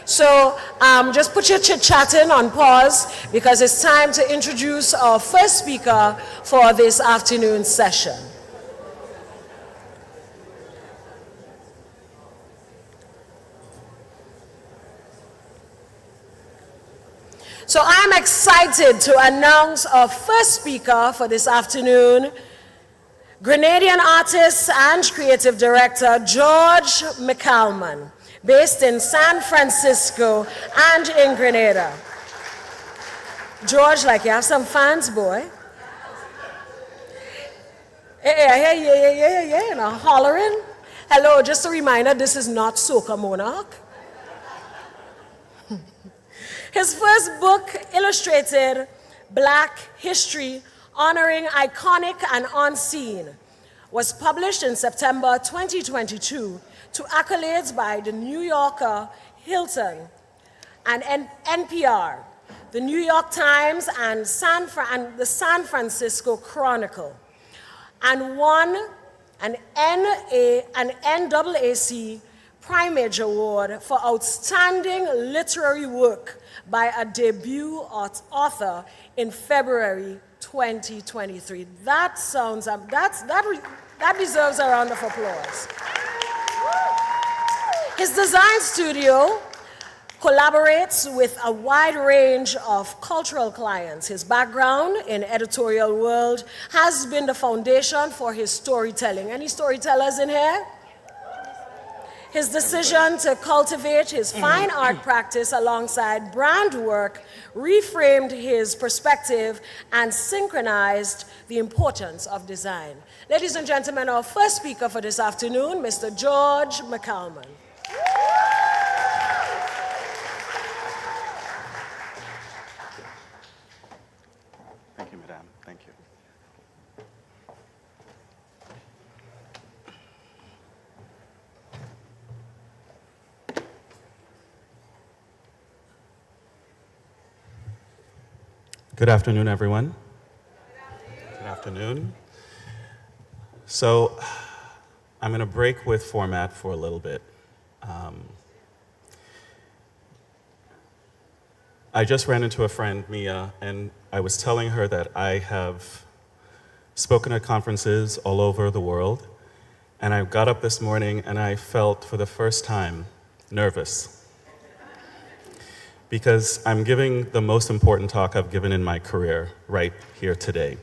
So just put your chit-chatting on pause because it's time to introduce our first speaker for this afternoon session. So I'm excited to announce our first speaker for this afternoon, Grenadian artist and creative director George Mccalman, based in San Francisco and in Grenada. George, like you have some fans, boy. Yeah, now hollering. Hello, just a reminder, this is not Soca Monarch. His first book illustrated Black history honoring iconic and unseen was published in September 2022 to accolades by the New Yorker, Hilton, and NPR, the New York Times, and the San Francisco Chronicle, and won an NAAC Primage Award for outstanding literary work by a debut author in February 2023. That deserves a round of applause. His design studio collaborates with a wide range of cultural clients. His background in editorial world has been the foundation for his storytelling. Any storytellers in here? His decision to cultivate his fine art practice alongside brand work reframed his perspective and synchronized the importance of design. Ladies and gentlemen, our first speaker for this afternoon, Mr. George Mccalman. Thank you, Madame. Thank you. Good afternoon, everyone. Good afternoon. So I'm going to break with format for a little bit. I just ran into a friend, Mia, and I was telling her that I have spoken at conferences all over the world, and I got up this morning and I felt for the first time nervous. Because I'm giving the most important talk I've given in my career right here today.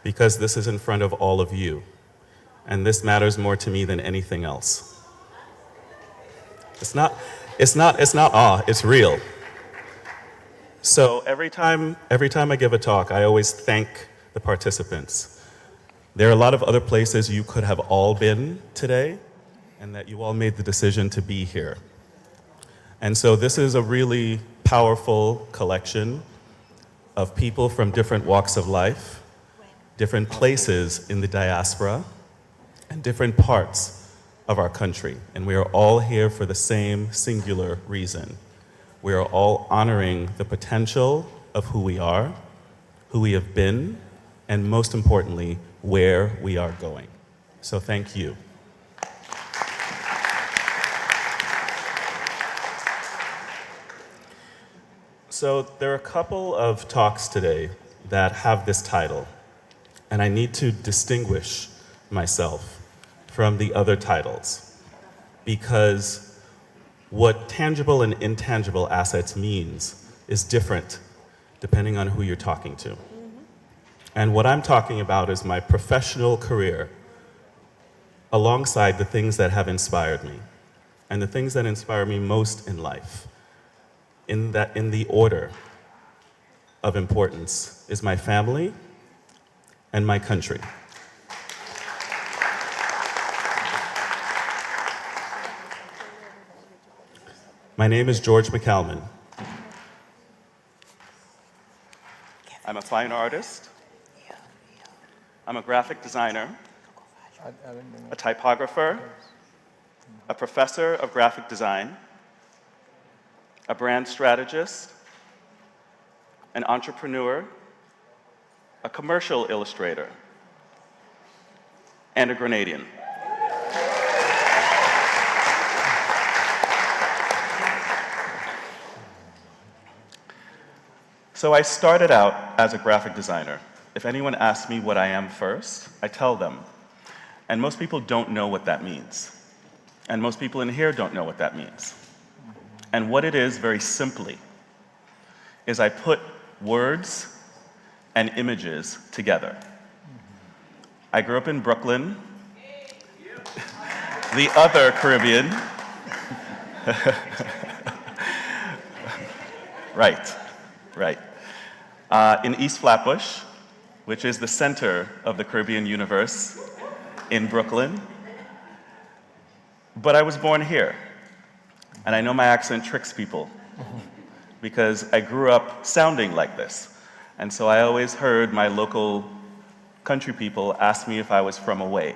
Because this is in front of all of you, and this matters more to me than anything else. It's not awe, it's real. So every time I give a talk, I always thank the participants. There are a lot of other places you could have all been today, and that you all made the decision to be here. And so this is a really powerful collection of people from different walks of life, different places in the diaspora, and different parts of our country. And we are all here for the same singular reason. We are all honoring the potential of who we are, who we have been, and most importantly, where we are going. So thank you. So there are a couple of talks today that have this title, and I need to distinguish myself from the other titles because what tangible and intangible assets means is different depending on who you're talking to. And what I'm talking about is my professional career alongside the things that have inspired me and the things that inspire me most in life. In the order of importance is my family and my country. My name is George Mccalman. I'm a fine artist. I'm a graphic designer, a typographer, a professor of graphic design, a brand strategist, an entrepreneur, a commercial illustrator, and a Grenadian. So I started out as a graphic designer. If anyone asks me what I am first, I tell them. And most people don't know what that means. And most people in here don't know what that means. And what it is, very simply, is I put words and images together. I grew up in Brooklyn, the other Caribbean. Right. In East Flatbush, which is the center of the Caribbean universe in Brooklyn. But I was born here. And I know my accent tricks people because I grew up sounding like this. And so I always heard my local country people ask me if I was from away.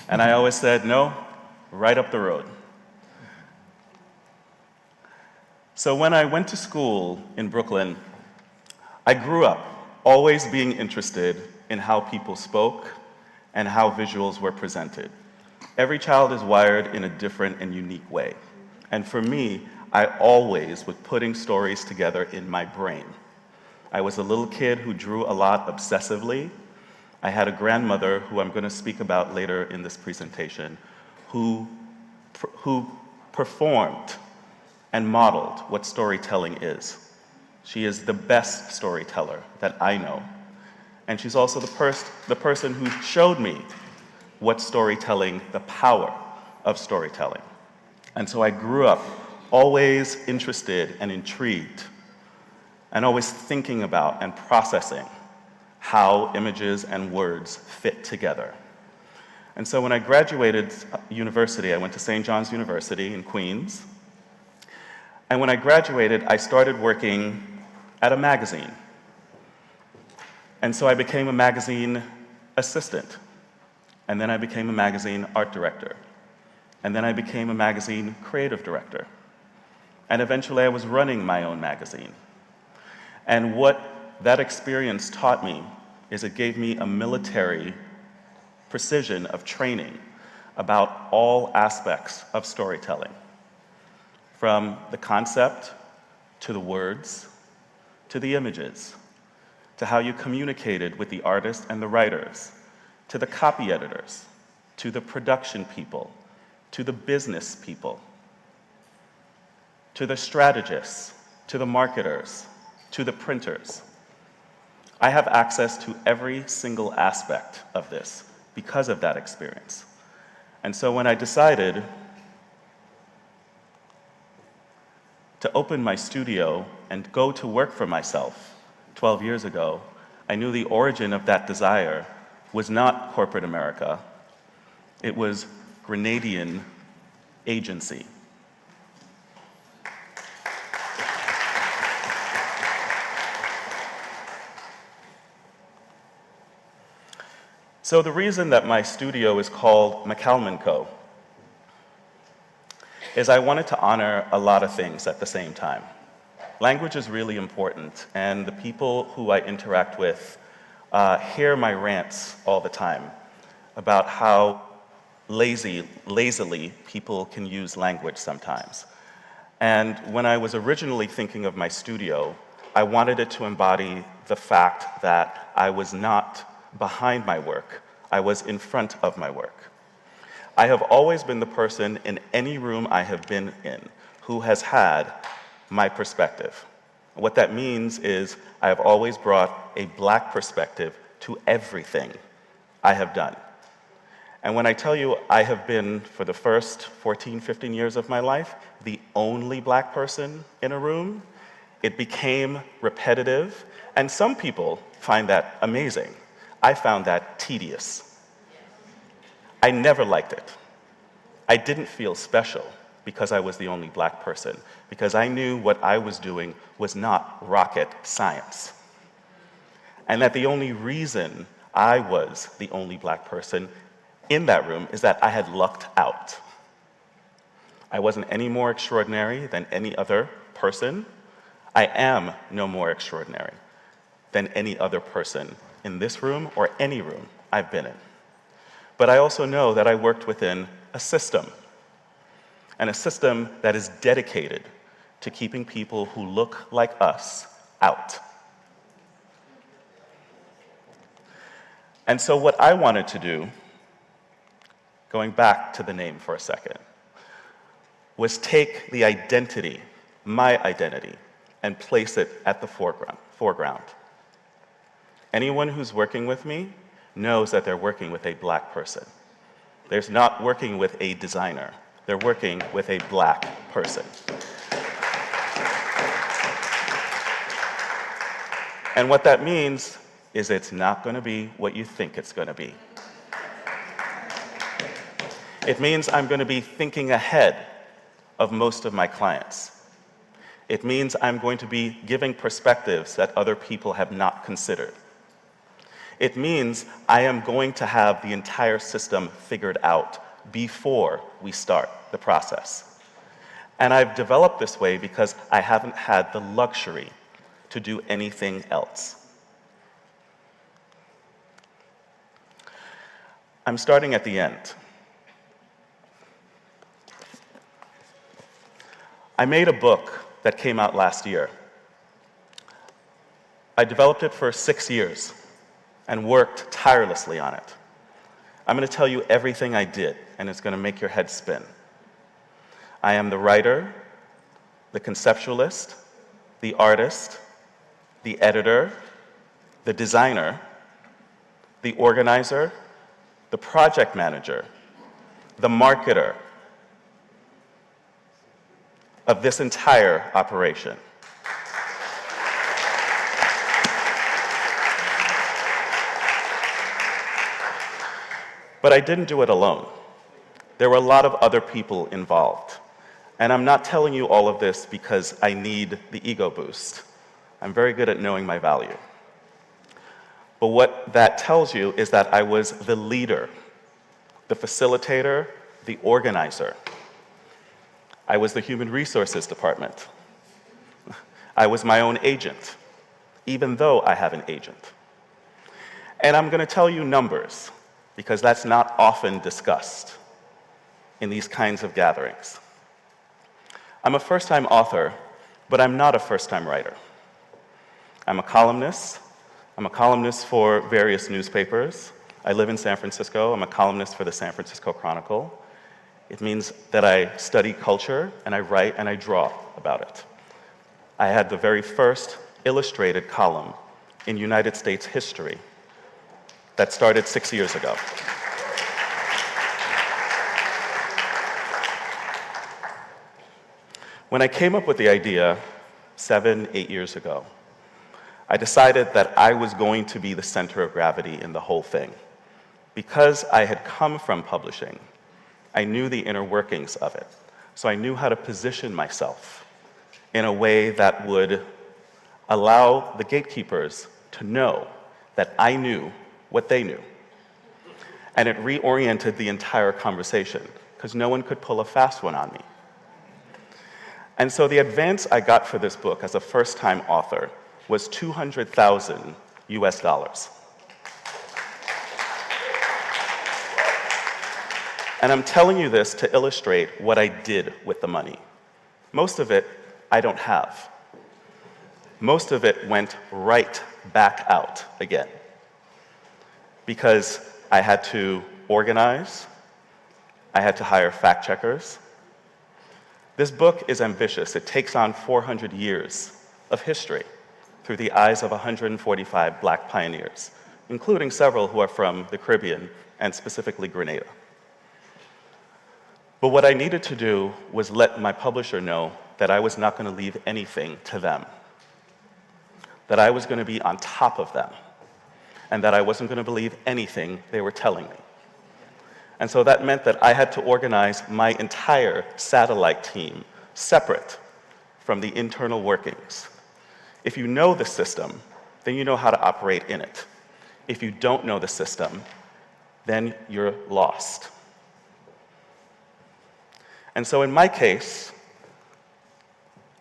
And I always said, no, right up the road. So when I went to school in Brooklyn, I grew up always being interested in how people spoke and how visuals were presented. Every child is wired in a different and unique way. And for me, I always was putting stories together in my brain. I was a little kid who drew a lot obsessively. I had a grandmother, who I'm going to speak about later in this presentation, who performed and modeled what storytelling is. She is the best storyteller that I know. And she's also the person who showed me what storytelling, the power of storytelling. And so I grew up always interested and intrigued and always thinking about and processing how images and words fit together. And so when I graduated university, I went to St. John's University in Queens. And when I graduated, I started working at a magazine. And so I became a magazine assistant. And then I became a magazine art director. And then I became a magazine creative director. And eventually I was running my own magazine. And what that experience taught me is it gave me a military precision of training about all aspects of storytelling, from the concept to the words, to the images, to how you communicated with the artists and the writers, to the copy editors, to the production people, to the business people, to the strategists, to the marketers, to the printers. I have access to every single aspect of this because of that experience. And so when I decided to open my studio and go to work for myself 12 years ago, I knew the origin of that desire was not corporate America. It was Grenadian agency. So the reason that my studio is called Mccalman Co. is I wanted to honor a lot of things at the same time. Language is really important, and the people who I interact with hear my rants all the time about how lazily people can use language sometimes. And when I was originally thinking of my studio, I wanted it to embody the fact that I was not behind my work, I was in front of my work. I have always been the person in any room I have been in who has had my perspective. What that means is I have always brought a Black perspective to everything I have done. And when I tell you I have been, for the first 14, 15 years of my life, the only Black person in a room, it became repetitive, and some people find that amazing. I found that tedious. I never liked it. I didn't feel special because I was the only Black person, because I knew what I was doing was not rocket science. And that the only reason I was the only Black person in that room is that I had lucked out. I wasn't any more extraordinary than any other person. I am no more extraordinary than any other person in this room or any room I've been in. But I also know that I worked within a system, and a system that is dedicated to keeping people who look like us out. And so what I wanted to do, going back to the name for a second, was take the identity, my identity, and place it at the foreground. Anyone who's working with me knows that they're working with a black person. They're not working with a designer. They're working with a black person. And what that means is it's not going to be what you think it's going to be. It means I'm going to be thinking ahead of most of my clients. It means I'm going to be giving perspectives that other people have not considered. It means I am going to have the entire system figured out before we start the process. And I've developed this way because I haven't had the luxury to do anything else. I'm starting at the end. I made a book that came out last year. I developed it for 6 years and worked tirelessly on it. I'm going to tell you everything I did, and it's going to make your head spin. I am the writer, the conceptualist, the artist, the editor, the designer, the organizer, the project manager, the marketer of this entire operation. But I didn't do it alone. There were a lot of other people involved. And I'm not telling you all of this because I need the ego boost. I'm very good at knowing my value. But what that tells you is that I was the leader, the facilitator, the organizer. I was the human resources department. I was my own agent, even though I have an agent. And I'm going to tell you numbers, because that's not often discussed in these kinds of gatherings. I'm a first-time author, but I'm not a first-time writer. I'm a columnist. I'm a columnist for various newspapers. I live in San Francisco. I'm a columnist for the San Francisco Chronicle. It means that I study culture, and I write and I draw about it. I had the very first illustrated column in United States history that started 6 years ago. When I came up with the idea 7, 8 years ago, I decided that I was going to be the center of gravity in the whole thing. Because I had come from publishing, I knew the inner workings of it. So I knew how to position myself in a way that would allow the gatekeepers to know that I knew what they knew. And it reoriented the entire conversation, because no one could pull a fast one on me. And so the advance I got for this book as a first-time author was $200,000 US. And I'm telling you this to illustrate what I did with the money. Most of it I don't have. Most of it went right back out again, because I had to organize, I had to hire fact checkers. This book is ambitious. It takes on 400 years of history through the eyes of 145 black pioneers, including several who are from the Caribbean and specifically Grenada. But what I needed to do was let my publisher know that I was not going to leave anything to them, that I was going to be on top of them, and that I wasn't going to believe anything they were telling me. And so that meant that I had to organize my entire satellite team separate from the internal workings. If you know the system, then you know how to operate in it. If you don't know the system, then you're lost. And so in my case,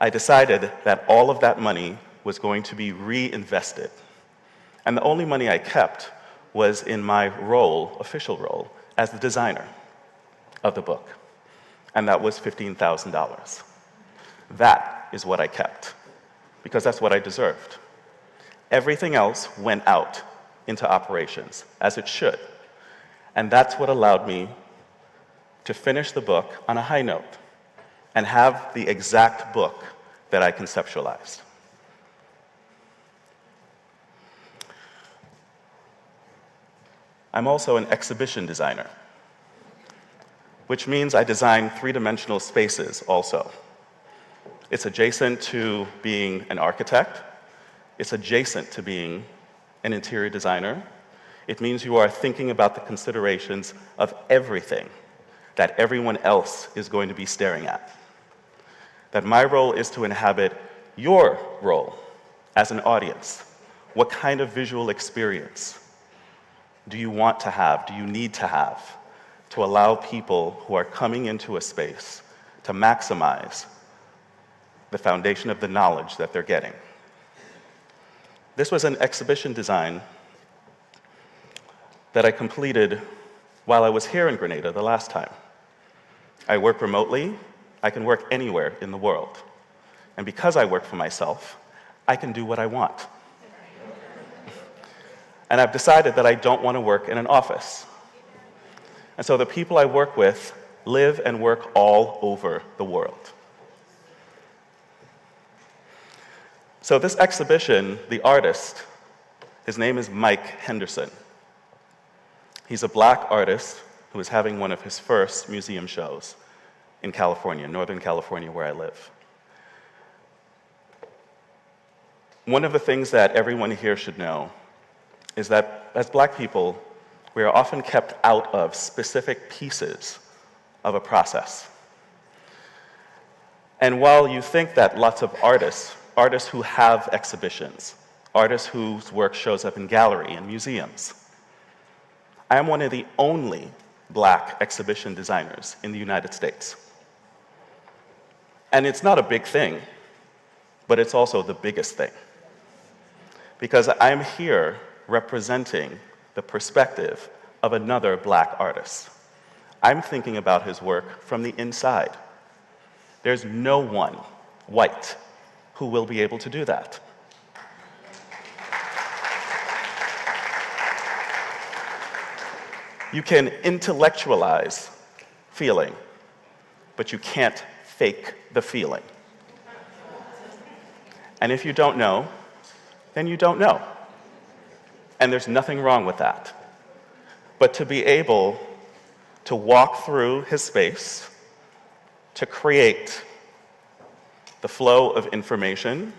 I decided that all of that money was going to be reinvested. And the only money I kept was in my role, official role, as the designer of the book, and that was $15,000. That is what I kept, because that's what I deserved. Everything else went out into operations, as it should, and that's what allowed me to finish the book on a high note and have the exact book that I conceptualized. I'm also an exhibition designer, which means I design three-dimensional spaces also. It's adjacent to being an architect. It's adjacent to being an interior designer. It means you are thinking about the considerations of everything that everyone else is going to be staring at. That my role is to inhabit your role as an audience. What kind of visual experience do you want to have, do you need to have, to allow people who are coming into a space to maximize the foundation of the knowledge that they're getting? This was an exhibition design that I completed while I was here in Grenada the last time. I work remotely. I can work anywhere in the world. And because I work for myself, I can do what I want. And I've decided that I don't want to work in an office. And so the people I work with live and work all over the world. So this exhibition, the artist, his name is Mike Henderson. He's a black artist who is having one of his first museum shows in California, Northern California, where I live. One of the things that everyone here should know is that as black people, we are often kept out of specific pieces of a process. And while you think that lots of artists who have exhibitions, artists whose work shows up in gallery and museums, I am one of the only black exhibition designers in the United States. And it's not a big thing, but it's also the biggest thing. Because I'm here representing the perspective of another black artist. I'm thinking about his work from the inside. There's no one white who will be able to do that. You can intellectualize feeling, but you can't fake the feeling. And if you don't know, then you don't know. And there's nothing wrong with that. But to be able to walk through his space, to create the flow of information,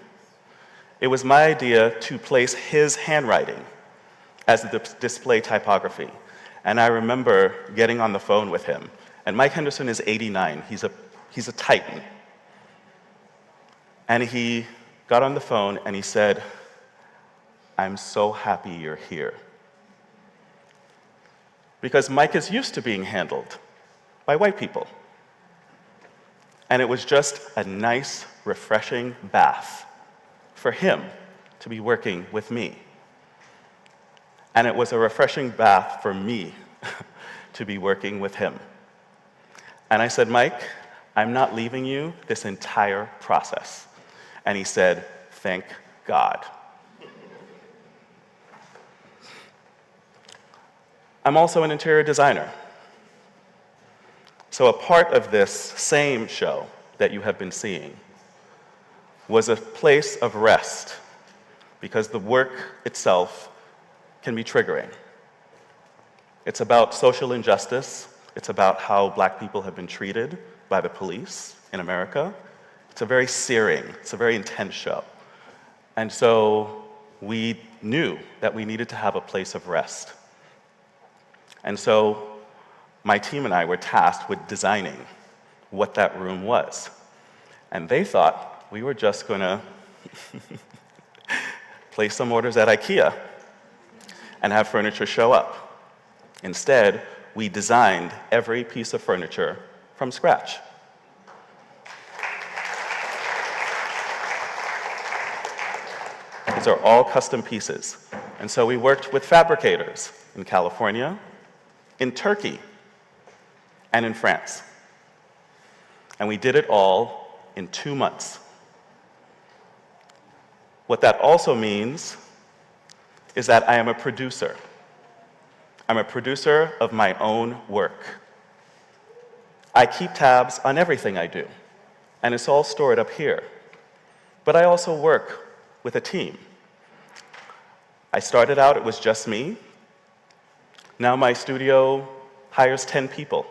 it was my idea to place his handwriting as the display typography. And I remember getting on the phone with him. And Mike Henderson is 89. He's a titan. And he got on the phone and he said, "I'm so happy you're here." Because Mike is used to being handled by white people. And it was just a nice, refreshing bath for him to be working with me. And it was a refreshing bath for me to be working with him. And I said, "Mike, I'm not leaving you this entire process." And he said, "Thank God." I'm also an interior designer. So a part of this same show that you have been seeing was a place of rest, because the work itself can be triggering. It's about social injustice. It's about how black people have been treated by the police in America. It's a very searing, it's a very intense show. And so we knew that we needed to have a place of rest. And so my team and I were tasked with designing what that room was. And they thought we were just going to place some orders at IKEA and have furniture show up. Instead, we designed every piece of furniture from scratch. These are all custom pieces. And so we worked with fabricators in California, in Turkey, and in France. And we did it all in 2 months. What that also means is that I am a producer. I'm a producer of my own work. I keep tabs on everything I do, and it's all stored up here. But I also work with a team. I started out, it was just me. Now my studio hires 10 people.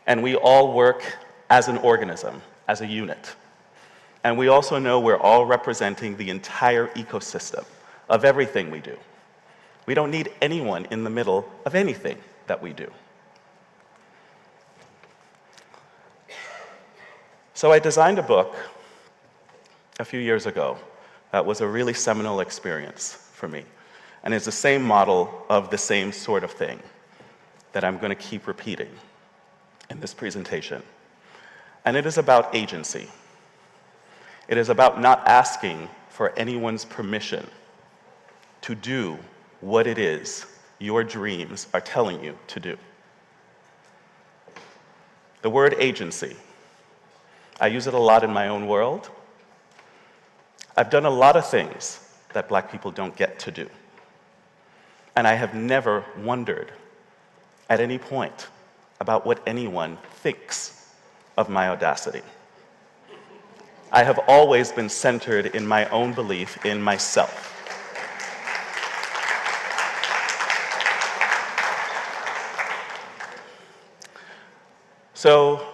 And we all work as an organism, as a unit. And we also know we're all representing the entire ecosystem of everything we do. We don't need anyone in the middle of anything that we do. So I designed a book a few years ago that was a really seminal experience for me. And it's the same model of the same sort of thing that I'm going to keep repeating in this presentation. And it is about agency. It is about not asking for anyone's permission to do what it is your dreams are telling you to do. The word agency, I use it a lot in my own world. I've done a lot of things that Black people don't get to do. And I have never wondered at any point about what anyone thinks of my audacity. I have always been centered in my own belief in myself. So,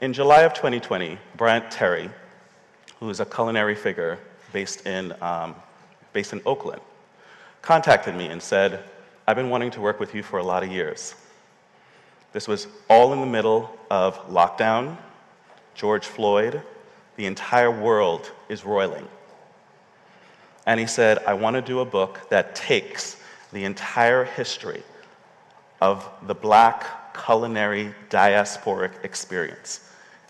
in July of 2020, Bryant Terry, who is a culinary figure based in Oakland, contacted me and said, "I've been wanting to work with you for a lot of years." This was all in the middle of lockdown, George Floyd, the entire world is roiling. And he said, "I want to do a book that takes the entire history of the Black culinary diasporic experience.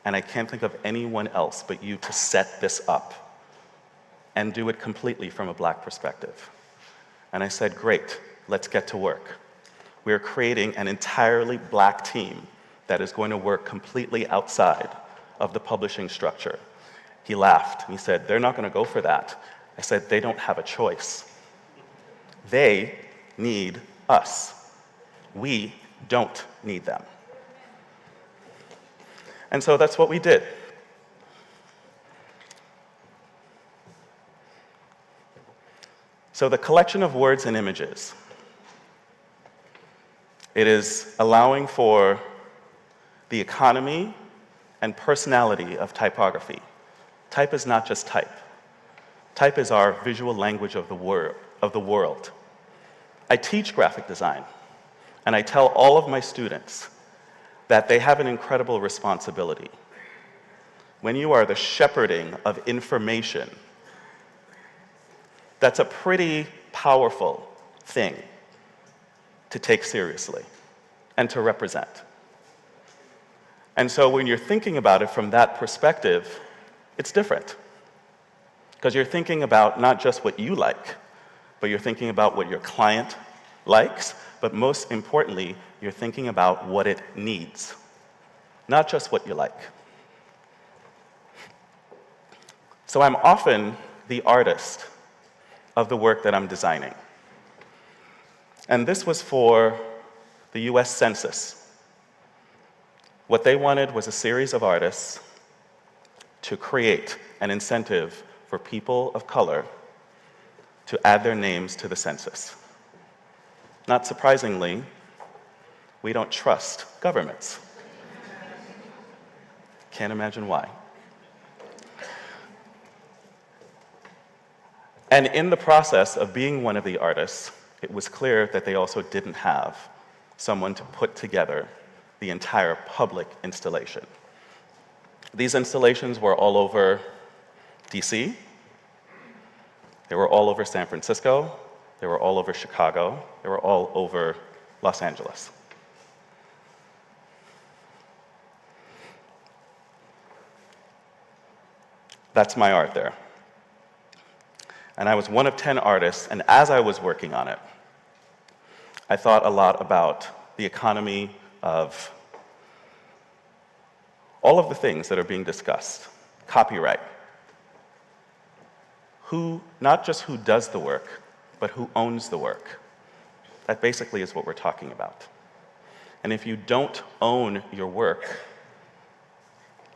And I can't think of anyone else but you to set this up and do it completely from a Black perspective." And I said, "Great, let's get to work." We are creating an entirely Black team that is going to work completely outside of the publishing structure. He laughed. He said, "They're not going to go for that." I said, "They don't have a choice. They need us. We don't need them." And so that's what we did. So the collection of words and images, it is allowing for the economy and personality of typography. Type is not just type. Type is our visual language of the world. I teach graphic design, and I tell all of my students that they have an incredible responsibility. When you are the shepherding of information, that's a pretty powerful thing to take seriously and to represent. And so when you're thinking about it from that perspective, it's different. Because you're thinking about not just what you like, but you're thinking about what your client likes, but most importantly, you're thinking about what it needs, not just what you like. So I'm often the artist of the work that I'm designing. And this was for the US Census. What they wanted was a series of artists to create an incentive for people of color to add their names to the census. Not surprisingly, we don't trust governments. Can't imagine why. And in the process of being one of the artists, it was clear that they also didn't have someone to put together the entire public installation. These installations were all over DC, they were all over San Francisco, they were all over Chicago, they were all over Los Angeles. That's my art there. And I was one of 10 artists, and as I was working on it, I thought a lot about the economy of all of the things that are being discussed. Copyright. Not just who does the work, but who owns the work. That basically is what we're talking about. And if you don't own your work,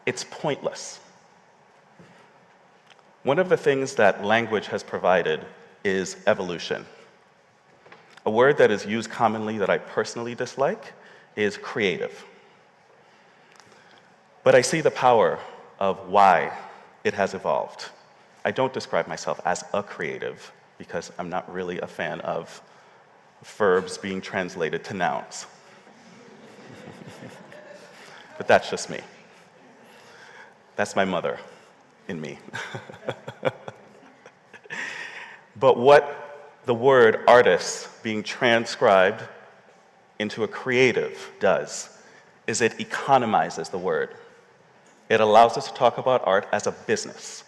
it's pointless. One of the things that language has provided is evolution. A word that is used commonly that I personally dislike is creative. But I see the power of why it has evolved. I don't describe myself as a creative because I'm not really a fan of verbs being translated to nouns. But that's just me. That's my mother in me. But what the word artist being transcribed into a creative does is it economizes the word. It allows us to talk about art as a business,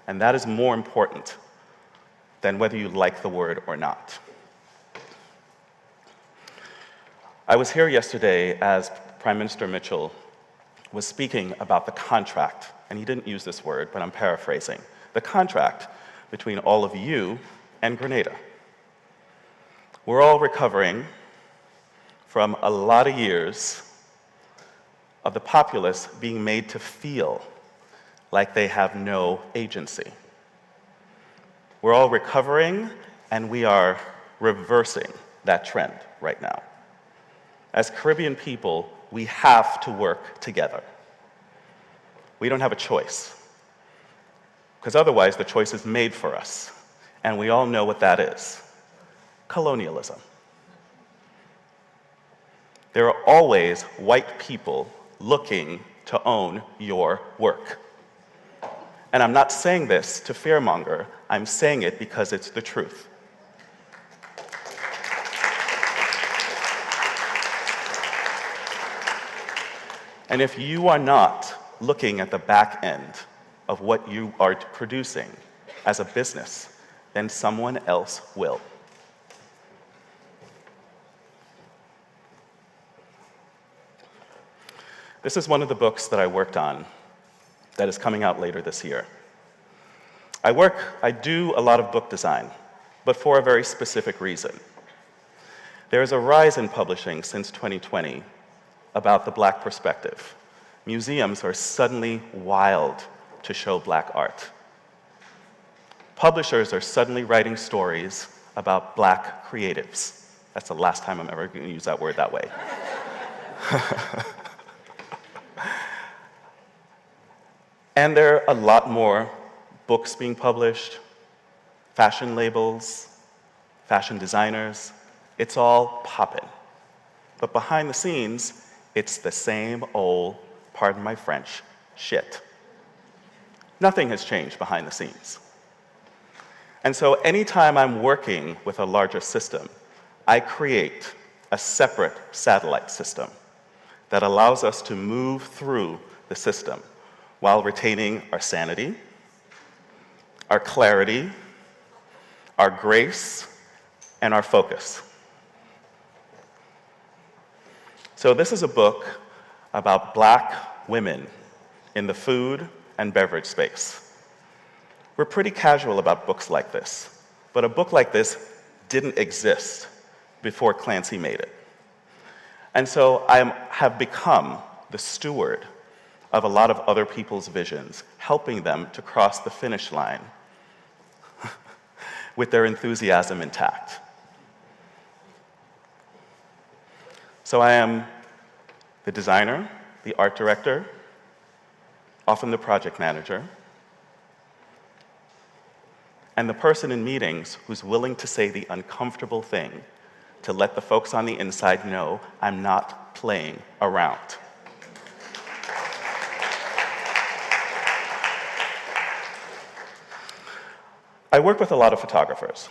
and that is more important than whether you like the word or not. I was here yesterday as Prime Minister Mitchell was speaking about the contract, and he didn't use this word, but I'm paraphrasing, the contract between all of you and Grenada. We're all recovering from a lot of years of the populace being made to feel like they have no agency. We're all recovering, and we are reversing that trend right now. As Caribbean people, we have to work together. We don't have a choice, because otherwise the choice is made for us, and we all know what that is: colonialism. There are always white people looking to own your work. And I'm not saying this to fearmonger, I'm saying it because it's the truth. And if you are not looking at the back end of what you are producing as a business, then someone else will. This is one of the books that I worked on that is coming out later this year. I do a lot of book design, but for a very specific reason. There is a rise in publishing since 2020 about the Black perspective. Museums are suddenly wild to show Black art. Publishers are suddenly writing stories about Black creatives. That's the last time I'm ever going to use that word that way. And there are a lot more books being published, fashion labels, fashion designers. It's all poppin'. But behind the scenes, it's the same old, pardon my French, shit. Nothing has changed behind the scenes. And so anytime I'm working with a larger system, I create a separate satellite system that allows us to move through the system while retaining our sanity, our clarity, our grace, and our focus. So this is a book about Black women in the food and beverage space. We're pretty casual about books like this, but a book like this didn't exist before Clancy made it. And so I have become the steward of a lot of other people's visions, helping them to cross the finish line with their enthusiasm intact. So I am the designer, the art director, often the project manager, and the person in meetings who's willing to say the uncomfortable thing to let the folks on the inside know I'm not playing around. I work with a lot of photographers.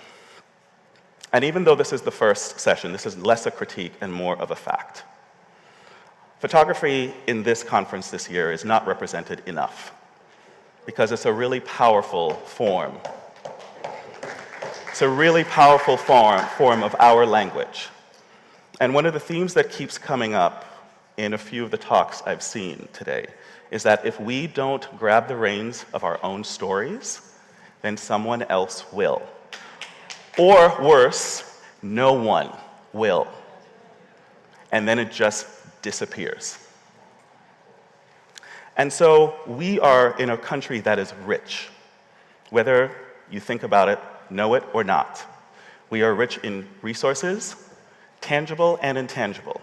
And even though this is the first session, this is less a critique and more of a fact. Photography in this conference this year is not represented enough because it's a really powerful form. It's a really powerful form of our language. And one of the themes that keeps coming up in a few of the talks I've seen today is that if we don't grab the reins of our own stories, then someone else will. Or worse, no one will. And then it just disappears. And so we are in a country that is rich, whether you think about it, know it, or not. We are rich in resources, tangible and intangible.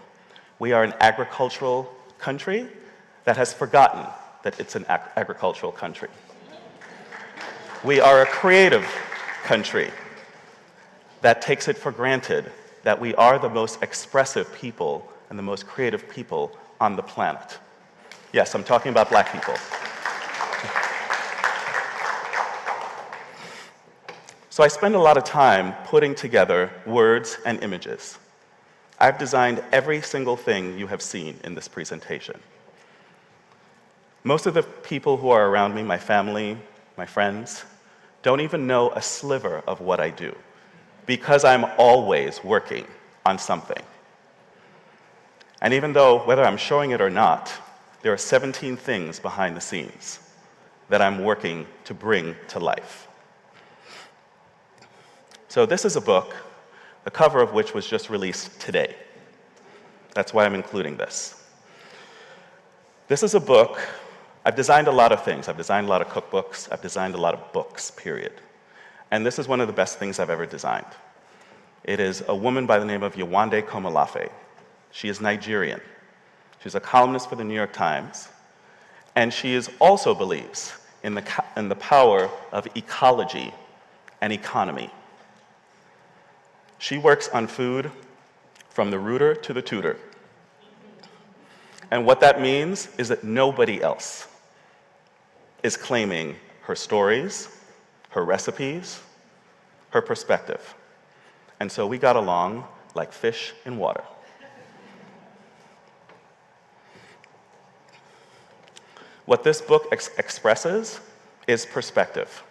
We are an agricultural country that has forgotten that it's an agricultural country. We are a creative country that takes it for granted that we are the most expressive people and the most creative people on the planet. Yes, I'm talking about black people. So I spend a lot of time putting together words and images. I've designed every single thing you have seen in this presentation. Most of the people who are around me, my family, my friends, don't even know a sliver of what I do because I'm always working on something. And even though, whether I'm showing it or not, there are 17 things behind the scenes that I'm working to bring to life. So this is a book, the cover of which was just released today. That's why I'm including this. This is a book. I've designed a lot of things. I've designed a lot of cookbooks. I've designed a lot of books, period. And this is one of the best things I've ever designed. It is a woman by the name of Yewande Komolafe. She is Nigerian. She's a columnist for the New York Times. And she also believes in the power of ecology and economy. She works on food from the rooter to the tutor. And what that means is that nobody else is claiming her stories, her recipes, her perspective. And so we got along like fish in water. What this book expresses is perspective.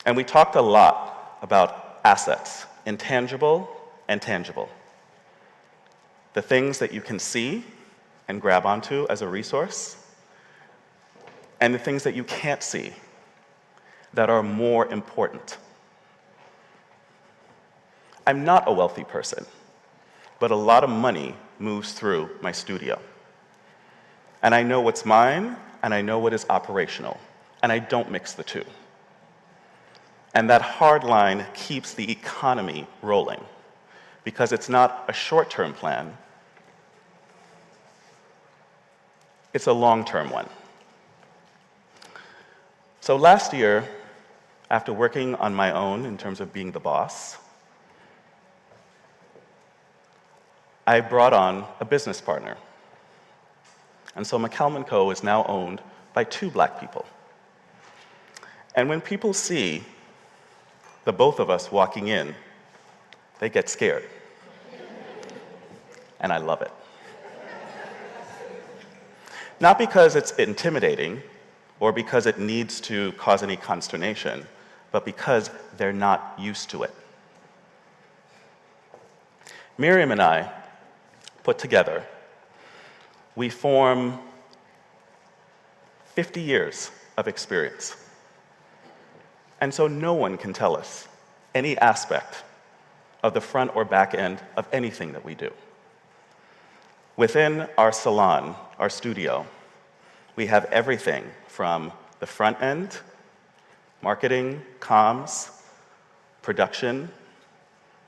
And we talked a lot about assets, intangible and tangible. The things that you can see and grab onto as a resource, and the things that you can't see that are more important. I'm not a wealthy person, but a lot of money moves through my studio. And I know what's mine, and I know what is operational, and I don't mix the two. And that hard line keeps the economy rolling, because it's not a short-term plan, it's a long-term one. So last year, after working on my own in terms of being the boss, I brought on a business partner. And so Mccalman Co. is now owned by 2 black people. And when people see the both of us walking in, they get scared. And I love it. Not because it's intimidating or because it needs to cause any consternation, but because they're not used to it. Miriam and I put together, we form 50 years of experience. And so no one can tell us any aspect of the front or back end of anything that we do. Within our salon, our studio, we have everything from the front end, marketing, comms, production,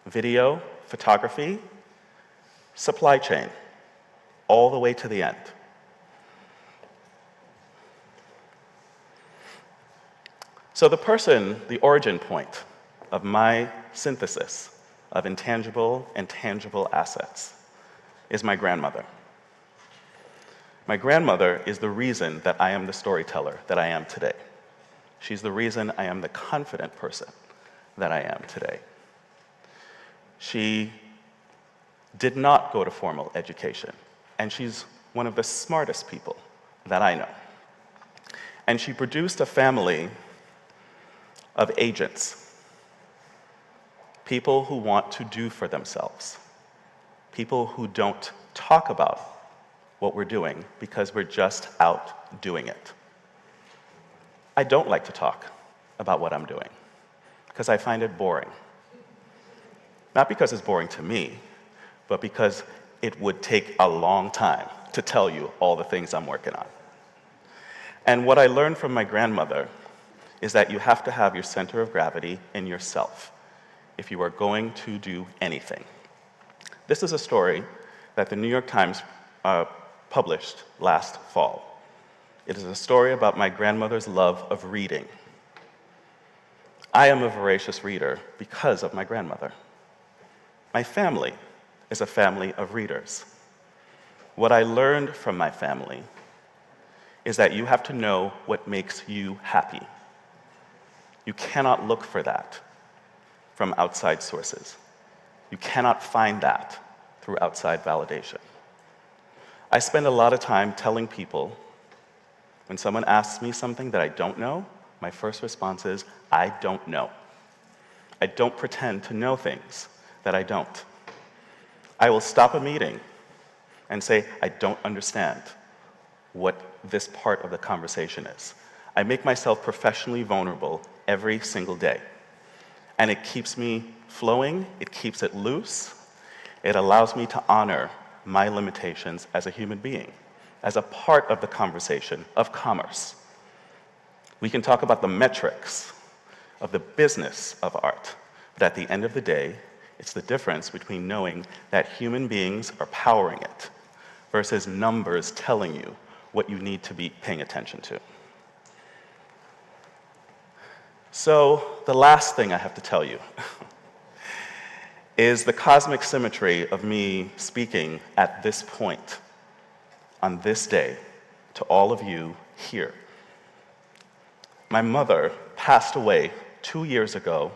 video, photography, supply chain, all the way to the end. So the origin point of my synthesis of intangible and tangible assets is my grandmother. My grandmother is the reason that I am the storyteller that I am today. She's the reason I am the confident person that I am today. She did not go to formal education, and she's one of the smartest people that I know. And she produced a family of agents. people who want to do for themselves, people who don't talk about what we're doing because we're just out doing it. I don't like to talk about what I'm doing because I find it boring. Not because it's boring to me, but because it would take a long time to tell you all the things I'm working on. And what I learned from my grandmother is that you have to have your center of gravity in yourself if you are going to do anything. This is a story that the New York Times published last fall. It is a story about my grandmother's love of reading. I am a voracious reader because of my grandmother. My family is a family of readers. What I learned from my family is that you have to know what makes you happy. You cannot look for that from outside sources. You cannot find that through outside validation. I spend a lot of time telling people, when someone asks me something that I don't know, my first response is, I don't know. I don't pretend to know things that I don't. I will stop a meeting and say, I don't understand what this part of the conversation is. I make myself professionally vulnerable every single day. And it keeps me flowing, it keeps it loose, it allows me to honor my limitations as a human being, as a part of the conversation of commerce. We can talk about the metrics of the business of art, but at the end of the day, it's the difference between knowing that human beings are powering it versus numbers telling you what you need to be paying attention to. So the last thing I have to tell you is the cosmic symmetry of me speaking at this point, on this day, to all of you here. My mother passed away 2 years ago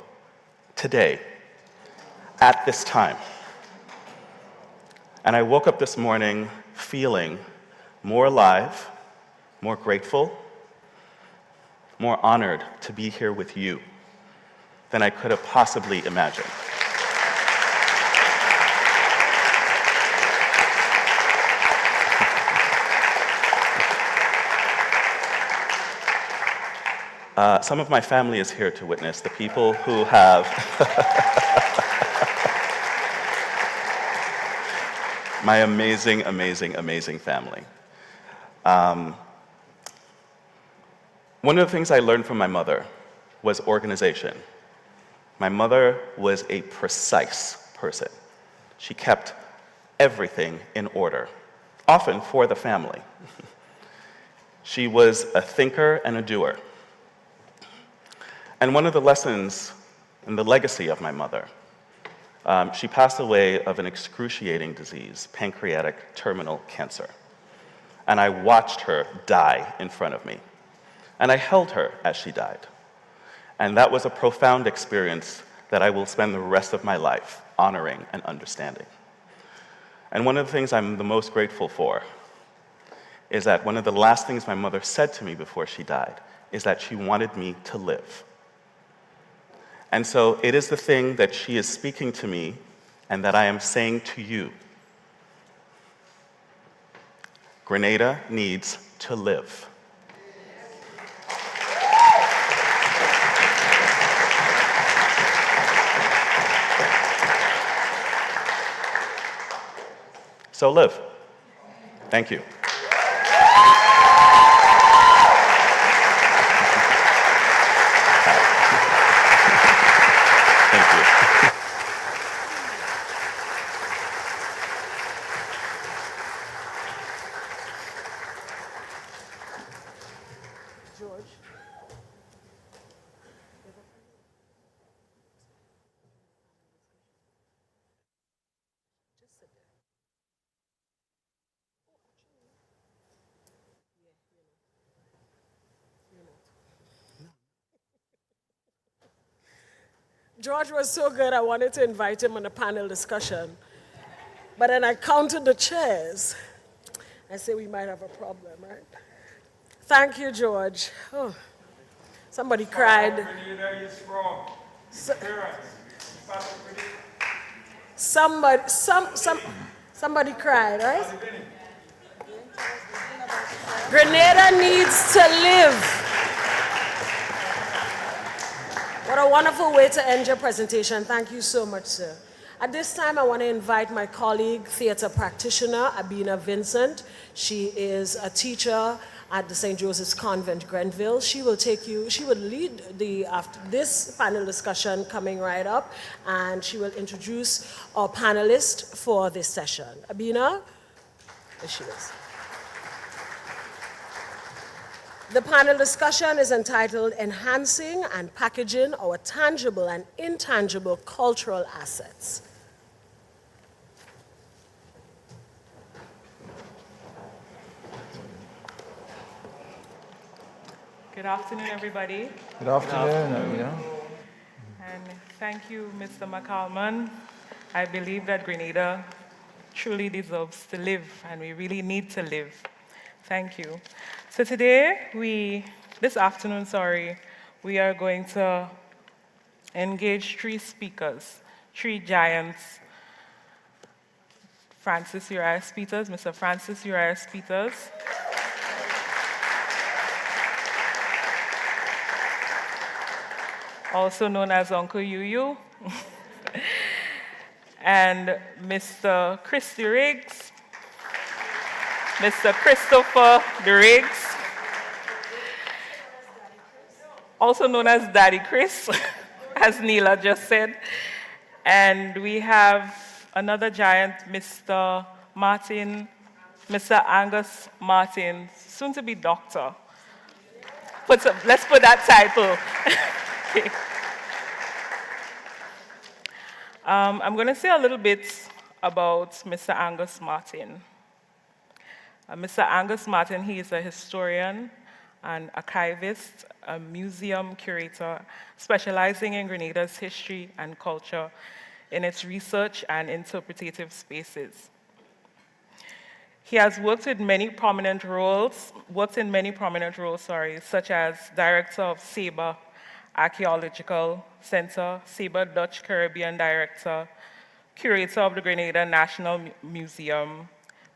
today, at this time. And I woke up this morning feeling more alive, more grateful, more honored to be here with you than I could have possibly imagined. Some of my family is here to witness, the people who have my amazing, amazing, amazing family. One of the things I learned from my mother was organization. My mother was a precise person. She kept everything in order, often for the family. She was a thinker and a doer. And one of the lessons and the legacy of my mother, she passed away of an excruciating disease, pancreatic terminal cancer. And I watched her die in front of me. And I held her as she died. And that was a profound experience that I will spend the rest of my life honoring and understanding. And one of the things I'm the most grateful for is that one of the last things my mother said to me before she died is that she wanted me to live. And so it is the thing that she is speaking to me and that I am saying to you. Grenada needs to live. So live. Thank you. George was so good, I wanted to invite him on a panel discussion. But then I counted the chairs. I said we might have a problem, right? Thank you, George. Oh, somebody cried. Grenada is from. So, Somebody cried, right? Grenada needs to live. What a wonderful way to end your presentation. Thank you so much, sir. At this time, I want to invite my colleague, theater practitioner, Abina Vincent. She is a teacher at the St. Joseph's Convent, Grenville. She will lead this panel discussion coming right up, and she will introduce our panelists for this session. Abina, there she is. The panel discussion is entitled Enhancing and Packaging Our Tangible and Intangible Cultural Assets. Good afternoon, everybody. Good afternoon. And thank you, Mr. Mccalman. I believe that Grenada truly deserves to live, and we really need to live. Thank you. So this afternoon, we are going to engage three speakers, three giants. Mr. Francis Urias Peters. Also known as Uncle Yuyu. And Mr. Christy Riggs. Mr. Christopher Riggs, also known as Daddy Chris, as Neela just said. And we have another giant, Mr. Angus Martin, soon to be doctor. Let's put that title. Okay. I'm going to say a little bit about Mr. Angus Martin. Mr. Angus Martin, he is a historian, an archivist, a museum curator, specializing in Grenada's history and culture in its research and interpretative spaces. He has worked in many prominent roles, such as director of Sabre Archaeological Center, Sabre Dutch Caribbean Director, curator of the Grenada National Museum.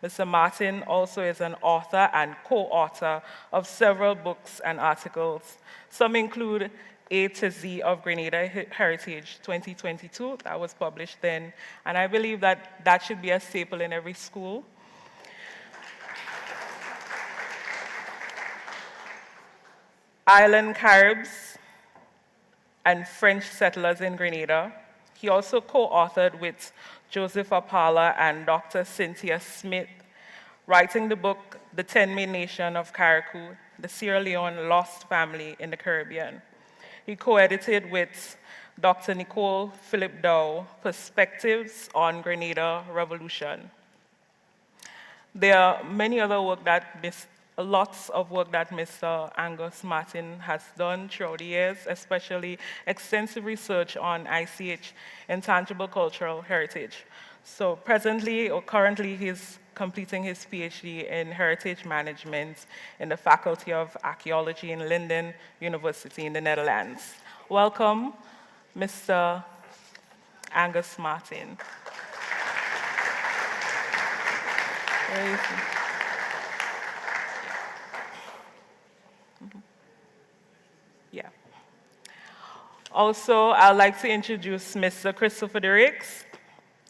Mr. Martin also is an author and co-author of several books and articles. Some include A to Z of Grenada Heritage 2022, that was published then, and I believe that should be a staple in every school. Island Caribs and French settlers in Grenada. He also co-authored with Joseph Apala and Dr. Cynthia Smith, writing the book, The 10-Min Nation of Carriacou, the Sierra Leone Lost Family in the Caribbean. He co-edited with Dr. Nicole Philip Dow, Perspectives on Grenada Revolution. There are lots of work that Mr. Angus Martin has done throughout the years, especially extensive research on ICH, Intangible Cultural Heritage. So currently, he's completing his PhD in Heritage Management in the Faculty of Archaeology in Leiden University in the Netherlands. Welcome, Mr. Angus Martin. Where is he? Yeah. Also, I'd like to introduce Mr. Christopher Riggs,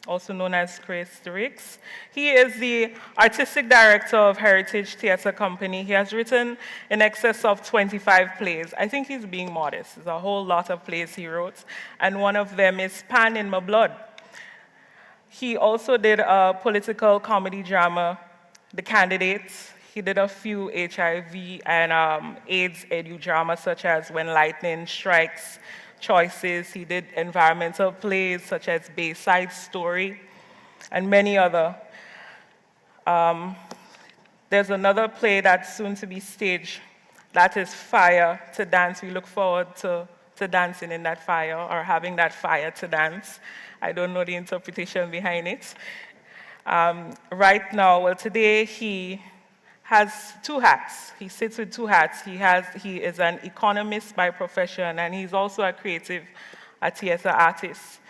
also known as Chris Riggs. He is the artistic director of Heritage Theatre Company. He has written in excess of 25 plays. I think he's being modest. There's a whole lot of plays he wrote, and one of them is Pan in My Blood. He also did a political comedy drama, The Candidates. He did a few HIV and AIDS edu dramas, such as When Lightning Strikes, Choices. He did environmental plays, such as Bayside Story, and many other. There's another play that's soon to be staged, that is Fire to Dance. We look forward to dancing in that fire, or having that fire to dance. I don't know the interpretation behind it. Today he has two hats. He sits with two hats. He is an economist by profession, and he's also a theater artist.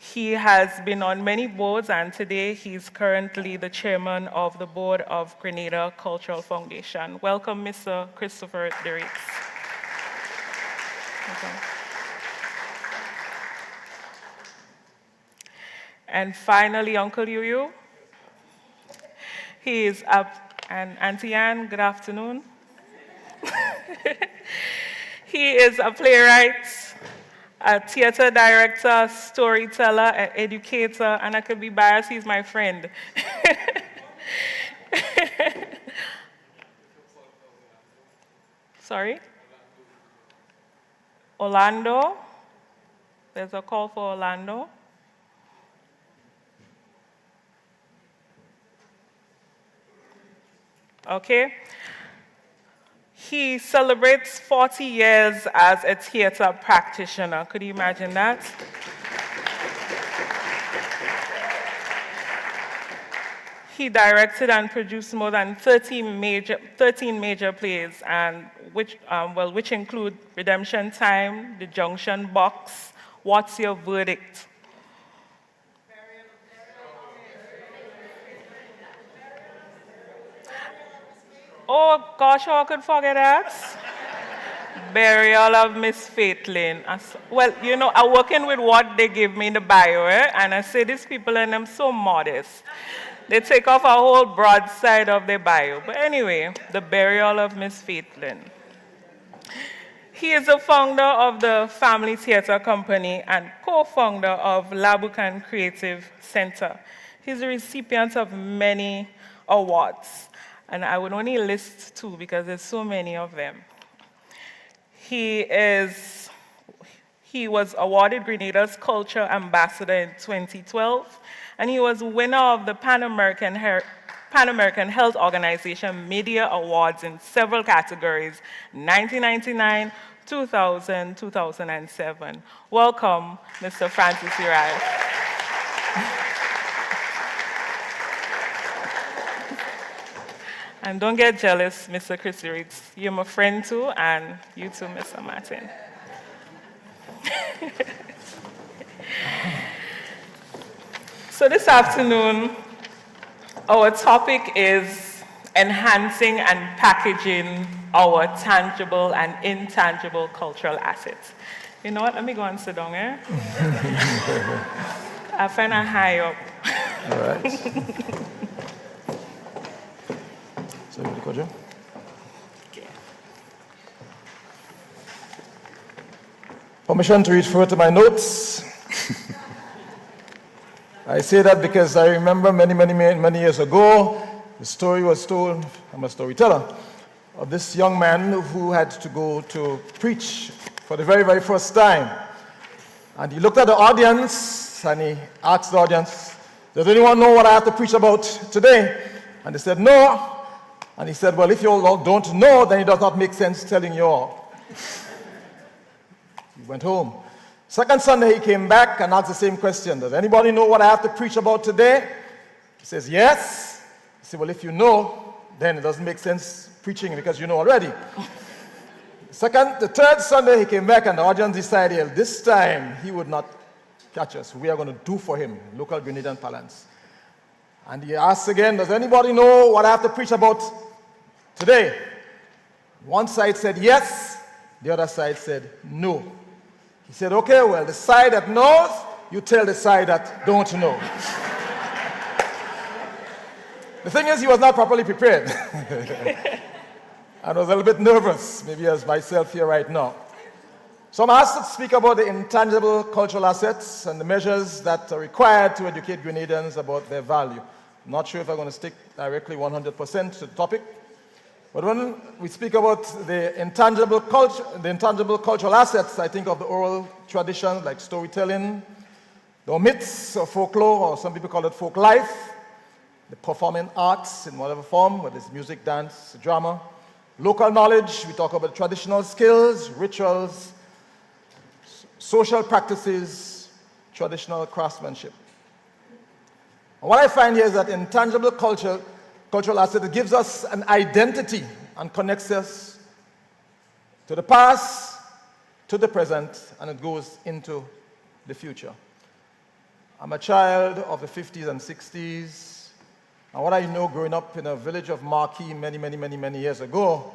He has been on many boards, and today he's currently the chairman of the board of Grenada Cultural Foundation. Welcome, Mr. Christopher Derricks. And finally, Uncle Yuyu. He is up, and Auntie Anne, good afternoon. He is a playwright, a theater director, storyteller, an educator, and I could be biased, he's my friend. Sorry? Orlando? There's a call for Orlando. Okay. He celebrates 40 years as a theater practitioner. Could you imagine that? He directed and produced more than 13 major plays, and which include Redemption Time, The Junction Box, What's Your Verdict? Oh gosh, how I could forget that? Burial of Miss Faitlin. Well, you know, I'm working with what they give me in the bio, and I say these people and I'm so modest. They take off a whole broadside of their bio. But anyway, the burial of Miss Faitlin. He is the founder of the Family Theater Company and co-founder of Labukan Creative Center. He's a recipient of many awards, and I would only list two because there's so many of them. He was awarded Grenada's Culture Ambassador in 2012, and he was winner of the Pan American Health Organization Media Awards in several categories, 1999, 2000, 2007. Welcome, Mr. Francis Uriah. And don't get jealous, Mr. Chris Riggs. You're my friend too, and you too, Mr. Martin. So this afternoon, our topic is enhancing and packaging our tangible and intangible cultural assets. You know what? Let me go and sit down, eh? I find a high up. All right. So, okay. Permission to refer to my notes. I say that because I remember many years ago, the story was told, I'm a storyteller, of this young man who had to go to preach for the very, very first time. And he looked at the audience and he asked the audience, does anyone know what I have to preach about today? And they said, no. And he said, well, if you all don't know, then it does not make sense telling you all. He went home. Second Sunday, he came back and asked the same question. Does anybody know what I have to preach about today? He says, yes. He said, well, if you know, then it doesn't make sense preaching because you know already. The third Sunday, he came back and the audience decided this time he would not catch us. We are going to do for him, local Grenadian parlance. And he asked again, does anybody know what I have to preach about today? One side said yes, the other side said no. He said, okay, well, the side that knows, you tell the side that don't know. The thing is, he was not properly prepared. I was a little bit nervous, maybe as myself here right now. So I'm asked to speak about the intangible cultural assets and the measures that are required to educate Grenadians about their value. I'm not sure if I'm going to stick directly 100% to the topic. But when we speak about the intangible cultural assets, I think of the oral traditions like storytelling, the myths of folklore, or some people call it folk life, the performing arts in whatever form, whether it's music, dance, drama, local knowledge, we talk about traditional skills, rituals, social practices, traditional craftsmanship. And what I find here is that intangible cultural asset, it gives us an identity and connects us to the past, to the present, and it goes into the future. I'm a child of the 50s and 60s. And what I know growing up in a village of Marquis many years ago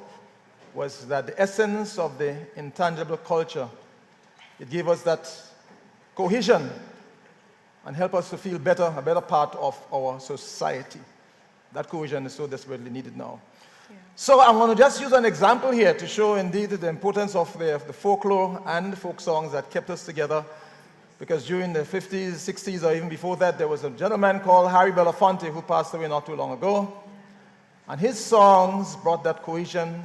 was that the essence of the intangible culture, it gave us that cohesion and help us to feel better, a better part of our society. That cohesion is so desperately needed now. Yeah. So I'm going to just use an example here to show indeed the importance of the folklore and the folk songs that kept us together. Because during the 50s, 60s, or even before that, there was a gentleman called Harry Belafonte who passed away not too long ago. And his songs brought that cohesion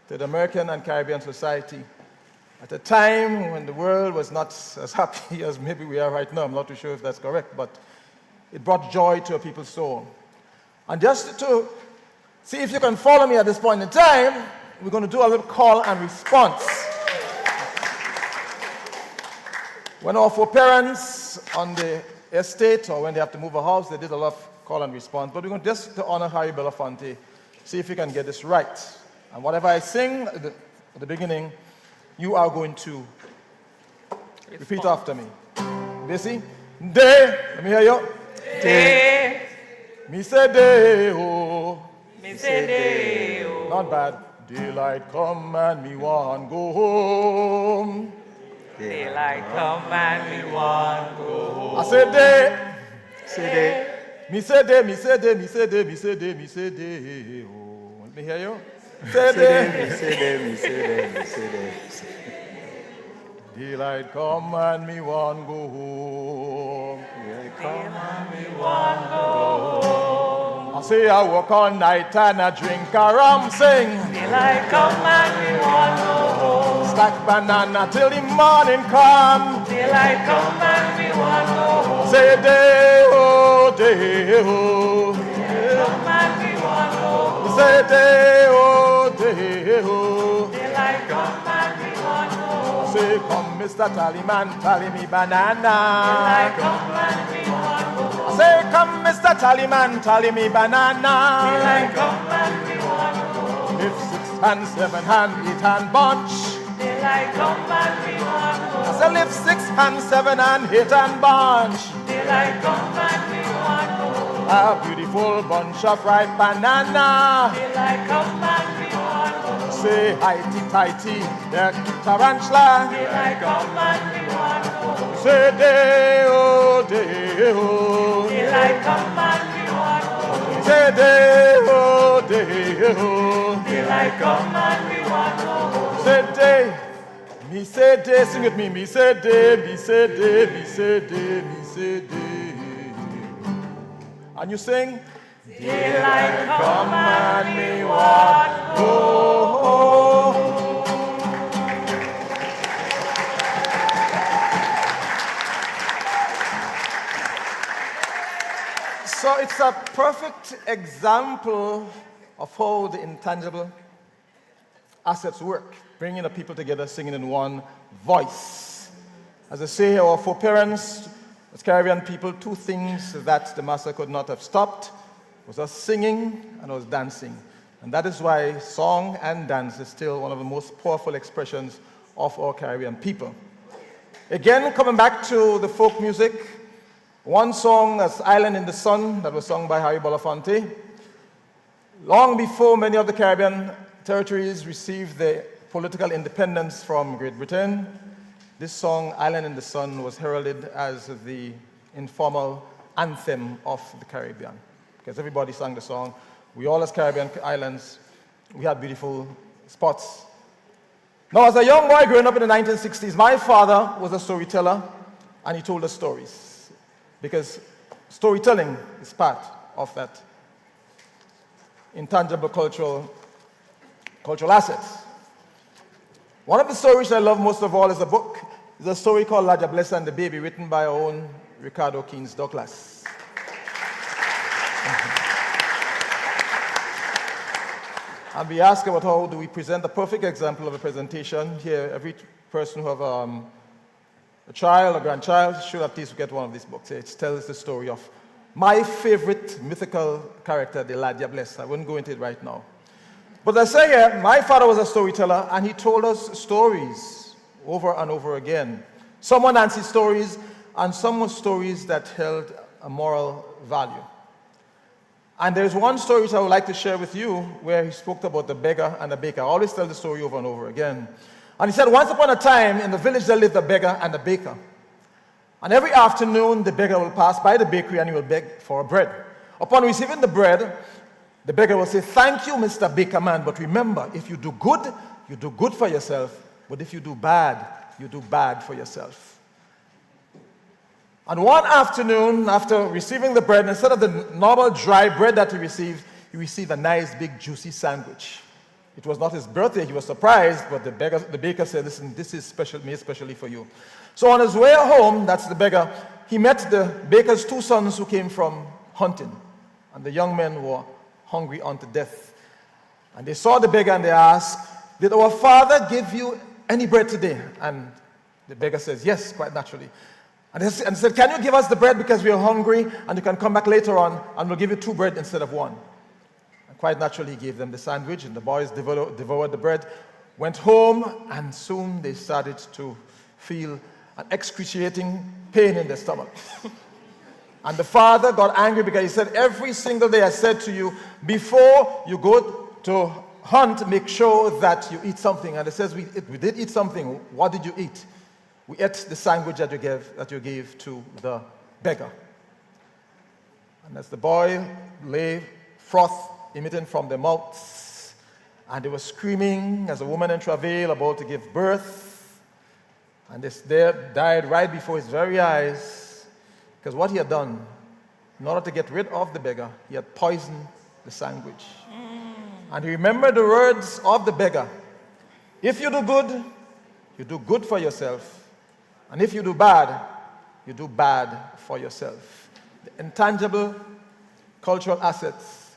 to the American and Caribbean society. At a time when the world was not as happy as maybe we are right now, I'm not too sure if that's correct, but it brought joy to a people's soul. And just to see if you can follow me at this point in time, we're going to do a little call and response. When our foreparents on the estate, or when they have to move a house, they did a lot of call and response. But we're going to just to honor Harry Belafonte, see if you can get this right. And whatever I sing at the beginning, you are going to repeat after me. Bessie? Day. Let me hear you. Day. Me say day, oh. Me say day, oh. Not bad. Daylight come and me want go home. Daylight come and me want go home. I say day. Say day. Me say day, me say day, me say day, me say day, me say day, oh. Let me hear you. Say day. Me say day, me say day, me say day. Daylight come and me want go home. Daylight come and me Want go home. I say I work all night and I drink a rum, sing. Daylight come and me want go home. Stack banana till the morning come. Daylight come and me want go home. Say day oh, day oh. Come and me want go home. Say day oh, day oh. Daylight come and me want go home. Say come Mr. Tallyman, tally me banana. Daylight come and me want go home. Say come Mr. Tallyman, tally me banana. Daylight come and me want go home. Lift 6 and 7 and 8 and bunch. Daylight come and me want go I home. say lift 6 and 7 and 8 and bunch. Daylight come and me want go home. A beautiful bunch of ripe banana. Daylight come and me want go home. Say highty-tighty, the tarantula. Daylight come and me want go home. Say day oh, day oh. Daylight come and me want go home. Say day oh, day oh. Daylight come and me want go home. Say day, me say day, sing with me. Me say day, me say day, me say day, me say day. And you sing, Daylight come and me want go home. So it's a perfect example of how the intangible assets work, bringing the people together, singing in one voice. As I say, our foreparents, as Caribbean people, two things that the master could not have stopped was us singing and us dancing. And that is why song and dance is still one of the most powerful expressions of our Caribbean people. Again, coming back to the folk music, one song as Island in the Sun that was sung by Harry Belafonte. Long before many of the Caribbean territories received their political independence from Great Britain, this song, Island in the Sun, was heralded as the informal anthem of the Caribbean. Because everybody sang the song. We all as Caribbean islands, we had beautiful spots. Now, as a young boy growing up in the 1960s, my father was a storyteller, and he told us stories. Because storytelling is part of that intangible cultural assets. One of the stories I love most of all is a book. It's a story called La Diablesse and the Baby, written by our own Ricardo Keynes Douglas. And we ask about how do we present a perfect example of a presentation. Here, every person who have a child or grandchild should at least get one of these books. It tells the story of my favorite mythical character, the La Diablesse. I wouldn't go into it right now. But as I say here, my father was a storyteller, and he told us stories over and over again. Some were Nancy stories, and some were stories that held a moral value. And there's one story which I would like to share with you where he spoke about the beggar and the baker. I always tell the story over and over again. And he said, once upon a time in the village there lived a beggar and a baker. And every afternoon the beggar will pass by the bakery and he will beg for bread. Upon receiving the bread, the beggar will say, thank you, Mr. Baker Man, but remember, if you do good for yourself, but if you do bad for yourself. And one afternoon, after receiving the bread, instead of the normal dry bread that he received a nice, big, juicy sandwich. It was not his birthday. He was surprised, but the baker said, listen, this is made especially for you. So on his way home, that's the beggar, he met the baker's two sons who came from hunting. And the young men were hungry unto death. And they saw the beggar and they asked, did our father give you any bread today? And the beggar says, yes, quite naturally. And he said, can you give us the bread because we are hungry and you can come back later on and we'll give you 2 bread instead of 1. And quite naturally he gave them the sandwich and the boys devoured the bread, went home, and soon they started to feel an excruciating pain in their stomach. And the father got angry because he said, every single day I said to you, before you go to hunt, make sure that you eat something. And it says, we did eat something. What did you eat? We ate the sandwich that you gave to the beggar. And as the boy lay, froth emitting from their mouths, and they were screaming as a woman in travail about to give birth, and this there died right before his very eyes, because what he had done, in order to get rid of the beggar, he had poisoned the sandwich. And he remembered the words of the beggar. If you do good for yourself. And if you do bad for yourself. The intangible cultural assets,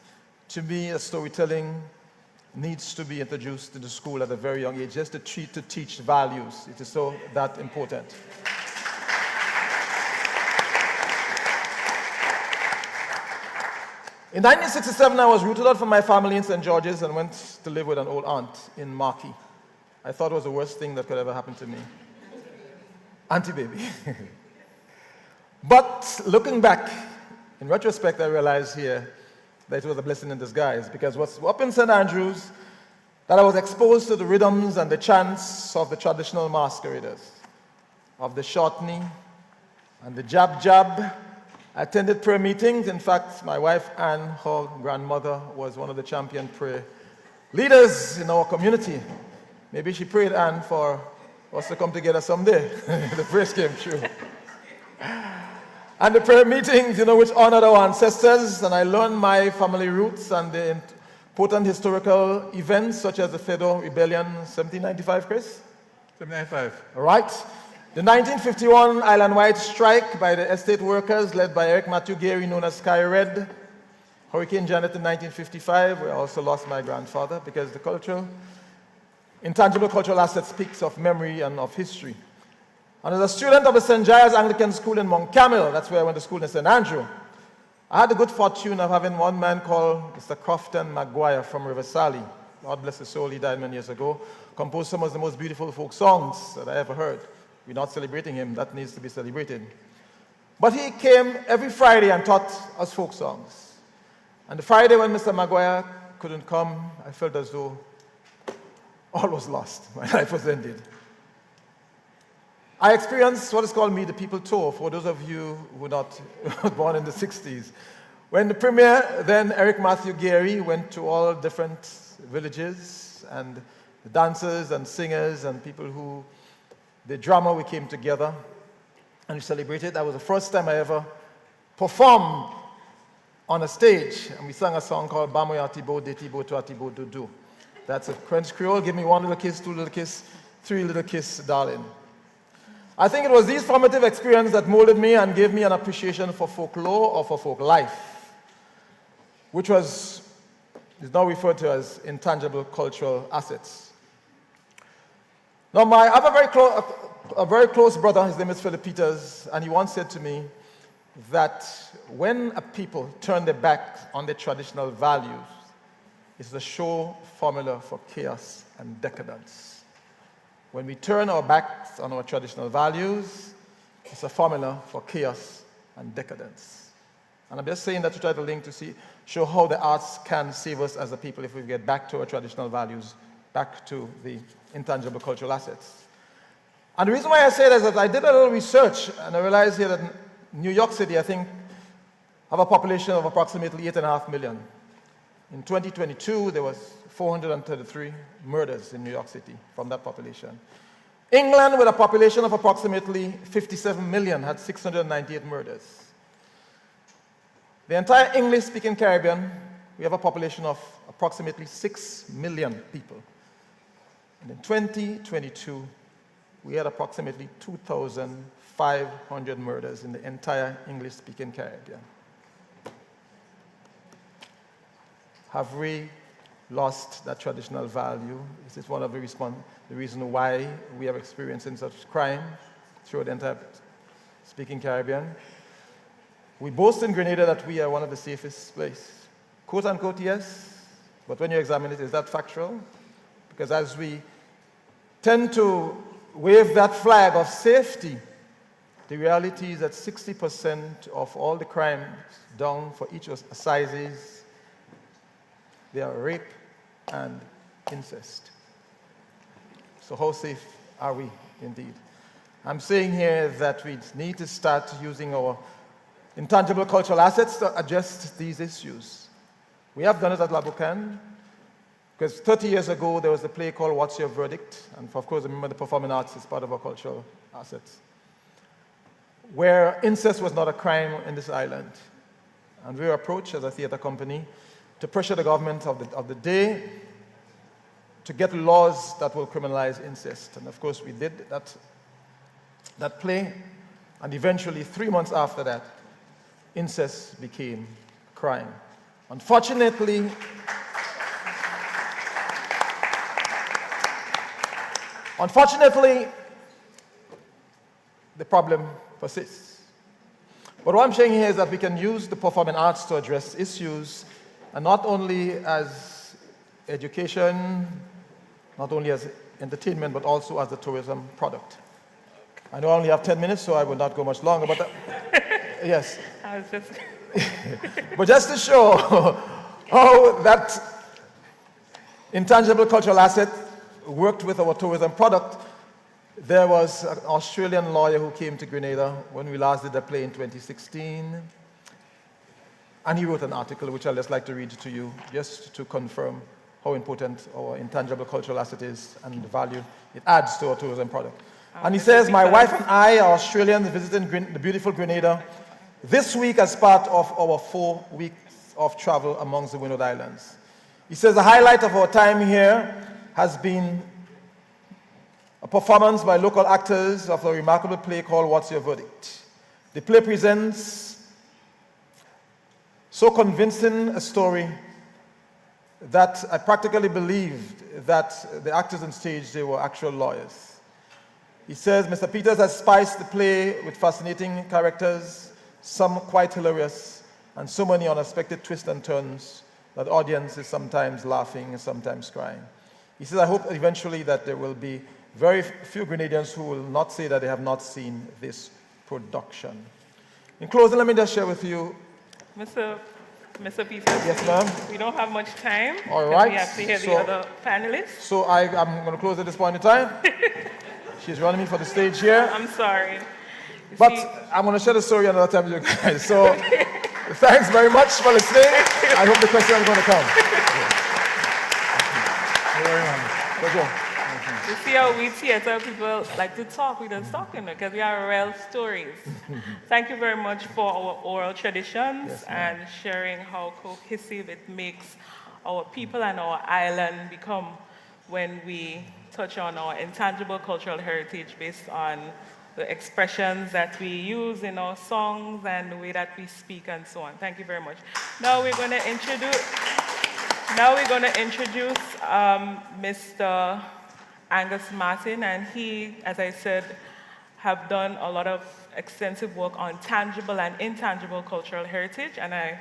to me, as storytelling, needs to be introduced to the school at a very young age, just to teach values. It is so that important. In 1967, I was rooted out from my family in St. George's and went to live with an old aunt in Marquis. I thought it was the worst thing that could ever happen to me. Auntie baby. But looking back, in retrospect, I realized here that it was a blessing in disguise, because what's up in St. Andrews, that I was exposed to the rhythms and the chants of the traditional masqueraders, of the shortney and the jab. I attended prayer meetings. In fact, my wife Anne, her grandmother, was one of the champion prayer leaders in our community. Maybe she prayed, Anne, for us to come together someday. The praise came true. And the prayer meetings, which honored our ancestors, and I learned my family roots and the important historical events such as the Federal Rebellion, 1795, Chris? 795. All right. The 1951 island-wide strike by the estate workers led by Eric Matthew Gary, known as Sky Red. Hurricane Janet in 1955, where I also lost my grandfather, because the intangible cultural asset speaks of memory and of history. And as a student of the St. Giles Anglican School in Mccalman, that's where I went to school in St. Andrew, I had the good fortune of having one man called Mr. Crofton Maguire from River Sally. God bless his soul, he died many years ago. Composed some of the most beautiful folk songs that I ever heard. We're not celebrating him, that needs to be celebrated. But he came every Friday and taught us folk songs. And the Friday when Mr. Maguire couldn't come, I felt as though all was lost. My life was ended. I experienced what is called Meet the People Tour, for those of you who were not born in the 60s. When the premier, then Eric Matthew Gary, went to all different villages, and the dancers and singers and people who, the drama, we came together and we celebrated. That was the first time I ever performed on a stage, and we sang a song called Bamoy Atibo, Detibo, to Atibo, Dudu. That's a French Creole. Give me 1 little kiss, 2 little kiss, 3 little kiss, darling. I think it was these formative experiences that molded me and gave me an appreciation for folklore or for folk life, which is now referred to as intangible cultural assets. Now, I have a very close brother. His name is Philip Peters, and he once said to me that when a people turn their back on their traditional values, it's the sure formula for chaos and decadence. When we turn our backs on our traditional values, It's a formula for chaos and decadence. And I'm just saying that to try to link to show how the arts can save us as a people if we get back to our traditional values, back to the intangible cultural assets. And the reason why I say that is that I did a little research and I realized here that New York City, I think, have a population of approximately 8.5 million. In 2022, there was 433 murders in New York City from that population. England, with a population of approximately 57 million, had 698 murders. The entire English-speaking Caribbean, we have a population of approximately 6 million people. And in 2022, we had approximately 2,500 murders in the entire English-speaking Caribbean. Have we lost that traditional value? Is this one of the reasons why we are experiencing such crime throughout the entire speaking Caribbean? We boast in Grenada that we are one of the safest places. Quote unquote, yes, but when you examine it, is that factual? Because as we tend to wave that flag of safety, the reality is that 60% of all the crimes done for each assizes, they are rape and incest. So how safe are we indeed? I'm saying here that we need to start using our intangible cultural assets to address these issues. We have done it at Labucan, because 30 years ago there was a play called What's Your Verdict? And of course, remember the performing arts is part of our cultural assets, where incest was not a crime in this island. And we were approached as a theater company to pressure the government of the day to get laws that will criminalize incest. And of course, we did that play, and eventually, 3 months after that, incest became a crime. Unfortunately, the problem persists. But what I'm saying here is that we can use the performing arts to address issues, and not only as education, not only as entertainment, but also as a tourism product. I know I only have 10 minutes, so I will not go much longer, but yes. I was just... But just to show how that intangible cultural asset worked with our tourism product, there was an Australian lawyer who came to Grenada when we last did a play in 2016. And he wrote an article which I'd just like to read to you, just to confirm how important our intangible cultural asset is and the value it adds to our tourism product. And he says, my wife and I are Australians visiting the beautiful Grenada this week as part of our 4 weeks of travel amongst the Windward Islands. He says, the highlight of our time here has been a performance by local actors of a remarkable play called What's Your Verdict? The play presents so convincing a story that I practically believed that the actors on stage, they were actual lawyers. He says, Mr. Peters has spiced the play with fascinating characters, some quite hilarious, and so many unexpected twists and turns that the audience is sometimes laughing and sometimes crying. He says, I hope eventually that there will be very few Grenadians who will not say that they have not seen this production. In closing, let me just share with you. Mr. Peters. Yes, ma'am. We don't have much time. All right. We have to hear the other panelists. So I'm going to close at this point in time. She's running me for the stage here. I'm sorry. But I'm going to share the story another time with you guys. So thanks very much for listening. I hope the questions are going to come. Thank you. You see how we theater people like to talk, we don't talk, because we are real stories. Thank you very much for our oral traditions and sharing how cohesive it makes our people and our island become when we touch on our intangible cultural heritage based on the expressions that we use in our songs and the way that we speak and so on. Thank you very much. Now we're going to introduce Mr. Angus Martin, and he, as I said, have done a lot of extensive work on tangible and intangible cultural heritage, and I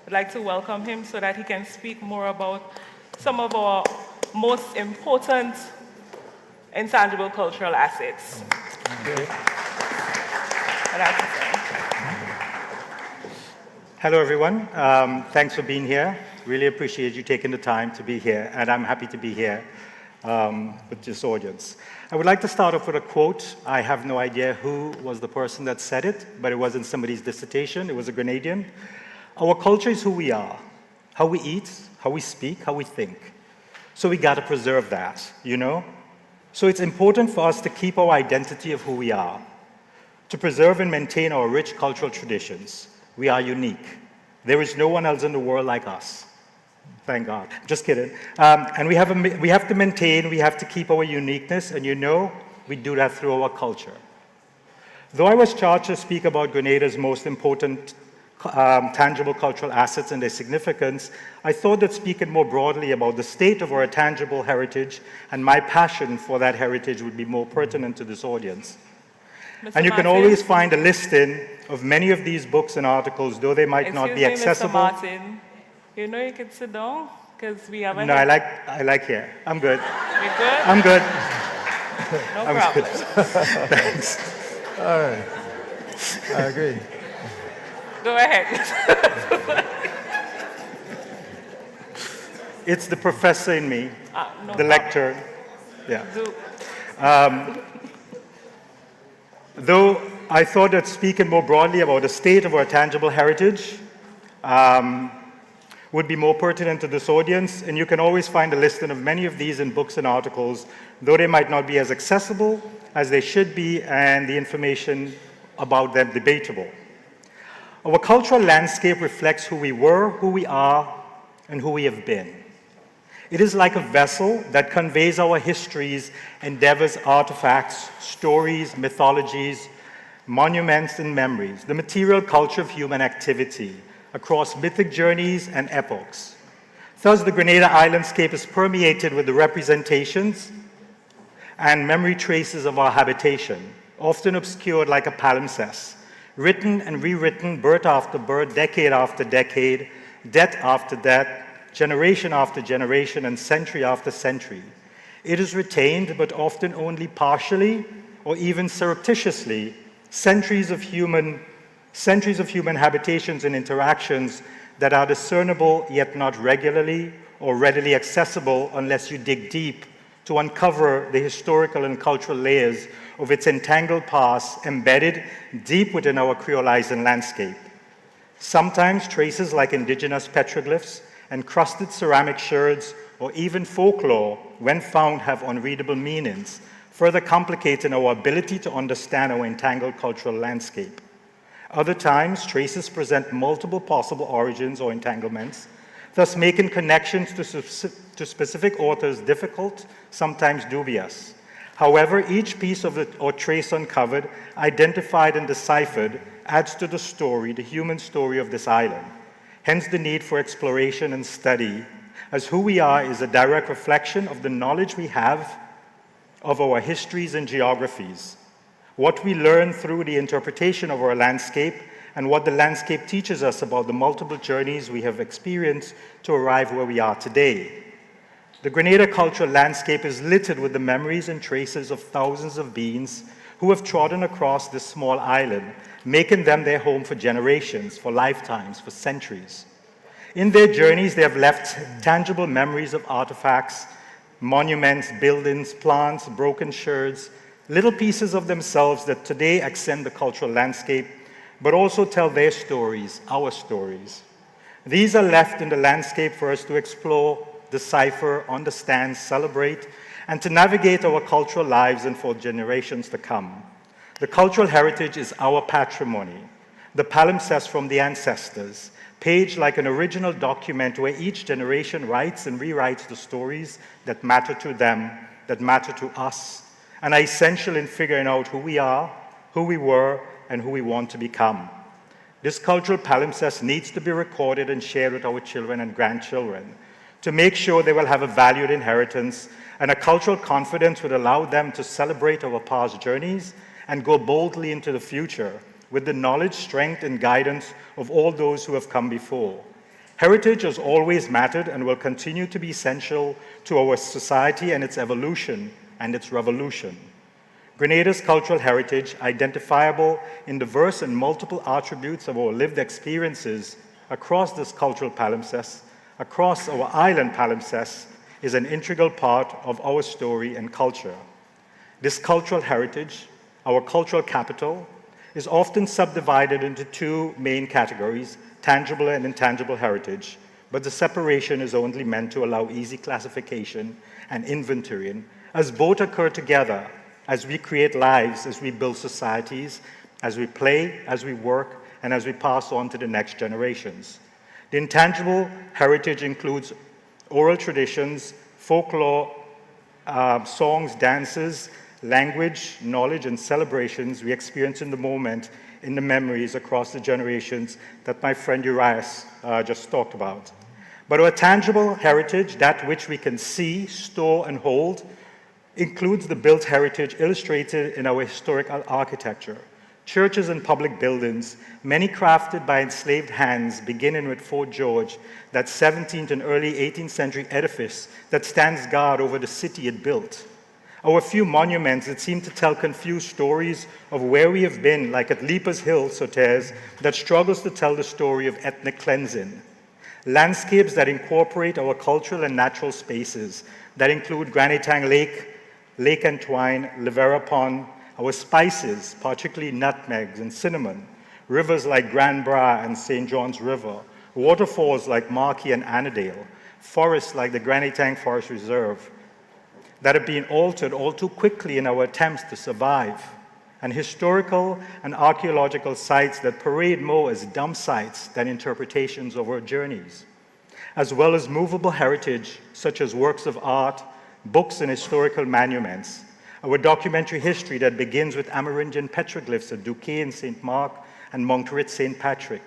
would like to welcome him so that he can speak more about some of our most important intangible cultural assets. I'd like to say. Hello, everyone. Thanks for being here. Really appreciate you taking the time to be here, and I'm happy to be here with this audience. I would like to start off with a quote. I have no idea who was the person that said it, but it wasn't somebody's dissertation. It was a Grenadian. Our culture is who we are, how we eat, how we speak, how we think. So we got to preserve that, you know? So it's important for us to keep our identity of who we are, to preserve and maintain our rich cultural traditions. We are unique. There is no one else in the world like us. Thank God. Just kidding. And we have to maintain, we have to keep our uniqueness, and you know, we do that through our culture. Though I was charged to speak about Grenada's most important tangible cultural assets and their significance, I thought that speaking more broadly about the state of our tangible heritage and my passion for that heritage would be more pertinent to this audience. And you can always find a listing of many of these books and articles, though they might not be accessible. Mr. Martin, you know you can sit down, because we haven't... No, I like here. I'm good. You good? I'm good. No I'm problem. good. Thanks. All right. I agree. Go ahead. It's the professor in me, No the problem. lecturer. Yeah. Do- Though I thought that speaking more broadly about the state of our tangible heritage would be more pertinent to this audience, and you can always find a listing of many of these in books and articles, though they might not be as accessible as they should be, and the information about them debatable. Our cultural landscape reflects who we were, who we are, and who we have been. It is like a vessel that conveys our histories, endeavors, artifacts, stories, mythologies, monuments, and memories, the material culture of human activity across mythic journeys and epochs. Thus, the Grenada islandscape is permeated with the representations and memory traces of our habitation, often obscured like a palimpsest, written and rewritten birth after birth, decade after decade, death after death, generation after generation, and century after century. It is retained, but often only partially or even surreptitiously, centuries of human habitations and interactions that are discernible yet not regularly or readily accessible unless you dig deep to uncover the historical and cultural layers of its entangled past embedded deep within our creolizing landscape. Sometimes traces like indigenous petroglyphs, encrusted ceramic sherds, or even folklore, when found, have unreadable meanings, further complicating our ability to understand our entangled cultural landscape. Other times, traces present multiple possible origins or entanglements, thus making connections to specific authors difficult, sometimes dubious. However, each piece of it or trace uncovered, identified and deciphered, adds to the story, the human story of this island. Hence the need for exploration and study, as who we are is a direct reflection of the knowledge we have of our histories and geographies, what we learn through the interpretation of our landscape, and what the landscape teaches us about the multiple journeys we have experienced to arrive where we are today. The Grenada cultural landscape is littered with the memories and traces of thousands of beings who have trodden across this small island, making them their home for generations, for lifetimes, for centuries. In their journeys, they have left tangible memories of artifacts, monuments, buildings, plants, broken sherds, little pieces of themselves that today accent the cultural landscape, but also tell their stories, our stories. These are left in the landscape for us to explore, decipher, understand, celebrate, and to navigate our cultural lives and for generations to come. The cultural heritage is our patrimony, the palimpsest from the ancestors, paged like an original document where each generation writes and rewrites the stories that matter to them, that matter to us, and are essential in figuring out who we are, who we were, and who we want to become. This cultural palimpsest needs to be recorded and shared with our children and grandchildren to make sure they will have a valued inheritance, and a cultural confidence would allow them to celebrate our past journeys and go boldly into the future with the knowledge, strength, and guidance of all those who have come before. Heritage has always mattered and will continue to be essential to our society and its evolution and its revolution. Grenada's cultural heritage, identifiable in diverse and multiple attributes of our lived experiences across this cultural palimpsest, across our island palimpsest, is an integral part of our story and culture. This cultural heritage, our cultural capital, is often subdivided into two main categories, tangible and intangible heritage, but the separation is only meant to allow easy classification and inventorying, as both occur together as we create lives, as we build societies, as we play, as we work, and as we pass on to the next generations. The intangible heritage includes oral traditions, folklore, songs, dances, language, knowledge, and celebrations we experience in the moment, in the memories across the generations that my friend Urias just talked about. But our tangible heritage, that which we can see, store, and hold, includes the built heritage illustrated in our historical architecture. Churches and public buildings, many crafted by enslaved hands, beginning with Fort George, that 17th and early 18th century edifice that stands guard over the city it built. Our few monuments that seem to tell confused stories of where we have been, like at Leapers Hill, Sotares, that struggles to tell the story of ethnic cleansing. Landscapes that incorporate our cultural and natural spaces, that include Granitang Lake, Lake Entwine, Livera Pond, our spices, particularly nutmegs and cinnamon, rivers like Grand Bras and St. John's River, waterfalls like Marquis and Annandale, forests like the Granitang Forest Reserve, that have been altered all too quickly in our attempts to survive, and historical and archaeological sites that parade more as dump sites than interpretations of our journeys, as well as movable heritage such as works of art, books, and historical monuments. Our documentary history that begins with Amerindian petroglyphs at Duquesne, St. Mark, and Montreat, St. Patrick.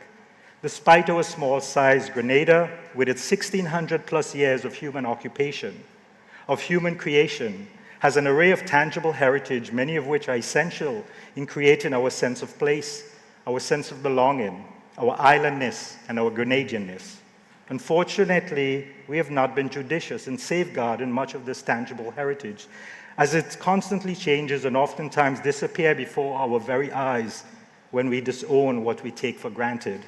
Despite our small size, Grenada, with its 1,600 plus years of human occupation, of human creation, has an array of tangible heritage, many of which are essential in creating our sense of place, our sense of belonging, our islandness, and our Grenadianness. Unfortunately, we have not been judicious in safeguarding much of this tangible heritage, as it constantly changes and oftentimes disappears before our very eyes when we disown what we take for granted.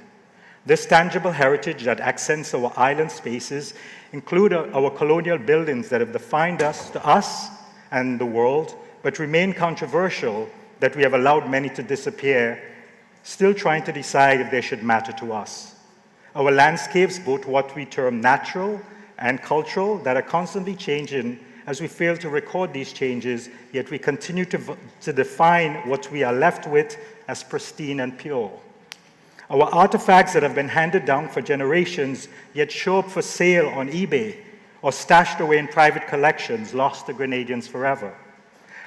This tangible heritage that accents our island spaces include our colonial buildings that have defined us, to us and the world, but remain controversial that we have allowed many to disappear, still trying to decide if they should matter to us. Our landscapes, both what we term natural and cultural, that are constantly changing as we fail to record these changes, yet we continue to define what we are left with as pristine and pure. Our artifacts that have been handed down for generations, yet show up for sale on eBay or stashed away in private collections, lost to Grenadians forever.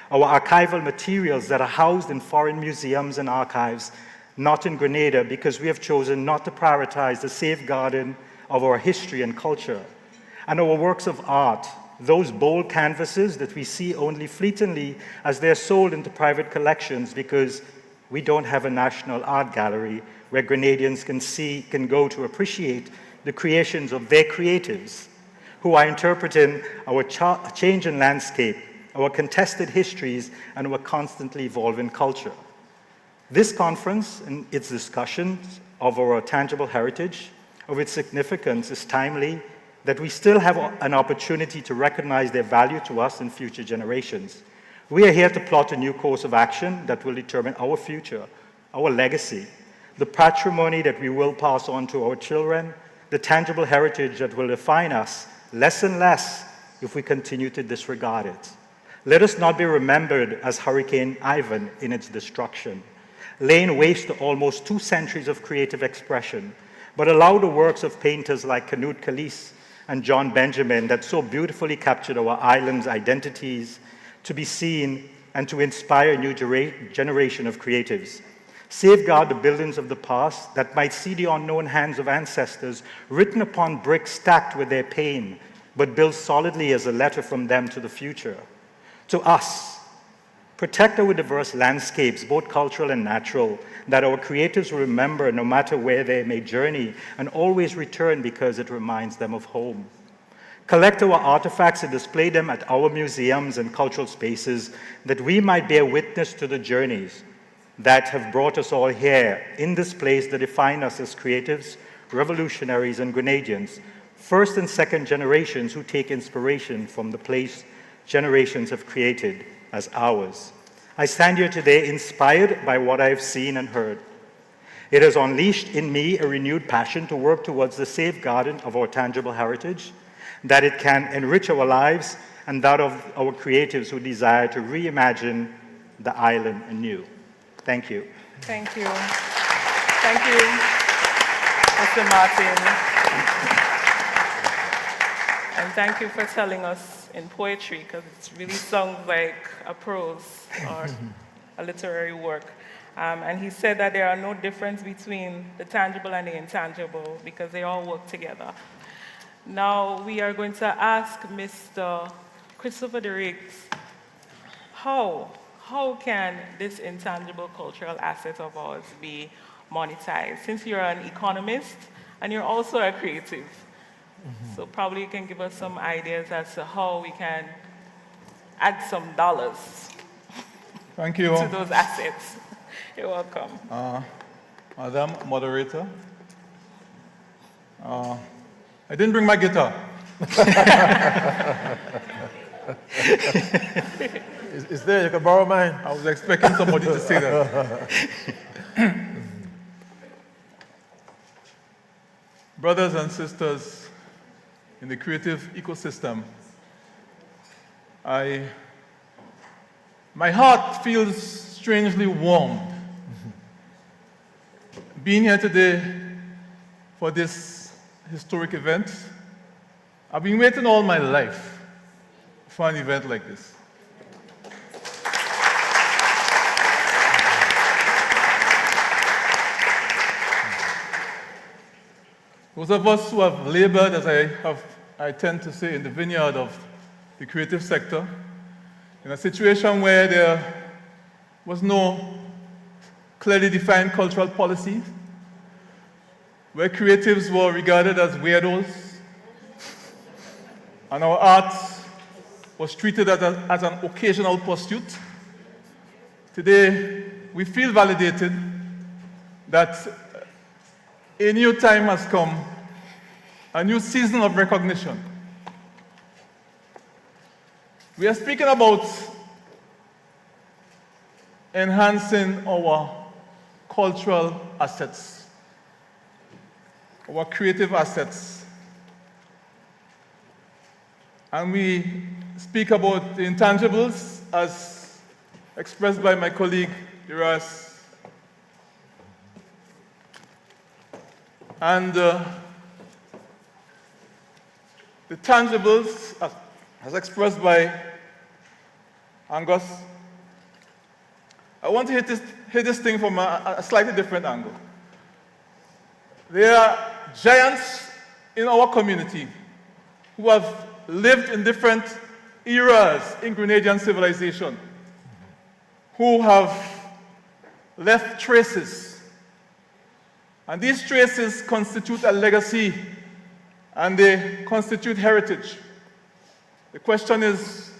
Our archival materials that are housed in foreign museums and archives, not in Grenada, because we have chosen not to prioritize the safeguarding of our history and culture. And our works of art, those bold canvases that we see only fleetingly as they're sold into private collections because we don't have a national art gallery where Grenadians can go to appreciate the creations of their creatives, who are interpreting our changing landscape, our contested histories, and our constantly evolving culture. This conference and its discussions of our tangible heritage, of its significance, is timely, that we still have an opportunity to recognize their value to us and future generations. We are here to plot a new course of action that will determine our future, our legacy, the patrimony that we will pass on to our children, the tangible heritage that will define us less and less if we continue to disregard it. Let us not be remembered as Hurricane Ivan in its destruction, laying waste to almost 2 centuries of creative expression, but allow the works of painters like Canute Calise and John Benjamin that so beautifully captured our island's identities to be seen and to inspire a new generation of creatives. Safeguard the buildings of the past that might see the unknown hands of ancestors written upon bricks stacked with their pain, but built solidly as a letter from them to the future. To us, protect our diverse landscapes, both cultural and natural, that our creatives will remember no matter where they may journey and always return because it reminds them of home. collect our artifacts and display them at our museums and cultural spaces, that we might bear witness to the journeys that have brought us all here in this place that define us as creatives, revolutionaries, and Grenadians, first and second generations who take inspiration from the place generations have created as ours. I stand here today inspired by what I have seen and heard. It has unleashed in me a renewed passion to work towards the safeguarding of our tangible heritage, that it can enrich our lives and that of our creatives who desire to reimagine the island anew. Thank you. Thank you. Thank you, Mr. Martin. And thank you for telling us in poetry, because it really sounds like a prose or a literary work. And he said that there are no difference between the tangible and the intangible because they all work together. Now we are going to ask Mr. Christopher Derricks, how can this intangible cultural asset of ours be monetized? Since you're an economist and you're also a creative, so probably you can give us some ideas as to how we can add some dollars Thank you. to those assets. You're welcome. Madam Moderator, I didn't bring my guitar. Is there? You can borrow mine. I was expecting somebody to say that. Brothers and sisters in the creative ecosystem, my heart feels strangely warmed being here today for this historic event. I've been waiting all my life for an event like this. Those of us who have labored, as I tend to say, in the vineyard of the creative sector, in a situation where there was no clearly defined cultural policy, where creatives were regarded as weirdos, and our art was treated as an occasional pursuit. Today, we feel validated that a new time has come, a new season of recognition. We are speaking about enhancing our cultural assets, our creative assets. And we speak about the intangibles as expressed by my colleague, Iras. And the tangibles, as expressed by Angus. I want to hit this thing from a slightly different angle. There are giants in our community who have lived in different eras in Grenadian civilization, who have left traces. And these traces constitute a legacy, and they constitute heritage. The question is,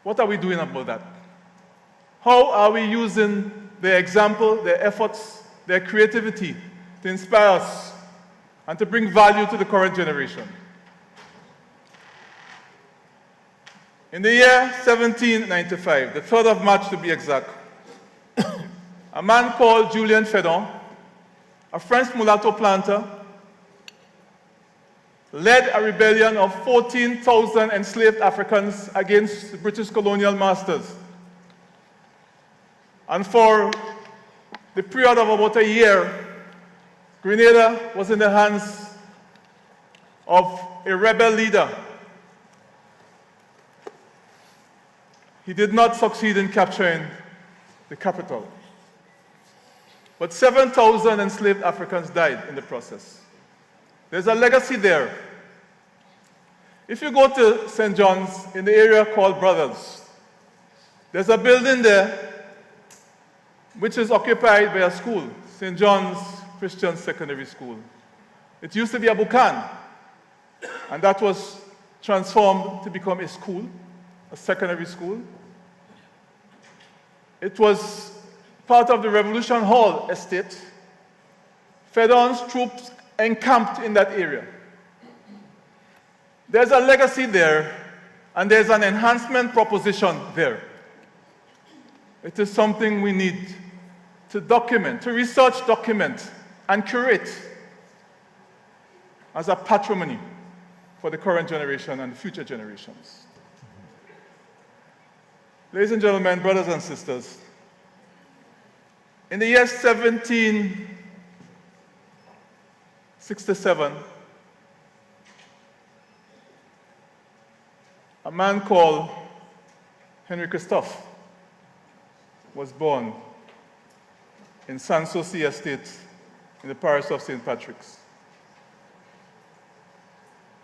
what are we doing about that? How are we using their example, their efforts, their creativity to inspire us and to bring value to the current generation? In the year 1795, the 3rd of March to be exact, a man called Julien Fedon, a French mulatto planter, led a rebellion of 14,000 enslaved Africans against the British colonial masters. And for the period of about a year, Grenada was in the hands of a rebel leader. He did not succeed in capturing the capital. But 7,000 enslaved Africans died in the process. There's a legacy there. If you go to St. John's in the area called Brothers, there's a building there which is occupied by a school, St. John's Christian Secondary School. It used to be a Bukan, and that was transformed to become a school, a secondary school. It was part of the Revolution Hall estate. Fedon's troops encamped in that area. There's a legacy there, and there's an enhancement proposition there. It is something we need to document, to research, document, and curate as a patrimony for the current generation and the future generations. Ladies and gentlemen, brothers and sisters, in the year 1767, a man called Henry Christophe was born in Sanssouci Estate in the parish of St. Patrick's.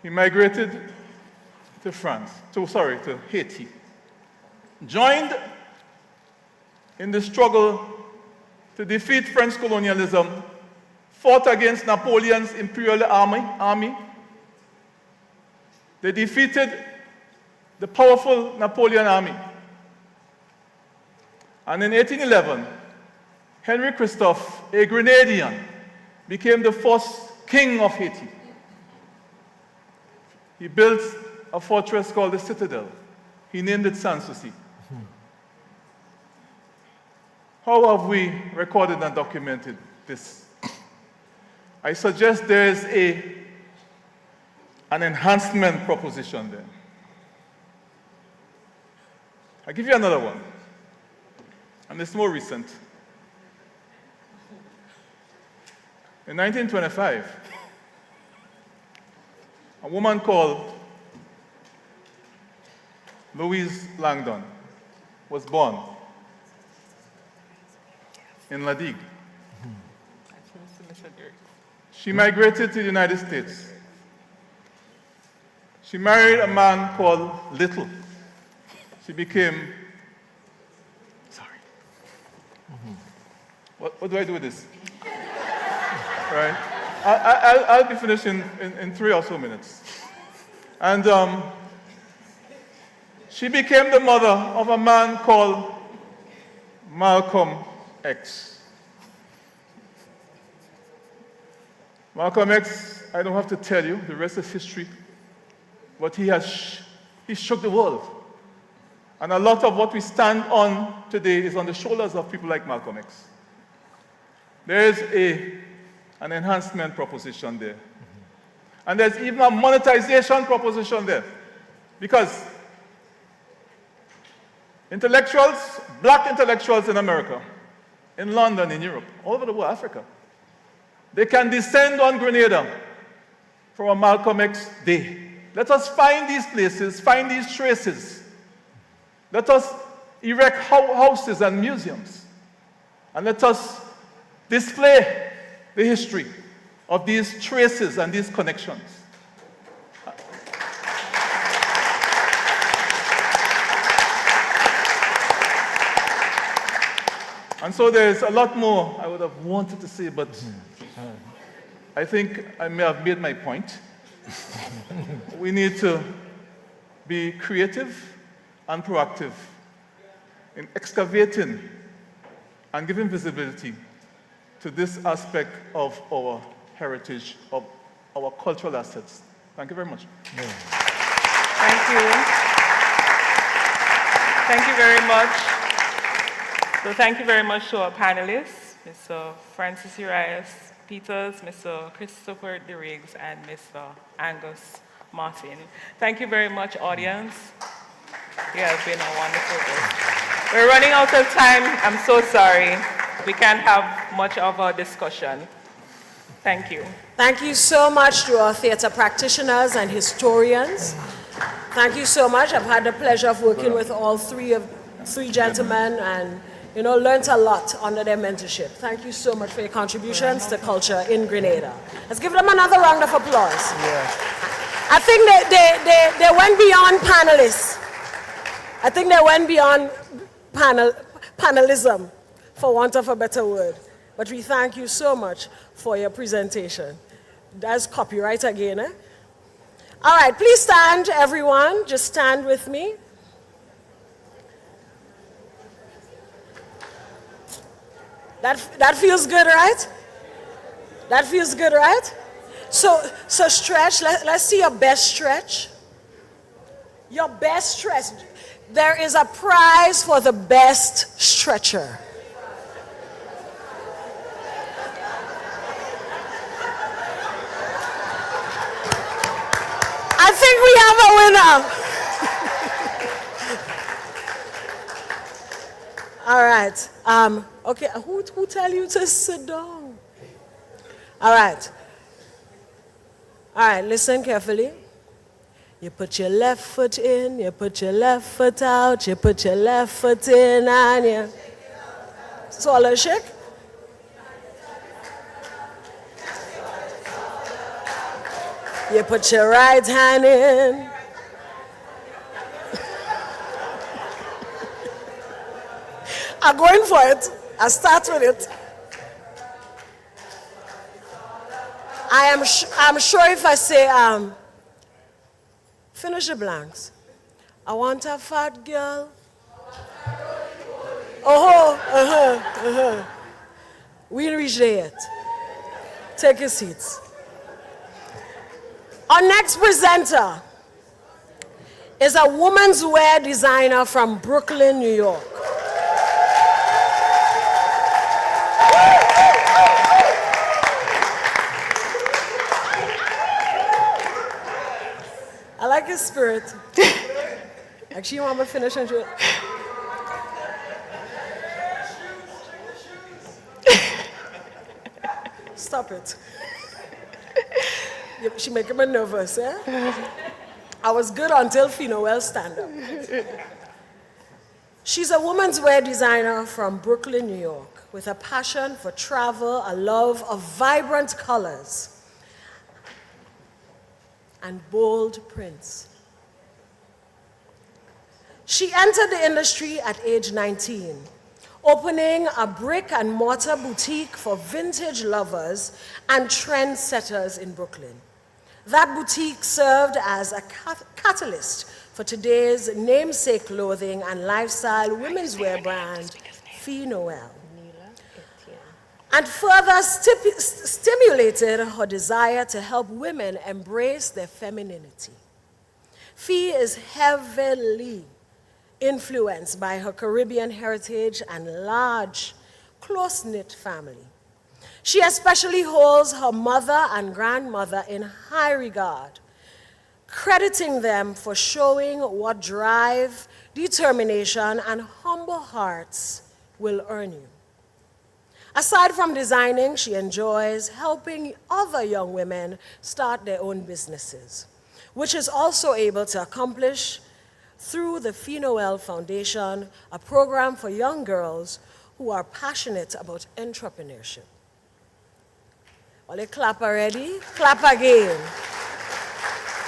He migrated to to Haiti, joined in the struggle to defeat French colonialism, fought against Napoleon's imperial army. They defeated the powerful Napoleon army. And in 1811, Henry Christophe, a Grenadian, became the first king of Haiti. He built a fortress called the Citadel. He named it Sanssouci. How have we recorded and documented this? I suggest there is an enhancement proposition there. I'll give you another one, and it's more recent. In 1925, a woman called Louise Langdon was born in La Digue. She migrated to the United States. She married a man called Little. She became, what do I do with this? Right? I'll be finished in 3 or so minutes. And she became the mother of a man called Malcolm X. Malcolm X, I don't have to tell you, the rest is history. But he shook the world. And a lot of what we stand on today is on the shoulders of people like Malcolm X. There is an enhancement proposition there. And there's even a monetization proposition there. Because intellectuals, black intellectuals in America, in London, in Europe, all over the world, Africa, they can descend on Grenada for a Malcolm X Day. Let us find these places, find these traces. Let us erect houses and museums. And let us display the history of these traces and these connections. And so there's a lot more I would have wanted to say, but I think I may have made my point. We need to be creative and proactive in excavating and giving visibility to this aspect of our heritage, of our cultural assets. Thank you very much. Thank you. Thank you very much. So thank you very much to our panelists, Mr. Francis Urias Peters, Mr. Christopher DeRiggs, and Mr. Angus Martin. Thank you very much, audience. You have been a wonderful day. We're running out of time. I'm so sorry. We can't have much of a discussion. Thank you. Thank you so much to our theater practitioners and historians. Thank you so much. I've had the pleasure of working with all three gentlemen and learned a lot under their mentorship. Thank you so much for your contributions to culture in Grenada. Let's give them another round of applause. Yeah. I think they went beyond panelists. I think they went beyond panelism, for want of a better word. But we thank you so much for your presentation. That's copyright again, eh? All right, please stand, everyone. Just stand with me. That feels good, right? That feels good, right? So stretch. Let's see your best stretch. Your best stretch. There is a prize for the best stretcher. I think we have a winner. All right. Okay, who tell you to sit down? All right. All right, listen carefully. You put your left foot in, you put your left foot out, you put your left foot in, and you swallow shake. You put your right hand in. I'm going for it. I start with it. I'm sure if I say, finish the blanks. I want a fat girl. We didn't reach there yet. Take your seats. Our next presenter is a women's wear designer from Brooklyn, New York. I like his spirit. Actually, you want me to finish and do it? Stop it. She making me nervous, eh? I was good until Fee Noel stand up. She's a women's wear designer from Brooklyn, New York, with a passion for travel, a love of vibrant colors, and bold prints. She entered the industry at age 19, opening a brick and mortar boutique for vintage lovers and trendsetters in Brooklyn. That boutique served as a catalyst for today's namesake clothing and lifestyle women's wear brand, Fee Noel, and further stimulated her desire to help women embrace their femininity. Fee is heavily influenced by her Caribbean heritage and large, close-knit family. She especially holds her mother and grandmother in high regard, crediting them for showing what drive, determination, and humble hearts will earn you. Aside from designing, she enjoys helping other young women start their own businesses, which is also able to accomplish through the Fee Noel Foundation, a program for young girls who are passionate about entrepreneurship. Well, you clap already? Clap again.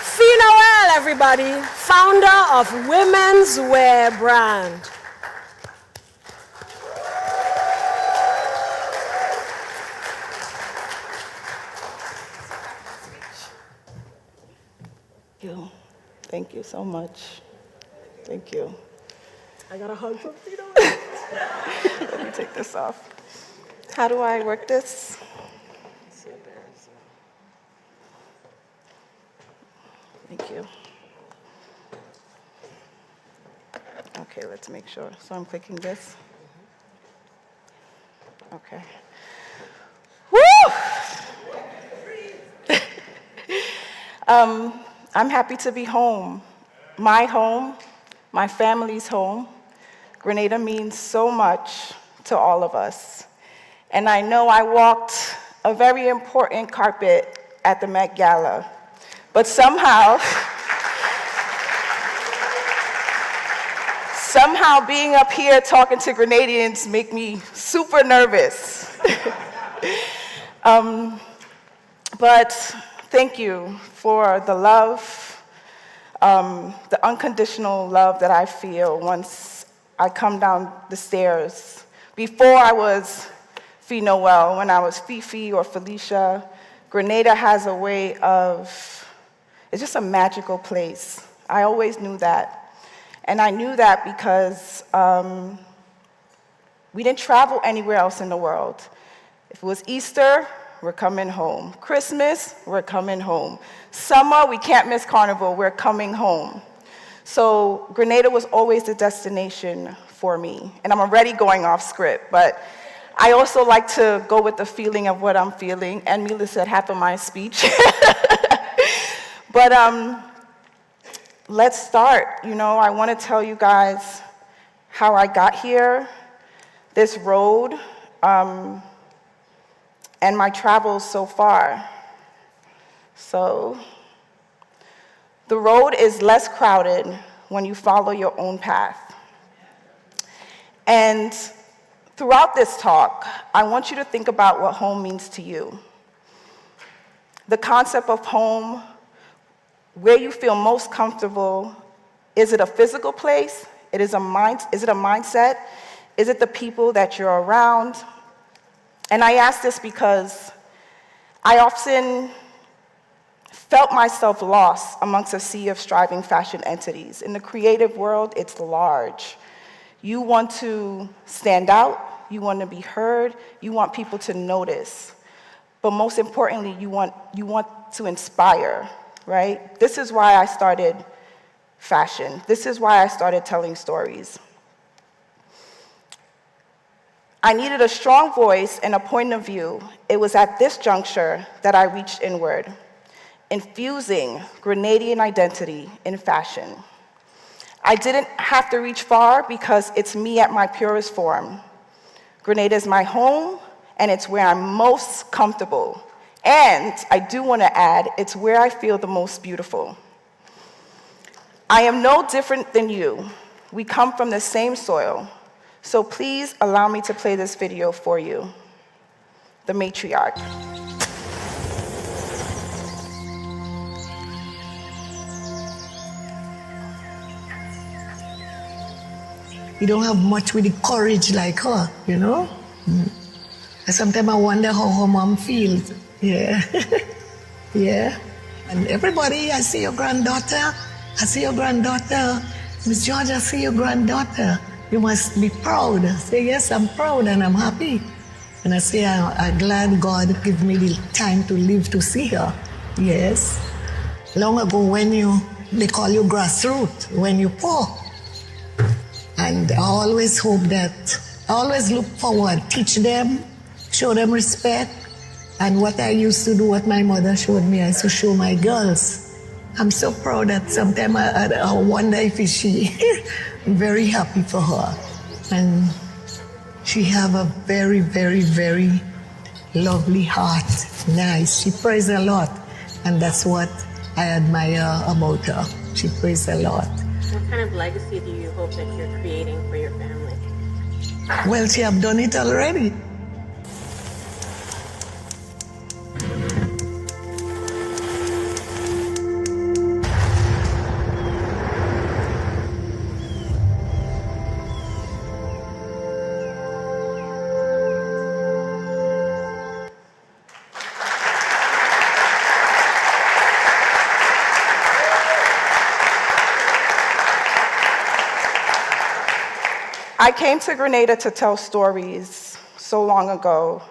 Fee Noel, everybody, founder of Women's Wear Brand. Thank you so much. Thank you. I got a hug from Fee Noel. Let me take this off. How do I work this? Thank you. Okay, let's make sure. So I'm clicking this. Okay. Woo! I'm happy to be home. My family's home. Grenada means so much to all of us. And I know I walked a very important carpet at the Met Gala, but somehow being up here talking to Grenadians make me super nervous. But thank you for the love, the unconditional love that I feel once I come down the stairs. Before I was Fee Noel, when I was Fifi or Felicia, Grenada has a way of It's just a magical place. I always knew that. And I knew that because we didn't travel anywhere else in the world. If it was Easter, we're coming home. Christmas, we're coming home. Summer, we can't miss Carnival, we're coming home. So Grenada was always the destination for me. And I'm already going off script, but I also like to go with the feeling of what I'm feeling. And Mila said half of my speech. But let's start. You know, I want to tell you guys how I got here, this road, and my travels so far. So the road is less crowded when you follow your own path. And throughout this talk, I want you to think about what home means to you. The concept of home, where you feel most comfortable. Is it a physical place? Is it a mindset? Is it the people that you're around? And I ask this because I often felt myself lost amongst a sea of striving fashion entities. In the creative world, it's large. You want to stand out, you want to be heard, you want people to notice. But most importantly, you want to inspire, right? This is why I started fashion. This is why I started telling stories. I needed a strong voice and a point of view. It was at this juncture that I reached inward, infusing Grenadian identity in fashion. I didn't have to reach far because it's me at my purest form. Grenada is my home, and it's where I'm most comfortable. And I do want to add, it's where I feel the most beautiful. I am no different than you. We come from the same soil. So please allow me to play this video for you. The Matriarch. You don't have much with the courage like her, you know? Sometimes I wonder how her mom feels. Yeah. Yeah. And everybody, I see your granddaughter. I see your granddaughter. Miss George, I see your granddaughter. You must be proud. I say, yes, I'm proud and I'm happy. And I say, I'm glad God gave me the time to live to see her. Yes. Long ago when they call you grassroots, when you're poor. And I always hope that, I always look forward, teach them, show them respect. And what I used to do, what my mother showed me, I used to show my girls. I'm so proud that sometimes I wonder if she, I'm very happy for her. And she have a very, very, very lovely heart, nice. She prays a lot, and that's what I admire about her. She prays a lot. What kind of legacy do you hope that you're creating for your family? Well, she have done it already. I came to Grenada to tell stories so long ago.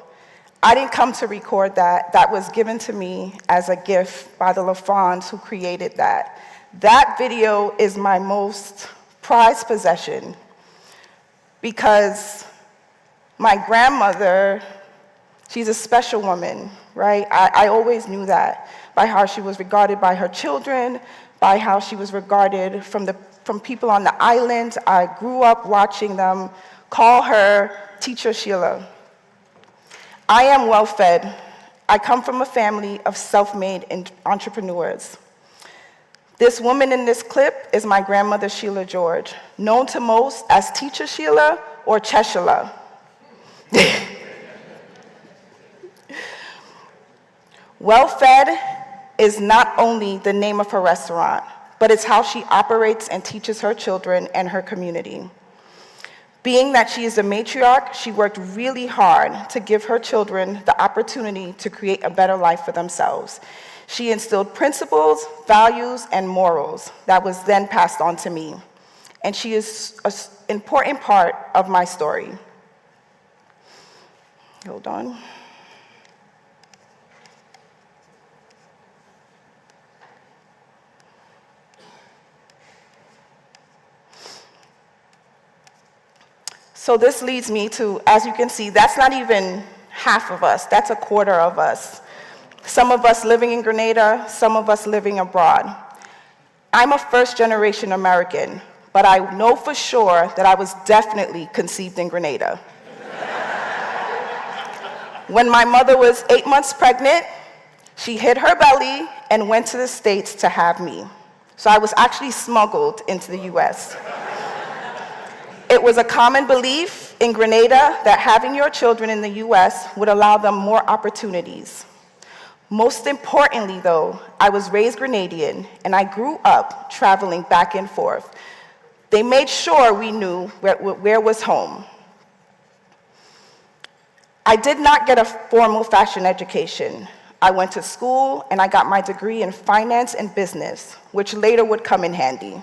I didn't come to record that. That was given to me as a gift by the LaFons who created that. That video is my most prized possession because my grandmother, she's a special woman, right? I always knew that by how she was regarded by her children, by how she was regarded from people on the island. I grew up watching them call her Teacher Sheila. I am well-fed. I come from a family of self-made entrepreneurs. This woman in this clip is my grandmother, Sheila George, known to most as Teacher Sheila or Cheshila. Well-fed is not only the name of her restaurant, but it's how she operates and teaches her children and her community. Being that she is a matriarch, she worked really hard to give her children the opportunity to create a better life for themselves. She instilled principles, values, and morals that was then passed on to me. And she is an important part of my story. Hold on. So this leads me to, as you can see, that's not even half of us, that's a quarter of us. Some of us living in Grenada, some of us living abroad. I'm a first-generation American, but I know for sure that I was definitely conceived in Grenada. When my mother was 8 months pregnant, she hid her belly and went to the States to have me. So I was actually smuggled into the US. It was a common belief in Grenada that having your children in the US would allow them more opportunities. Most importantly, though, I was raised Grenadian, and I grew up traveling back and forth. They made sure we knew where was home. I did not get a formal fashion education. I went to school, and I got my degree in finance and business, which later would come in handy.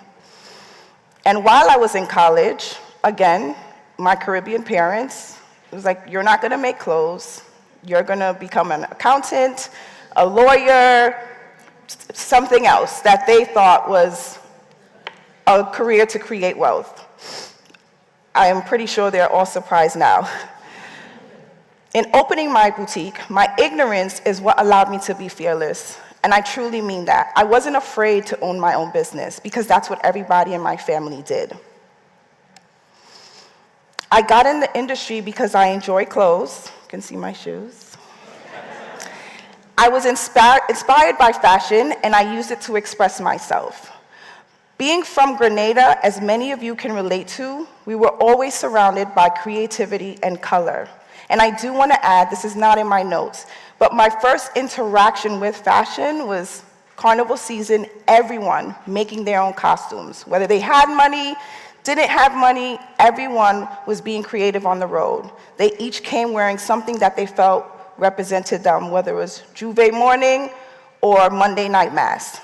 And while I was in college, again, my Caribbean parents, it was like, you're not gonna make clothes, you're gonna become an accountant, a lawyer, something else that they thought was a career to create wealth. I am pretty sure they're all surprised now. In opening my boutique, my ignorance is what allowed me to be fearless. And I truly mean that. I wasn't afraid to own my own business because that's what everybody in my family did. I got in the industry because I enjoy clothes. You can see my shoes. I was inspired by fashion, and I used it to express myself. Being from Grenada, as many of you can relate to, we were always surrounded by creativity and color. And I do want to add, this is not in my notes, but my first interaction with fashion was Carnival season, everyone making their own costumes. Whether they had money, didn't have money, everyone was being creative on the road. They each came wearing something that they felt represented them, whether it was Juve morning or Monday night mass.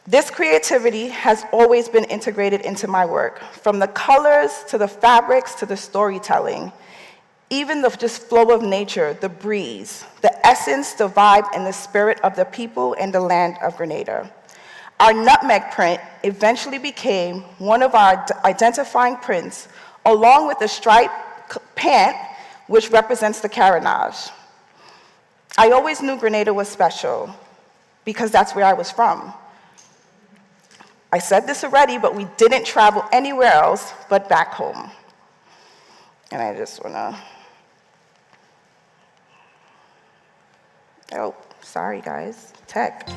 This creativity has always been integrated into my work, from the colors to the fabrics to the storytelling, even the just flow of nature, the breeze, the essence, the vibe, and the spirit of the people and the land of Grenada. Our nutmeg print eventually became one of our identifying prints, along with the striped pant, which represents the carronage. I always knew Grenada was special because that's where I was from. I said this already, but we didn't travel anywhere else but back home. And I just wanna, oh, sorry guys, tech.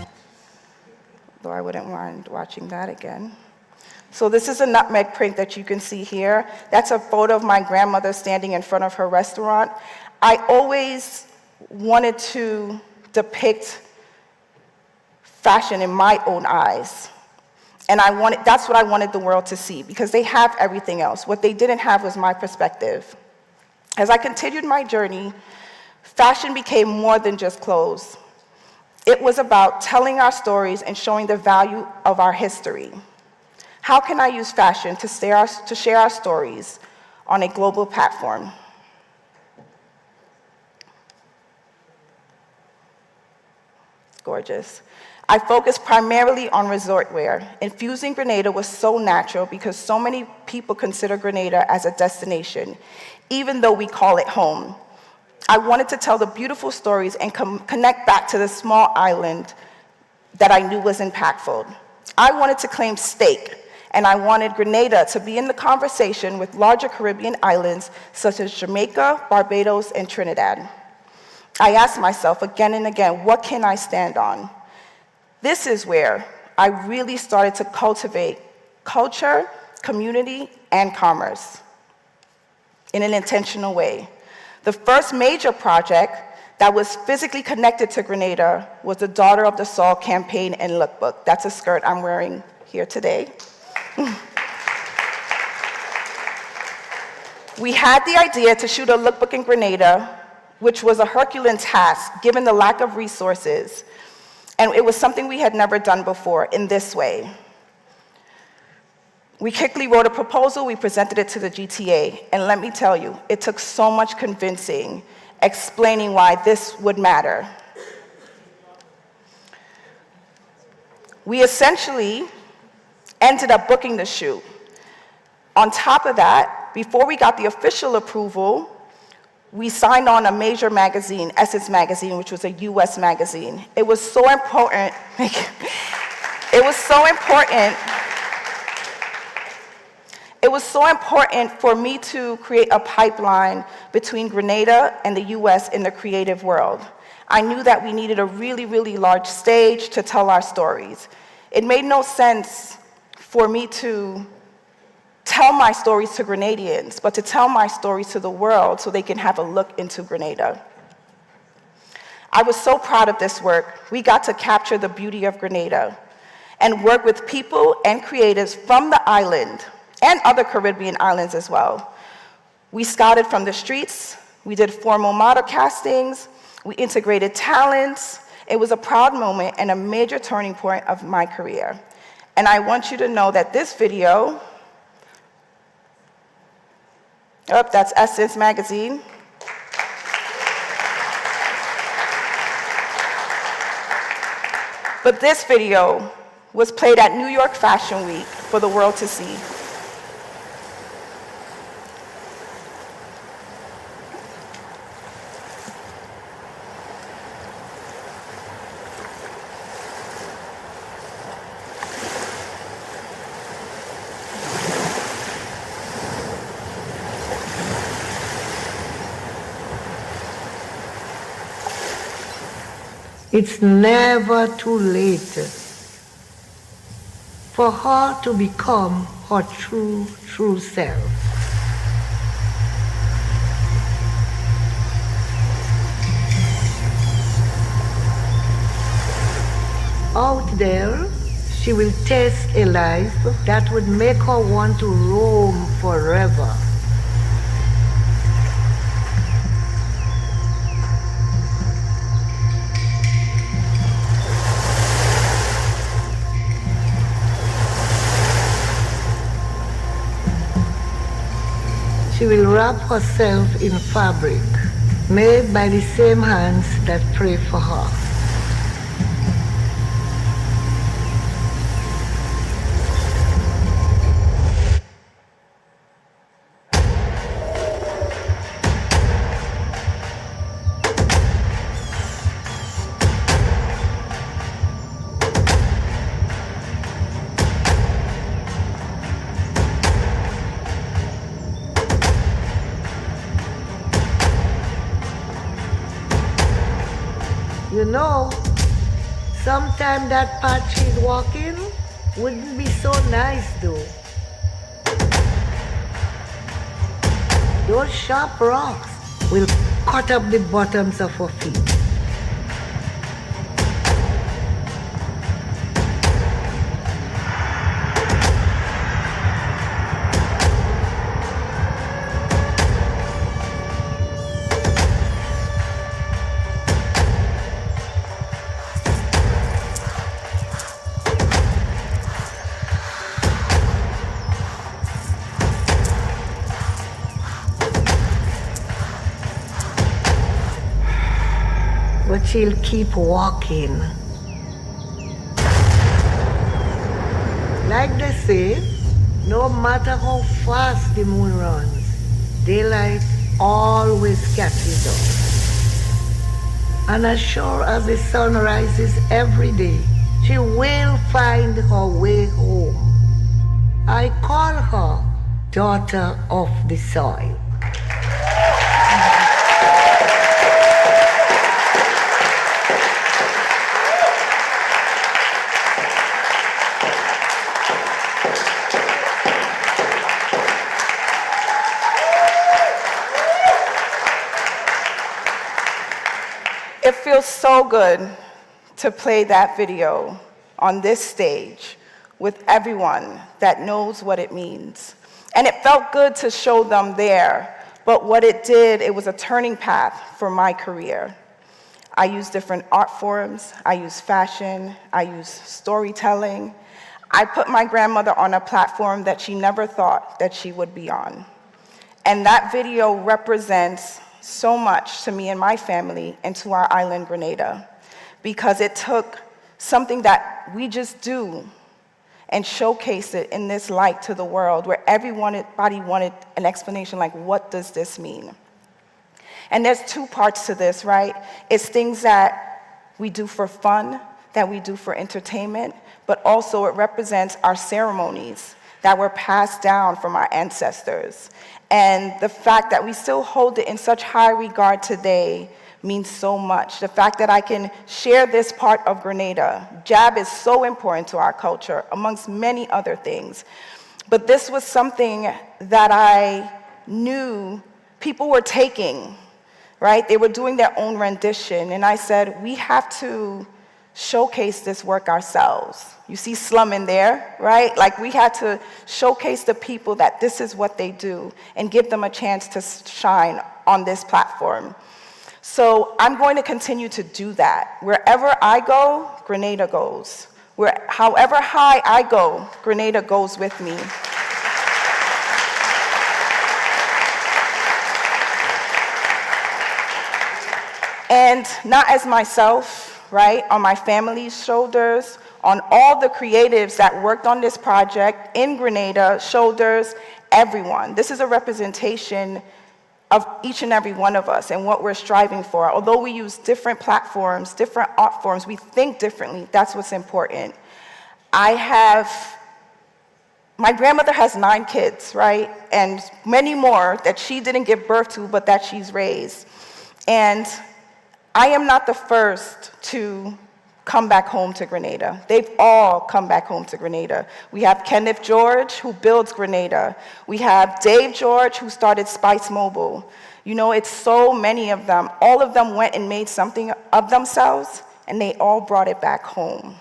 Though I wouldn't mind watching that again. So this is a nutmeg print that you can see here. That's a photo of my grandmother standing in front of her restaurant. I always wanted to depict fashion in my own eyes. And that's what I wanted the world to see, because they have everything else. What they didn't have was my perspective. As I continued my journey, fashion became more than just clothes. It was about telling our stories and showing the value of our history. How can I use fashion to share our stories on a global platform? Gorgeous. I focused primarily on resort wear. Infusing Grenada was so natural because so many people consider Grenada as a destination, even though we call it home. I wanted to tell the beautiful stories and connect back to the small island that I knew was impactful. I wanted to claim stake, and I wanted Grenada to be in the conversation with larger Caribbean islands such as Jamaica, Barbados, and Trinidad. I asked myself again and again, what can I stand on? This is where I really started to cultivate culture, community, and commerce in an intentional way. The first major project that was physically connected to Grenada was the Daughter of the Soul campaign and lookbook. That's a skirt I'm wearing here today. We had the idea to shoot a lookbook in Grenada which was a Herculean task given the lack of resources, and it was something we had never done before in this way. We quickly wrote a proposal, we presented it to the GTA, and let me tell you, it took so much convincing, explaining why this would matter. We essentially ended up booking the shoot. On top of that, before we got the official approval, we signed on a major magazine, Essence Magazine, which was a US magazine. It was so important. It was so important. It was so important for me to create a pipeline between Grenada and the US in the creative world. I knew that we needed a really, really large stage to tell our stories. It made no sense for me to tell my stories to Grenadians, but to tell my stories to the world so they can have a look into Grenada. I was so proud of this work. We got to capture the beauty of Grenada and work with people and creatives from the island and other Caribbean islands as well. We scouted from the streets, we did formal model castings, we integrated talents. It was a proud moment and a major turning point of my career. And I want you to know that this video, that's Essence Magazine. But this video was played at New York Fashion Week for the world to see. It's never too late for her to become her true self. Out there, she will taste a life that would make her want to roam forever. She will wrap herself in fabric made by the same hands that pray for her. You know, sometimes that path she's walking wouldn't be so nice though. Those sharp rocks will cut up the bottoms of her feet. But she'll keep walking. Like they say, no matter how fast the moon runs, daylight always catches up. And as sure as the sun rises every day, she will find her way home. I call her daughter of the soil. It feels so good to play that video on this stage with everyone that knows what it means. And it felt good to show them there, But what it did, it was a turning path for my career. I use different art forms, I use fashion, I use storytelling. I put my grandmother on a platform that she never thought that she would be on. And that video represents so much to me and my family and to our island, Grenada, because it took something that we just do and showcased it in this light to the world, where everybody wanted an explanation, like, what does this mean? And there's two parts to this, right? It's things that we do for fun, that we do for entertainment, but also it represents our ceremonies that were passed down from our ancestors. And the fact that we still hold it in such high regard today means so much. The fact that I can share this part of Grenada. Jab is so important to our culture, amongst many other things. But this was something that I knew people were taking, right? They were doing their own rendition. And I said, we have to showcase this work ourselves. You see Slum in there, right? Like, we had to showcase the people that this is what they do and give them a chance to shine on this platform. So I'm going to continue to do that. Wherever I go, Grenada goes. However high I go, Grenada goes with me. And not as myself, right, on my family's shoulders, on all the creatives that worked on this project in Grenada, shoulders, everyone. This is a representation of each and every one of us and what we're striving for. Although we use different platforms, different art forms, we think differently. That's what's important. My grandmother has 9 kids, right? And many more that she didn't give birth to, but that she's raised. And I am not the first to come back home to Grenada. They've all come back home to Grenada. We have Kenneth George, who builds Grenada. We have Dave George, who started Spice Mobile. You know, it's so many of them. All of them went and made something of themselves, and they all brought it back home.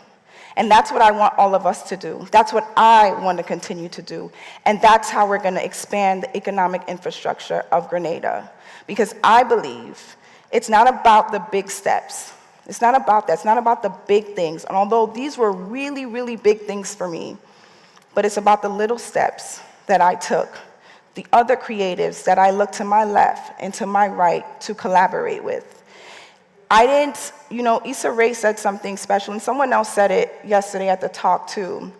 And that's what I want all of us to do. That's what I want to continue to do. And that's how we're going to expand the economic infrastructure of Grenada. Because I believe it's not about the big steps. It's not about that. It's not about the big things. And although these were really, really big things for me, but it's about the little steps that I took, the other creatives that I looked to my left and to my right to collaborate with. I didn't, Issa Rae said something special, and someone else said it yesterday at the talk too.